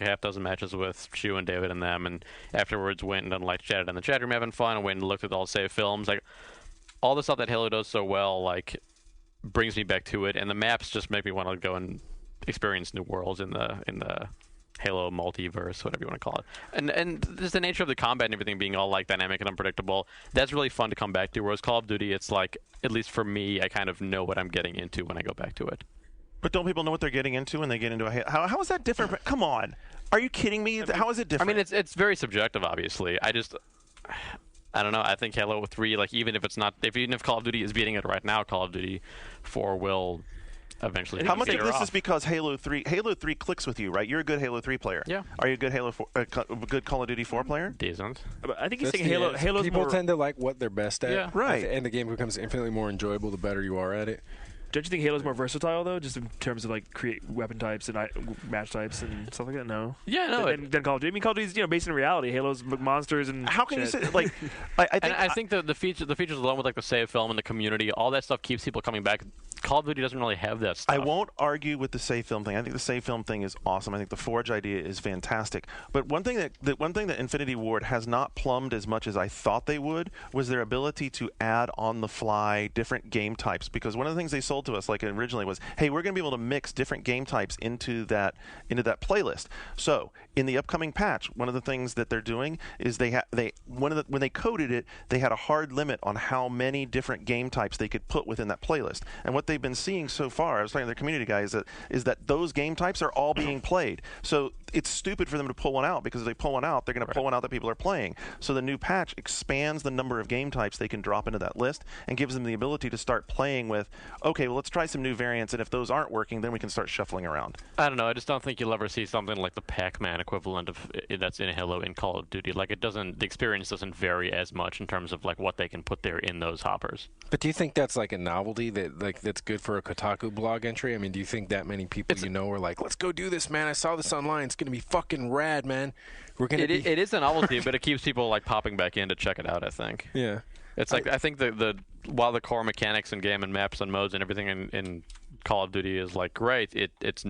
half dozen matches with Shu and David and them, and afterwards went and like chatted in the chat room having fun, and went and looked at all save films. Like all the stuff that Halo does so well, like brings me back to it, and the maps just make me want to go and experience new worlds in the Halo multiverse, whatever you want to call it. And just the nature of the combat and everything being all like dynamic and unpredictable, that's really fun to come back to. Whereas Call of Duty, it's like, at least for me, I kind of know what I'm getting into when I go back to it. But don't people know what they're getting into when they get into a Halo? How is that different? Come on. Are you kidding me? How is it I different? mean, it's very subjective, obviously. I don't know. I think Halo 3, like even if Call of Duty is beating it right now, Call of Duty 4 will eventually. How much of figure this off. is because Halo 3 clicks with you, right? You're a good Halo 3 player. Yeah. Are you a good good Call of Duty 4 player? Decent? But I think he's That's saying the- Halo's people more... tend to like what they're best at. Yeah. Right. And the game becomes infinitely more enjoyable the better you are at it. Don't you think Halo's more versatile, though, just in terms of like create weapon types and match types and stuff like that? No. Yeah, no. Than Call of Duty. I mean, Call of Duty's based in reality. Halo's monsters and How can you shit. say like? I think the features along with like the save film and the community, all that stuff keeps people coming back. Call of Duty doesn't really have that stuff. I won't argue with the save film thing. I think the save film thing is awesome. I think the Forge idea is fantastic. But one thing that Infinity Ward has not plumbed as much as I thought they would was their ability to add on the fly different game types. Because one of the things they sold to us, like originally, was, hey, we're going to be able to mix different game types into that playlist. So in the upcoming patch, one of the things that they're doing is when they coded it, they had a hard limit on how many different game types they could put within that playlist. And what they've been seeing so far, I was talking to their community guys, is that those game types are all being played. So it's stupid for them to pull one out, because if they pull one out, they're going to pull one out that people are playing. So the new patch expands the number of game types they can drop into that list and gives them the ability to start playing with, okay, well, well, let's try some new variants, and if those aren't working, then we can start shuffling around. I don't know. I just don't think you'll ever see something like the Pac-Man equivalent of that's in Halo in Call of Duty. Like, the experience doesn't vary as much in terms of like what they can put there in those hoppers. But do you think that's like a novelty that's good for a Kotaku blog entry? I mean, do you think that many people are like, let's go do this, man? I saw this online. It's gonna be fucking rad, man. It is a novelty, but it keeps people like popping back in to check it out, I think. Yeah. It's like I think while the core mechanics and game and maps and modes and everything in Call of Duty is like great, it's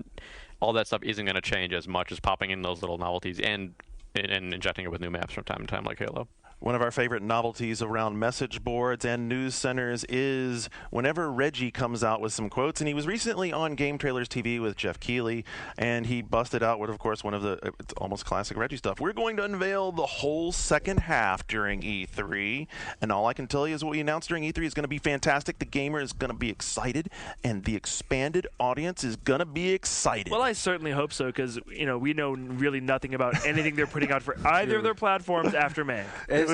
all that stuff isn't going to change as much as popping in those little novelties and injecting it with new maps from time to time like Halo. One of our favorite novelties around message boards and news centers is whenever Reggie comes out with some quotes, and he was recently on Game Trailers TV with Jeff Keighley, and he busted out with, of course, one of the it's almost classic Reggie stuff. We're going to unveil the whole second half during E3, and all I can tell you is what we announced during E3 is going to be fantastic. The gamer is going to be excited, and the expanded audience is going to be excited. Well, I certainly hope so, because we know really nothing about anything they're putting out for either of their platforms after May.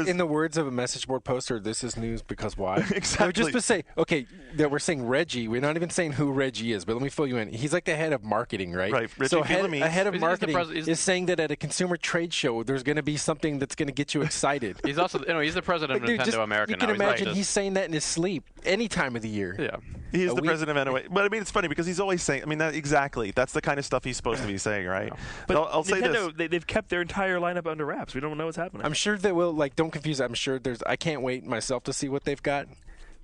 In the words of a message board poster, this is news because why? Exactly. Just to say, okay, that we're saying Reggie. We're not even saying who Reggie is, but let me fill you in. He's like the head of marketing, right? Right. Reggie so Fils-Aimé. a head of He's the marketing president- is saying that at a consumer trade show, there's going to be something that's going to get you excited. He's also he's the president of Dude, Nintendo America you can now. imagine he's he's saying that in his sleep any time of the year. yeah. He's the president of NOA. But I mean, it's funny because he's always saying, I mean, exactly. That's the kind of stuff he's supposed to be saying, right? But I'll say this. Nintendo, they've kept their entire lineup under wraps. We don't know what's happening. I'm sure they will, don't confuse it. I'm sure I can't wait myself to see what they've got.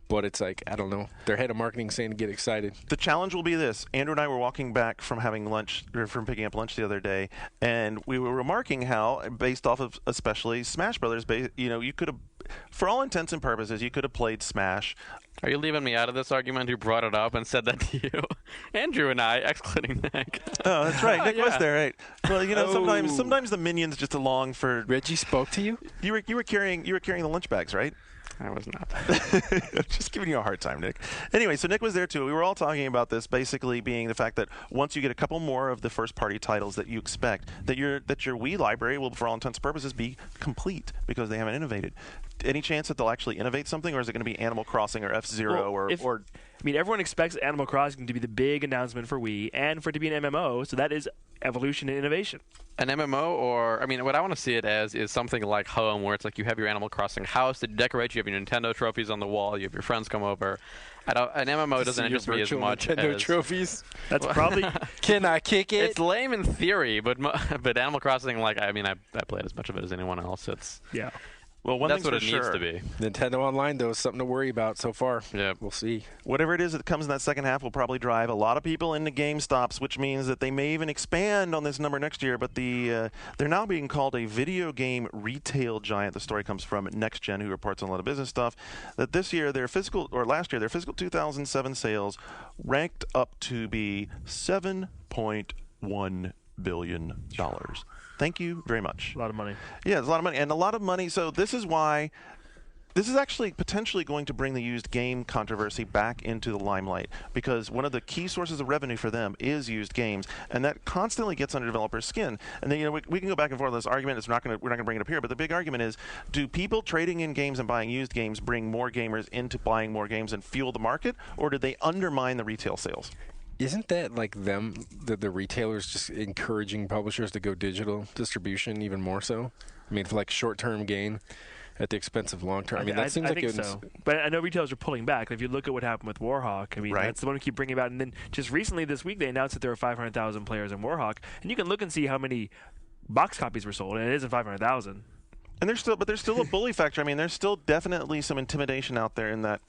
But it's like, I don't know. Their head of marketing saying to get excited. The challenge will be this. Andrew and I were walking back from having lunch, or from picking up lunch the other day, and we were remarking how, based off of especially Smash Brothers, you could have, for all intents and purposes, you could have played Smash. Are you leaving me out of this argument? Who brought it up and said that to you? Andrew and I, excluding Nick. Oh, that's right. Nick was there, right? Well, sometimes Oh. the minions just along for. Reggie spoke to you? You were carrying the lunch bags, right? I was not. I'm just giving you a hard time, Nick. Anyway, so Nick was there too. We were all talking about this, basically being the fact that once you get a couple more of the first-party titles that you expect, that your Wii library will, for all intents and purposes, be complete because they haven't innovated. Any chance that they'll actually innovate something, or is it going to be Animal Crossing or F-Zero or? I mean, everyone expects Animal Crossing to be the big announcement for Wii and for it to be an MMO, so that is evolution and innovation. An MMO, what I want to see it as is something like Home, where it's like you have your Animal Crossing house that you decorate, you have your Nintendo trophies on the wall, you have your friends come over. An MMO doesn't interest me as much Nintendo as trophies. That's probably Can I kick it? It's lame in theory, but Animal Crossing, I played as much of it as anyone else. yeah. Well, one That's thing's what for it sure. needs to be. Nintendo Online, though, is something to worry about so far. Yeah. We'll see. Whatever it is that comes in that second half will probably drive a lot of people into GameStops, which means that they may even expand on this number next year. But they're now being called a video game retail giant. The story comes from Next Gen, who reports on a lot of business stuff. That last year, their fiscal 2007 sales ranked up to be $7.1 billion. Thank you very much. A lot of money. Yeah, it's a lot of money. And a lot of money. So this is why this is actually potentially going to bring the used game controversy back into the limelight, because one of the key sources of revenue for them is used games, and that constantly gets under developers' skin. And then we can go back and forth on this argument. We're not going to bring it up here, but the big argument is: do people trading in games and buying used games bring more gamers into buying more games and fuel the market, or do they undermine the retail sales? Isn't that like the retailers just encouraging publishers to go digital distribution even more so? I mean, for like short-term gain at the expense of long-term. I mean, that seems I like think so. But I know retailers are pulling back. If you look at what happened with Warhawk, I mean, Right. that's the one we keep bringing about. And then just recently this week, they announced that there were 500,000 players in Warhawk, and you can look and see how many box copies were sold, and it isn't 500,000. And there's still a bully factor. I mean, there's still definitely some intimidation out there in that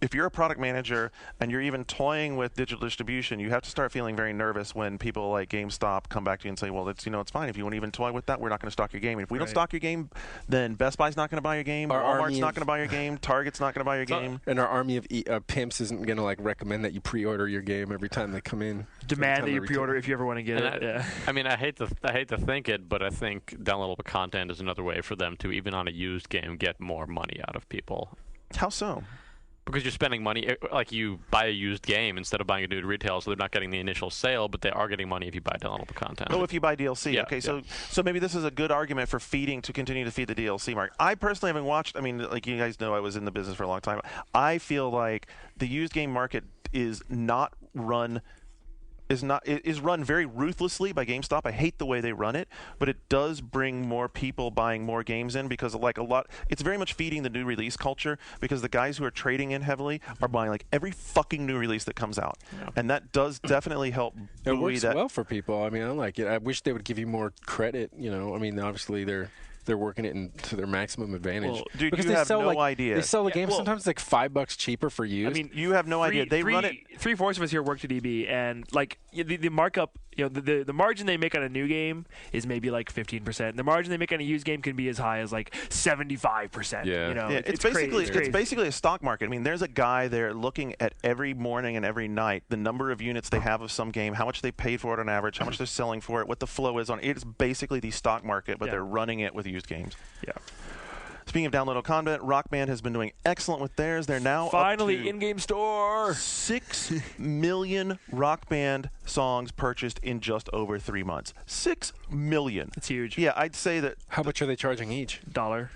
if you're a product manager and you're even toying with digital distribution, you have to start feeling very nervous when people like GameStop come back to you and say, well, it's fine. If you want to even toy with that, we're not going to stock your game. And if we don't stock your game, then Best Buy's not going to buy your game, Walmart's not going to buy your game, Target's not going to buy your game. And our army of pimps isn't going to like recommend that you pre-order your game every time they come in. Demand that you pre-order if you ever want to get And it. I hate to think it, but I think downloadable content is another way for them to, even on a used game, get more money out of people. How so? Because you're spending money, like you buy a used game instead of buying a new at retail, so they're not getting the initial sale, but they are getting money if you buy downloadable content. Oh, if you buy DLC. Yeah, Okay, yeah. so maybe this is a good argument for continue to feed the DLC market. I personally haven't watched. I mean, like you guys know, I was in the business for a long time. I feel like the used game market is run very ruthlessly by GameStop. I hate the way they run it, but it does bring more people buying more games in because it's very much feeding the new release culture because the guys who are trading in heavily are buying like every fucking new release that comes out. Yeah. And that does definitely help It works well for people. I mean, I like it. I wish they would give you more credit, I mean, obviously they're working it to their maximum advantage. Well, dude, because you have no idea. They sell the game sometimes like $5 cheaper for used. I mean, you have no idea. They run it. 3/4 of us here work at EB, and like the markup, the margin they make on a new game is maybe like 15%. The margin they make on a used game can be as high as like 75%. Yeah. It's basically a stock market. I mean, there's a guy there looking at every morning and every night the number of units they have of some game, how much they paid for it on average, how much they're selling for it, what the flow is on it. It's basically the stock market, but they're running it with used games. Yeah. Speaking of downloadable content, Rock Band has been doing excellent with theirs. They're now finally up to in-game store. 6 million Rock Band songs purchased in just over 3 months. 6 million. It's huge. Yeah, I'd say that. How much are they charging each? $1.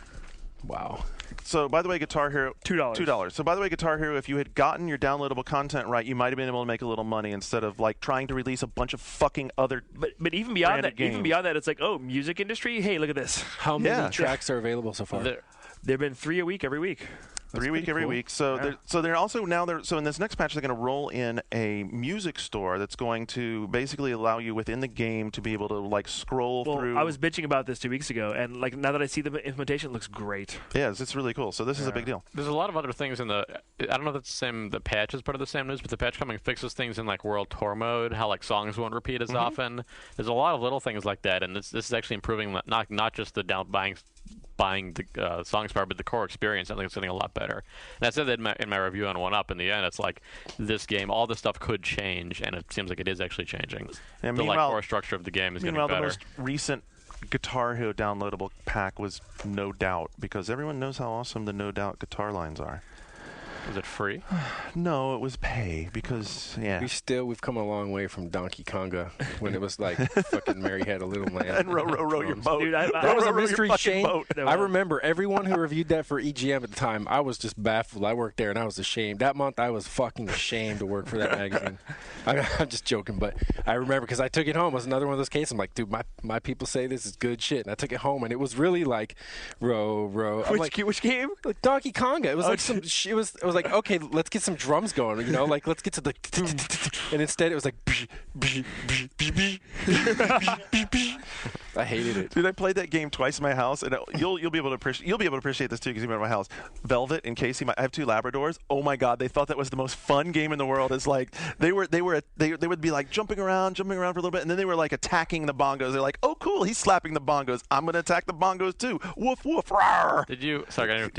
Wow. So, by the way, Guitar Hero... $2. So, by the way, Guitar Hero, if you had gotten your downloadable content right, you might have been able to make a little money instead of, like, trying to release a bunch of fucking other But even beyond that, games. it's like, oh, music industry? Hey, look at this. How many tracks are available so far? There have been 3 a week every week. 3 week every week. So they're also so in this next patch they're going to roll in a music store that's going to basically allow you within the game to be able to like scroll through. I was bitching about this 2 weeks ago, and like now that I see the implementation, it looks great. Yes, it's really cool. So this is a big deal. There's a lot of other things in I don't know if it's the patch is part of the same news, but the patch coming fixes things in like World Tour mode, how like songs won't repeat as often. There's a lot of little things like that, and this is actually improving not just the buying the songs part, but the core experience. I think it's getting a lot better. And I said that in my review on 1UP. In the end, it's like this game, all this stuff could change, and it seems like it is actually changing. And the core structure of the game is getting better. The most recent Guitar Hero downloadable pack was No Doubt, because everyone knows how awesome the No Doubt guitar lines are. Was it free? No, it was pay because We've come a long way from Donkey Konga when it was like fucking Mary Had a Little Lamb. And row your boat. Dude, that was a mystery chain. Boat. I remember everyone who reviewed that for EGM at the time. I was just baffled. I worked there and I was ashamed. That month I was fucking ashamed to work for that magazine. I'm just joking, but I remember because I took it home. It was another one of those cases. I'm like, dude, my people say this is good shit, and I took it home and it was really like row. Which game? Like Donkey Konga. It was like some. It was like, okay, let's get some drums going, like let's get to the, and instead it was like, I hated it. Dude, I played that game twice in my house, and you'll be able to appreciate this too because you've been in my house. Velvet and Casey, I have 2 Labradors. Oh my God, they thought that was the most fun game in the world. It's like they would be like jumping around for a little bit, and then they were like attacking the bongos. They're like, oh cool, he's slapping the bongos. I'm gonna attack the bongos too. Woof woof. Rawr. Did you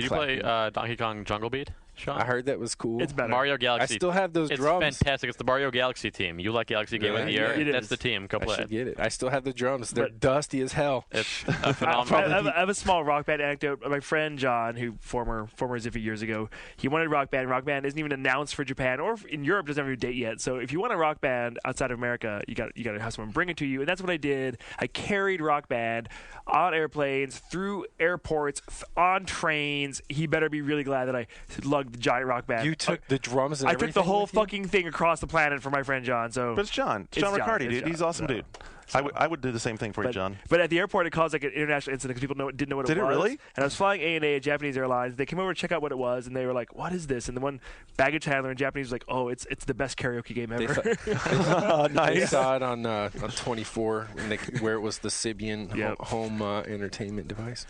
play Donkey Kong Jungle Beat, Sean? I heard that was cool. It's better. Mario Galaxy. I still have those drums. It's fantastic. It's the Mario Galaxy team. You like Galaxy Game of the Year? Yeah, That's the team. Go play I should it. get it. I still have the drums. They're dusty as hell. It's I phenomenal. have a small Rock Band anecdote. My friend John, who former Ziffy years ago, he wanted Rock Band. Rock Band isn't even announced for Japan or in Europe. Doesn't have a date yet. So if you want a Rock Band outside of America, you got to have someone bring it to you. And that's what I did. I carried Rock Band on airplanes, through airports, on trains. He better be really glad that I lugged the giant Rock Band. You took the drums and I everything took the whole with you? fucking thing across the planet for my friend John. So, But it's John. It's John Riccardi, dude. John. He's awesome, dude. I would do the same thing for you, John. But at the airport, it caused like an international incident because people didn't know what it was. Did it really? And I was flying ANA, Japanese Airlines. They came over to check out what it was, and they were like, "What is this?" And the one baggage handler in Japanese was like, "Oh, it's the best karaoke game ever." They saw it on 24 where it was the Sibian home entertainment device.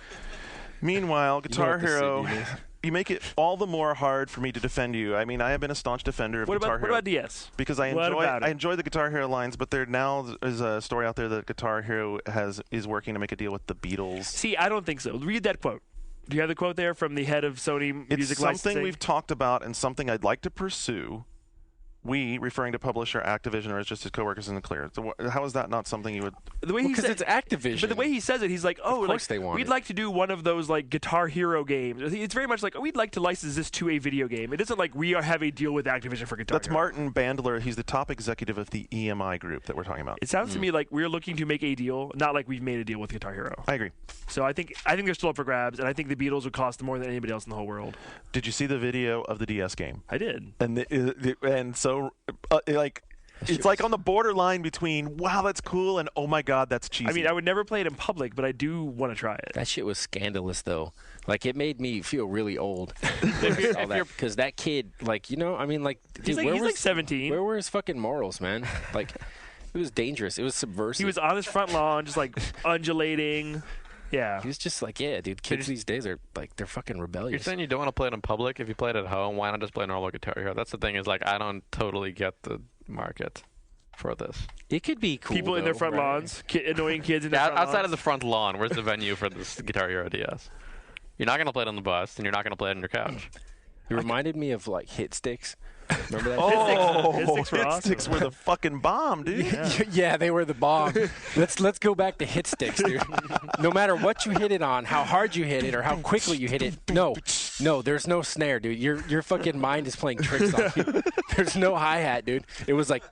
Meanwhile, Guitar what the Hero, Sibian is. you make it all the more hard for me to defend you. I mean, I have been a staunch defender of Guitar Hero. What about DS? Because I enjoy the Guitar Hero lines, but there now is a story out there that Guitar Hero is working to make a deal with the Beatles. See, I don't think so. Read that quote. Do you have the quote there from the head of Sony Music It's something Licensing? we've talked about and something I'd like to pursue. We, referring to publisher Activision or as just his coworkers, isn't clear. So how is that not something you would? The way he Because said, it's Activision. but the way he says it, he's like, "Oh, course like, they want we'd it. like to do one of those like Guitar Hero games." It's very much like, "Oh, we'd like to license this to a video game." It isn't like we have a deal with Activision for Guitar That's Hero. Martin Bandler. He's the top executive of the EMI group that we're talking about. It sounds to me like we're looking to make a deal, not like we've made a deal with Guitar Hero. I agree. So I think they're still up for grabs, and I think the Beatles would cost more than anybody else in the whole world. Did you see the video of the DS game? I did. And so like. It's like on the borderline between wow that's cool and oh my god that's cheesy. I mean, I would never play it in public, but I do want to try it. That shit was scandalous, though. Like, it made me feel really old. Because that kid, like, you know, I mean, like, dude, He's like 17. Where were his fucking morals, man? Like, it was dangerous. It was subversive. He was on his front lawn, just like undulating. Yeah. He was just like, yeah, dude, kids these days are, like, they're fucking rebellious. You're saying you don't want to play it in public? If you play it at home, why not just play normal Guitar Hero? That's the thing is, like, I don't totally get the market for this. It could be cool, People in their front right? lawns, annoying kids in their front Outside lawns. of the front lawn, where's the venue for this Guitar Hero DS? You're not going to play it on the bus, and you're not going to play it on your couch. It reminded me of, like, Hit Sticks. Remember that? oh, Hit sticks were awesome. sticks were the fucking bomb, dude. Yeah, they were the bomb. Let's go back to Hit Sticks, dude. No matter what you hit it on, how hard you hit it, or how quickly you hit it, no, there's no snare, dude. Your fucking mind is playing tricks on you. There's no hi-hat, dude. It was like,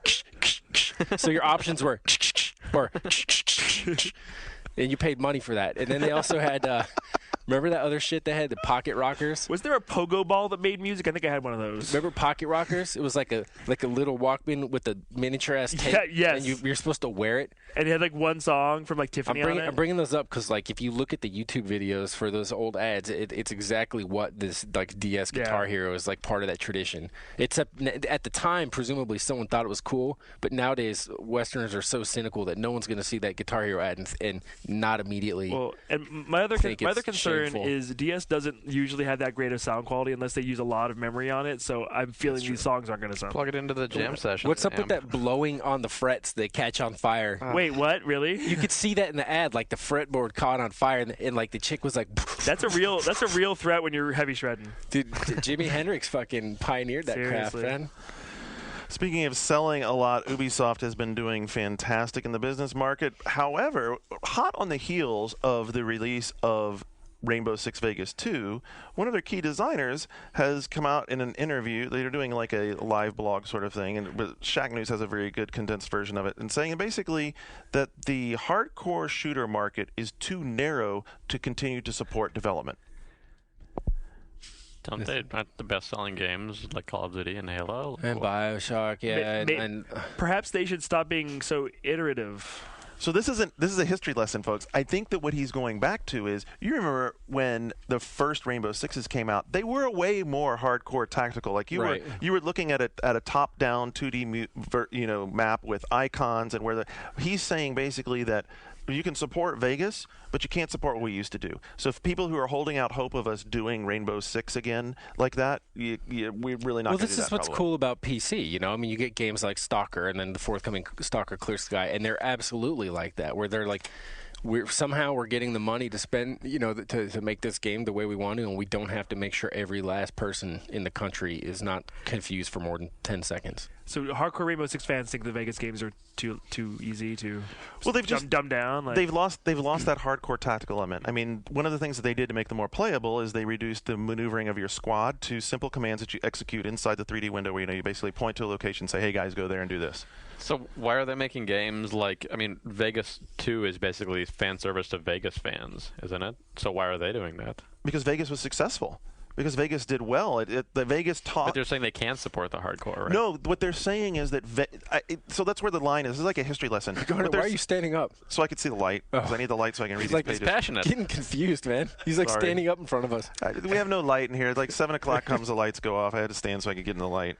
so your options were, or, and you paid money for that. And then they also had, remember that other shit they had, the pocket rockers? Was there a pogo ball that made music? I think I had one of those. Remember pocket rockers? It was like a little Walkman with a miniature ass tape. Yeah, yes. And you're supposed to wear it. And it had like one song from like Tiffany on it. I'm bringing those up because, like, if you look at the YouTube videos for those old ads, it's exactly what this like DS Guitar Hero is like part of that tradition. Except at the time, presumably someone thought it was cool, but nowadays Westerners are so cynical that no one's going to see that Guitar Hero ad and not immediately. Well, and my other think it's concern shameful. is DS doesn't usually have that great of sound quality unless they use a lot of memory on it. So I'm feeling these songs aren't going to sound. Plug it into the jam session. What's up with amp. that blowing on the frets that catch on fire? Wait, what? Really? You could see that in the ad, like the fretboard caught on fire, and like the chick was like, That's a real threat when you're heavy shredding. dude, Jimi Hendrix fucking pioneered that craft, Seriously. man. Speaking of selling a lot, Ubisoft has been doing fantastic in the business market. However, hot on the heels of the release of Rainbow Six Vegas 2, one of their key designers has come out in an interview. They're doing like a live blog sort of thing, and Shack News has a very good condensed version of it, and saying basically that the hardcore shooter market is too narrow to continue to support development. Don't they? Aren't the best-selling games like Call of Duty and Halo? And BioShock, yeah, and Perhaps they should stop being so iterative. So this is a history lesson, folks. I think that what he's going back to is, you remember when the first Rainbow Sixes came out, they were way more hardcore tactical. Like you were looking at a top-down 2D map with icons, and he's saying basically that you can support Vegas, but you can't support what we used to do. So if people who are holding out hope of us doing Rainbow Six again like that, we're really not going to do that. well, this is what's probably. cool about PC. You know, I mean, you get games like Stalker, and then the forthcoming Stalker Clear Sky, and they're absolutely like that, where they're like, we're getting the money to spend, to make this game the way we want to, and we don't have to make sure every last person in the country is not confused for more than 10 seconds. So hardcore Rainbow Six fans think the Vegas games are too easy to They've just dumb down. Like, they've lost that hardcore tactical element. I mean, one of the things that they did to make them more playable is they reduced the maneuvering of your squad to simple commands that you execute inside the 3D window, where you basically point to a location, say, "Hey guys, go there and do this." So why are they making games like? I mean, Vegas 2 is basically fan service to Vegas fans, isn't it? So why are they doing that? Because Vegas was successful. Because Vegas did well. The Vegas taught. But they're saying they can support the hardcore, right? No, what they're saying is that. So that's where the line is. This is like a history lesson. Why are you standing up? So I can see the light. Because I need the light so I can read He's these like pages. He's passionate. Getting confused, man. He's like Sorry. standing up in front of us. We have no light in here. Like 7 o'clock comes, the lights go off. I had to stand so I could get in the light.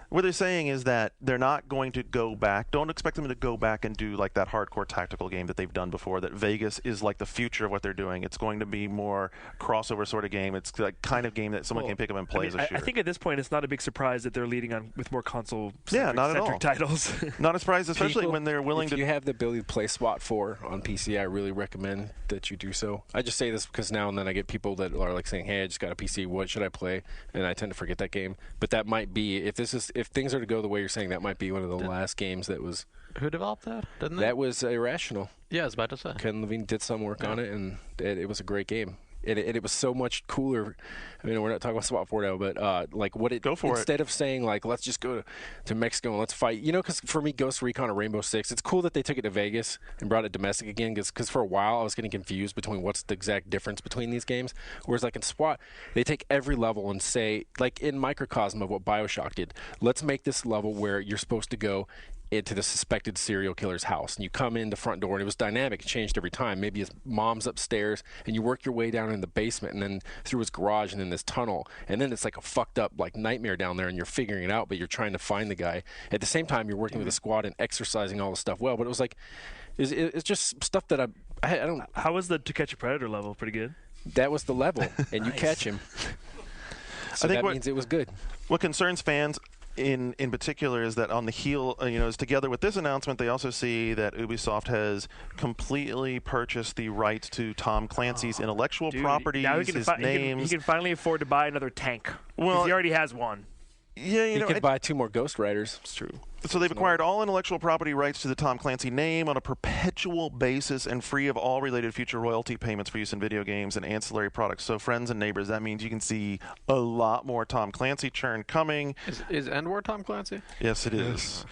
What they're saying is that they're not going to go back. Don't expect them to go back and do like that hardcore tactical game that they've done before. That Vegas is like the future of what they're doing. It's going to be more crossover sort of game. It's like kind of game that someone can pick up and play as a shooter. I think at this point it's not a big surprise that they're leading on with more console not at all. titles. Not a surprise, especially People, when they're willing if to. you have the ability to play SWAT 4 on PC, I really recommend that you do so. I just say this because now and then I get people that are like saying, "Hey, I just got a PC. What should I play?" And I tend to forget that game. But that might be if if things are to go the way you're saying, that might be one of the last games that was. Who developed that? Didn't That was Irrational. Yeah, I was about to say. Ken Levine did some work on it, and it was a great game. It was so much cooler. I mean, we're not talking about SWAT 4 now, but like what it Go for instead of saying like let's just go to Mexico and let's fight. You know, because for me, Ghost Recon or Rainbow Six, it's cool that they took it to Vegas and brought it domestic again. Because for a while I was getting confused between what's the exact difference between these games. Whereas like in SWAT, they take every level and say, like in microcosm of what BioShock did, let's make this level where you're supposed to go into the suspected serial killer's house, and you come in the front door, and it was dynamic. It changed every time. Maybe his mom's upstairs, and you work your way down in the basement, and then through his garage, and then this tunnel, and then it's like a fucked up like nightmare down there, and you're figuring it out, but you're trying to find the guy. At the same time, you're working with a squad and exercising all the stuff well. But it was like, it's just stuff that I don't. How was the To Catch a Predator level? Pretty good. That was the level, and you catch him. So I think that means it was good. What concerns fans in particular is that on the heel, is together with this announcement, they also see that Ubisoft has completely purchased the rights to Tom Clancy's intellectual properties, now his names. He can finally afford to buy another tank. Well, he already has one. Yeah, You could buy 2 more Ghost Riders. It's true. So they've acquired all intellectual property rights to the Tom Clancy name on a perpetual basis and free of all related future royalty payments for use in video games and ancillary products. So friends and neighbors, that means you can see a lot more Tom Clancy churn coming. Is End War Tom Clancy? Yes, it is.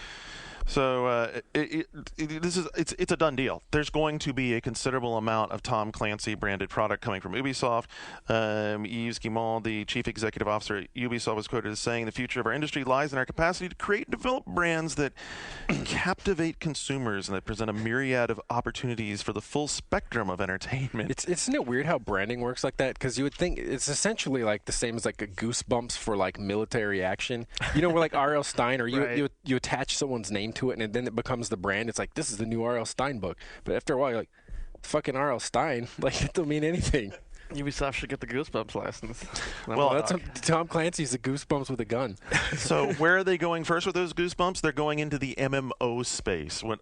So it's a done deal. There's going to be a considerable amount of Tom Clancy branded product coming from Ubisoft. Yves Guillemot, the chief executive officer at Ubisoft, was quoted as saying, "The future of our industry lies in our capacity to create and develop brands that captivate consumers and that present a myriad of opportunities for the full spectrum of entertainment." Isn't it weird how branding works like that? Because you would think it's essentially like the same as like a Goosebumps for like military action. You know, where like R.L. Stein, or you attach someone's name to it, and then it becomes the brand. It's like, this is the new R.L. Stein book. But after a while, you're like, fucking R.L. Stein, like, it don't mean anything. Ubisoft should get the Goosebumps license. Well, that's Tom Clancy's the Goosebumps with a gun. So where are they going first with those Goosebumps? They're going into the MMO space. One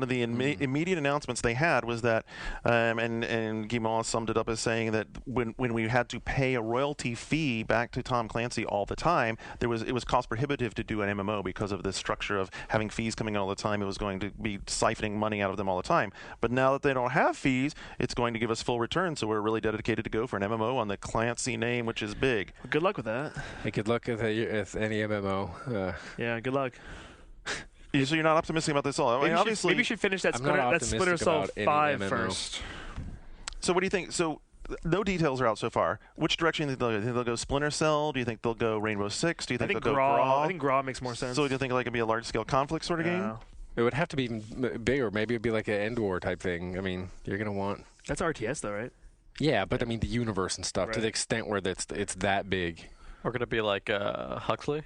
of the immediate announcements they had was that, and Guillemot summed it up as saying that when we had to pay a royalty fee back to Tom Clancy all the time, it was cost prohibitive to do an MMO because of this structure of having fees coming in all the time. It was going to be siphoning money out of them all the time. But now that they don't have fees, it's going to give us full return. So we're really dedicated to go for an MMO on the Clancy name, which is big. Good luck with that. Hey, good luck with any MMO. Yeah, good luck. So you're not optimistic about this at all? I mean, obviously, maybe you should finish that Splinter Cell 5 first. So what do you think? So no details are out so far. Which direction do you think they'll go? Do you think they'll go Splinter Cell? Do you think they'll go Rainbow Six? Do you think they'll go Graw? I think Graw makes more sense. So do you think like it'd be a large-scale conflict sort of game? It would have to be even bigger. Maybe it'd be like an End War type thing. I mean, you're going to want... That's RTS, though, right? Yeah, but I mean the universe and stuff, to the extent where it's that big. Or could it be like Huxley?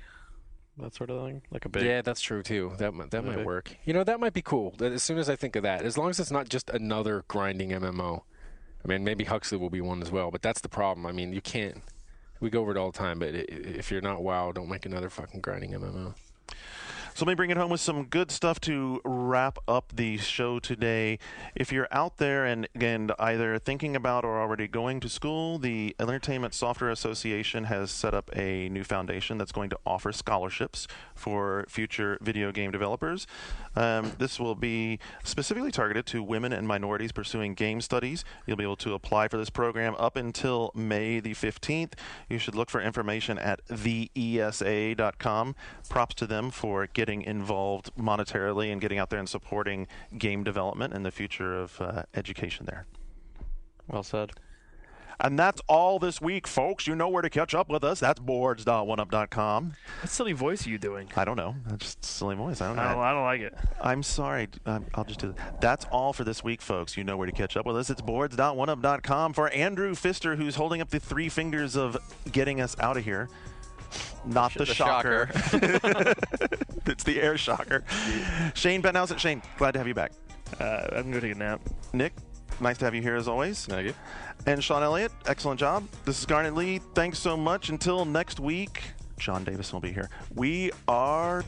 That sort of thing? Like a big... Yeah, that's true, too. That might work. You know, that might be cool. As soon as I think of that, as long as it's not just another grinding MMO. I mean, maybe Huxley will be one as well, but that's the problem. I mean, you can't... We go over it all the time, but if you're not WoW, don't make another fucking grinding MMO. So let me bring it home with some good stuff to wrap up the show today. If you're out there and either thinking about or already going to school, the Entertainment Software Association has set up a new foundation that's going to offer scholarships for future video game developers. This will be specifically targeted to women and minorities pursuing game studies. You'll be able to apply for this program up until May the 15th. You should look for information at theesa.com. Props to them for getting involved monetarily and getting out there and supporting game development and the future of education there. Well said. And that's all this week, folks. You know where to catch up with us. That's boards.oneup.com. What silly voice are you doing? I don't know. That's just a silly voice. I don't know. I don't like it. I'm sorry. I'll just do that. That's all for this week, folks. You know where to catch up with us. It's boards.oneup.com. For Andrew Pfister, who's holding up the 3 fingers of getting us out of here. Not the shocker. It's the air shocker. Shane Bettenhausen. Shane, glad to have you back. I'm going to take a nap. Nick, nice to have you here as always. Thank you. And Sean Elliott, excellent job. This is Garnet Lee. Thanks so much. Until next week, John Davison will be here. We are